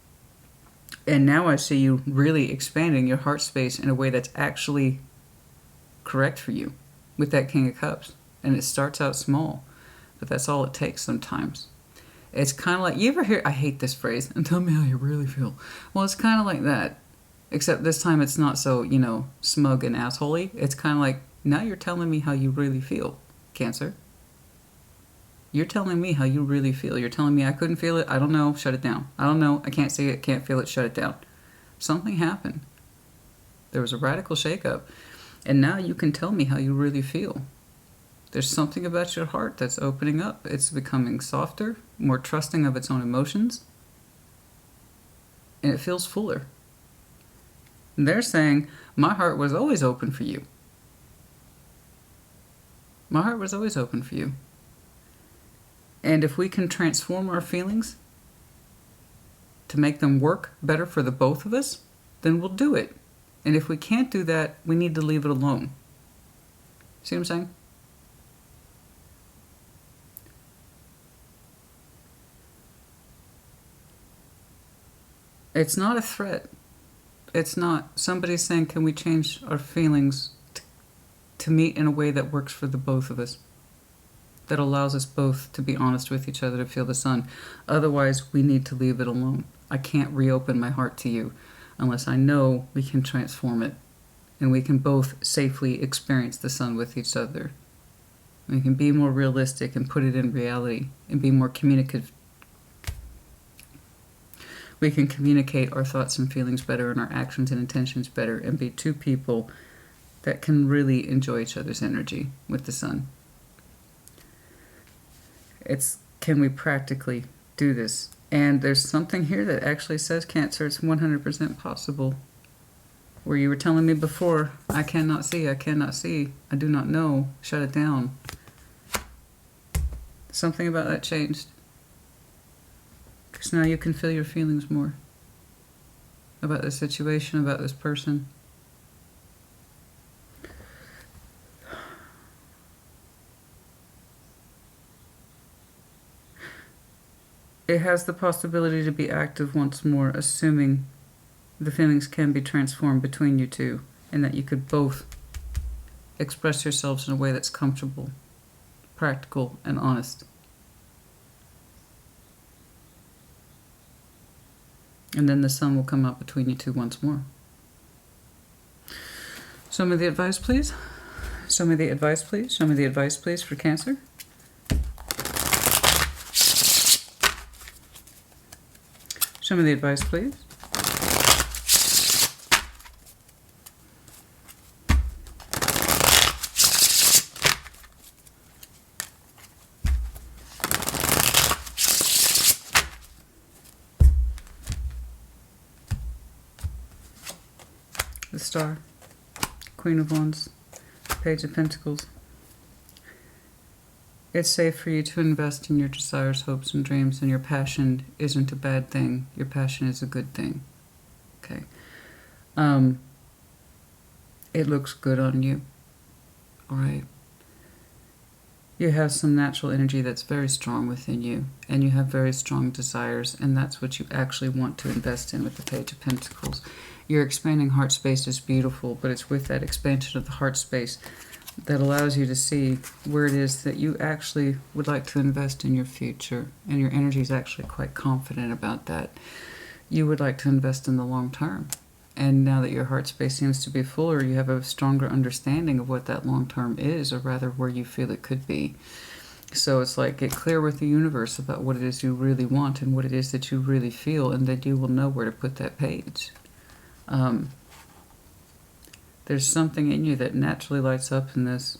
And now I see you really expanding your heart space in a way that's actually correct for you with that King of Cups. And it starts out small, but that's all it takes sometimes. It's kind of like, you ever hear, I hate this phrase, and tell me how you really feel. Well, it's kind of like that, except this time it's not so, you know, smug and assholey. It's kind of like, now you're telling me how you really feel, Cancer. You're telling me how you really feel. You're telling me I couldn't feel it. I don't know. Shut it down. I don't know. I can't see it. Can't feel it. Shut it down. Something happened. There was a radical shakeup. And now you can tell me how you really feel. There's something about your heart that's opening up. It's becoming softer, more trusting of its own emotions. And it feels fuller. And they're saying, my heart was always open for you. My heart was always open for you. And if we can transform our feelings to make them work better for the both of us, then we'll do it. And if we can't do that, we need to leave it alone. See what I'm saying? It's not a threat. It's not. Somebody's saying, can we change our feelings to meet in a way that works for the both of us? That allows us both to be honest with each other, to feel the sun. Otherwise, we need to leave it alone. I can't reopen my heart to you unless I know we can transform it and we can both safely experience the sun with each other. We can be more realistic and put it in reality and be more communicative. We can communicate our thoughts and feelings better and our actions and intentions better and be two people that can really enjoy each other's energy with the sun. It's, can we practically do this? And there's something here that actually says, Cancer, it's 100% possible. Where you were telling me before, I cannot see, I do not know, shut it down. Something about that changed. Because now you can feel your feelings more about this situation, about this person. It has the possibility to be active once more, assuming the feelings can be transformed between you two and that you could both express yourselves in a way that's comfortable, practical, and honest. And then the sun will come out between you two once more. Show me the advice, please. Show me the advice, please. Show me the advice, please, for Cancer. Show me the advice, please. The Star, Queen of Wands, Page of Pentacles. It's safe for you to invest in your desires, hopes, and dreams, and your passion isn't a bad thing. Your passion is a good thing. Okay. It looks good on you. All right. You have some natural energy that's very strong within you, and you have very strong desires, and that's what you actually want to invest in with the Page of Pentacles. Your expanding heart space is beautiful, but it's with that expansion of the heart space that allows you to see where it is that you actually would like to invest in your future. And your energy is actually quite confident about that. You would like to invest in the long term. And now that your heart space seems to be fuller, you have a stronger understanding of what that long term is, or rather where you feel it could be. So it's like, get clear with the universe about what it is you really want and what it is that you really feel, and then you will know where to put that page. There's something in you that naturally lights up in this.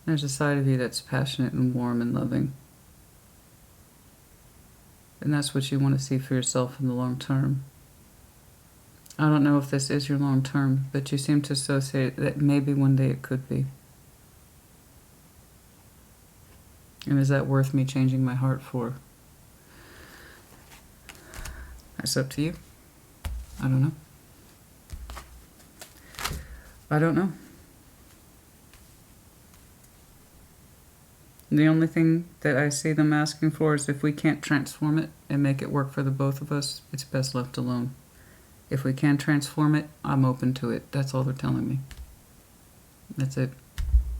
There's a side of you that's passionate and warm and loving. And that's what you want to see for yourself in the long term. I don't know if this is your long term, but you seem to associate that maybe one day it could be. And is that worth me changing my heart for? That's up to you. I don't know. I don't know. The only thing that I see them asking for is if we can't transform it and make it work for the both of us, it's best left alone. If we can transform it, I'm open to it. That's all they're telling me. That's it.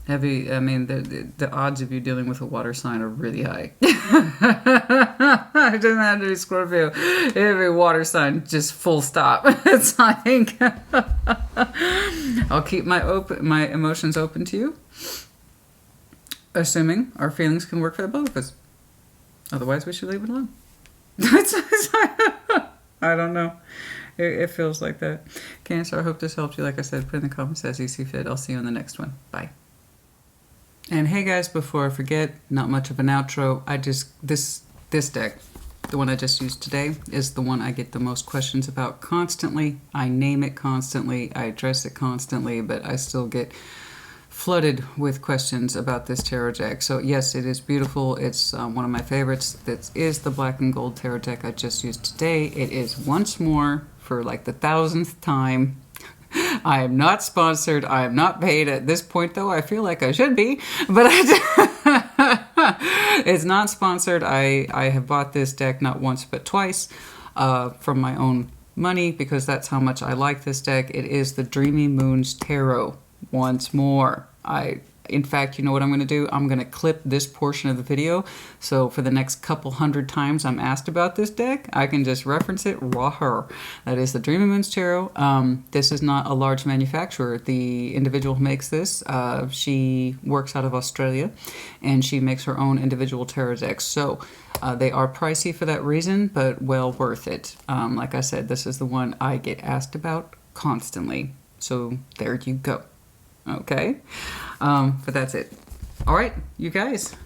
Heavy, I mean, the odds of you dealing with a water sign are really high. It doesn't have to be Scorpio. Every water sign, just full stop. It's like, I'll keep my emotions open to you, assuming our feelings can work for the both of us. Otherwise, we should leave it alone. I don't know. It feels like that. Cancer, I hope this helped you. Like I said, put in the comments as you see fit. I'll see you on the next one. Bye. And hey guys, before I forget, not much of an outro. This deck, the one I just used today, is the one I get the most questions about constantly. I name it constantly. I address it constantly, but I still get flooded with questions about this tarot deck. So yes, it is beautiful. It's one of my favorites. This is the black and gold tarot deck I just used today. It is once more, for like the 1000th time. I am not sponsored. I am not paid at this point, though. I feel like I should be, but it's not sponsored. I have bought this deck not once but twice from my own money because that's how much I like this deck. It is the Dreamy Moons Tarot once more. In fact, you know what I'm going to do? I'm going to clip this portion of the video, so for the next couple hundred times I'm asked about this deck, I can just reference it raw her. That is the Dreamy Moons Tarot. This is not a large manufacturer. The individual who makes this, she works out of Australia, and she makes her own individual tarot decks. So they are pricey for that reason, but well worth it. Like I said, this is the one I get asked about constantly. So there you go. Okay, but that's it. All right, you guys,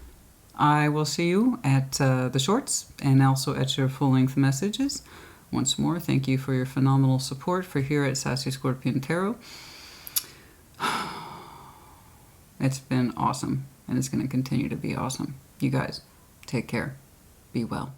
I will see you at the shorts and also at your full-length messages. Once more, thank you for your phenomenal support for here at Sassy Scorpion Tarot. It's been awesome, and it's going to continue to be awesome. You guys, take care. Be well.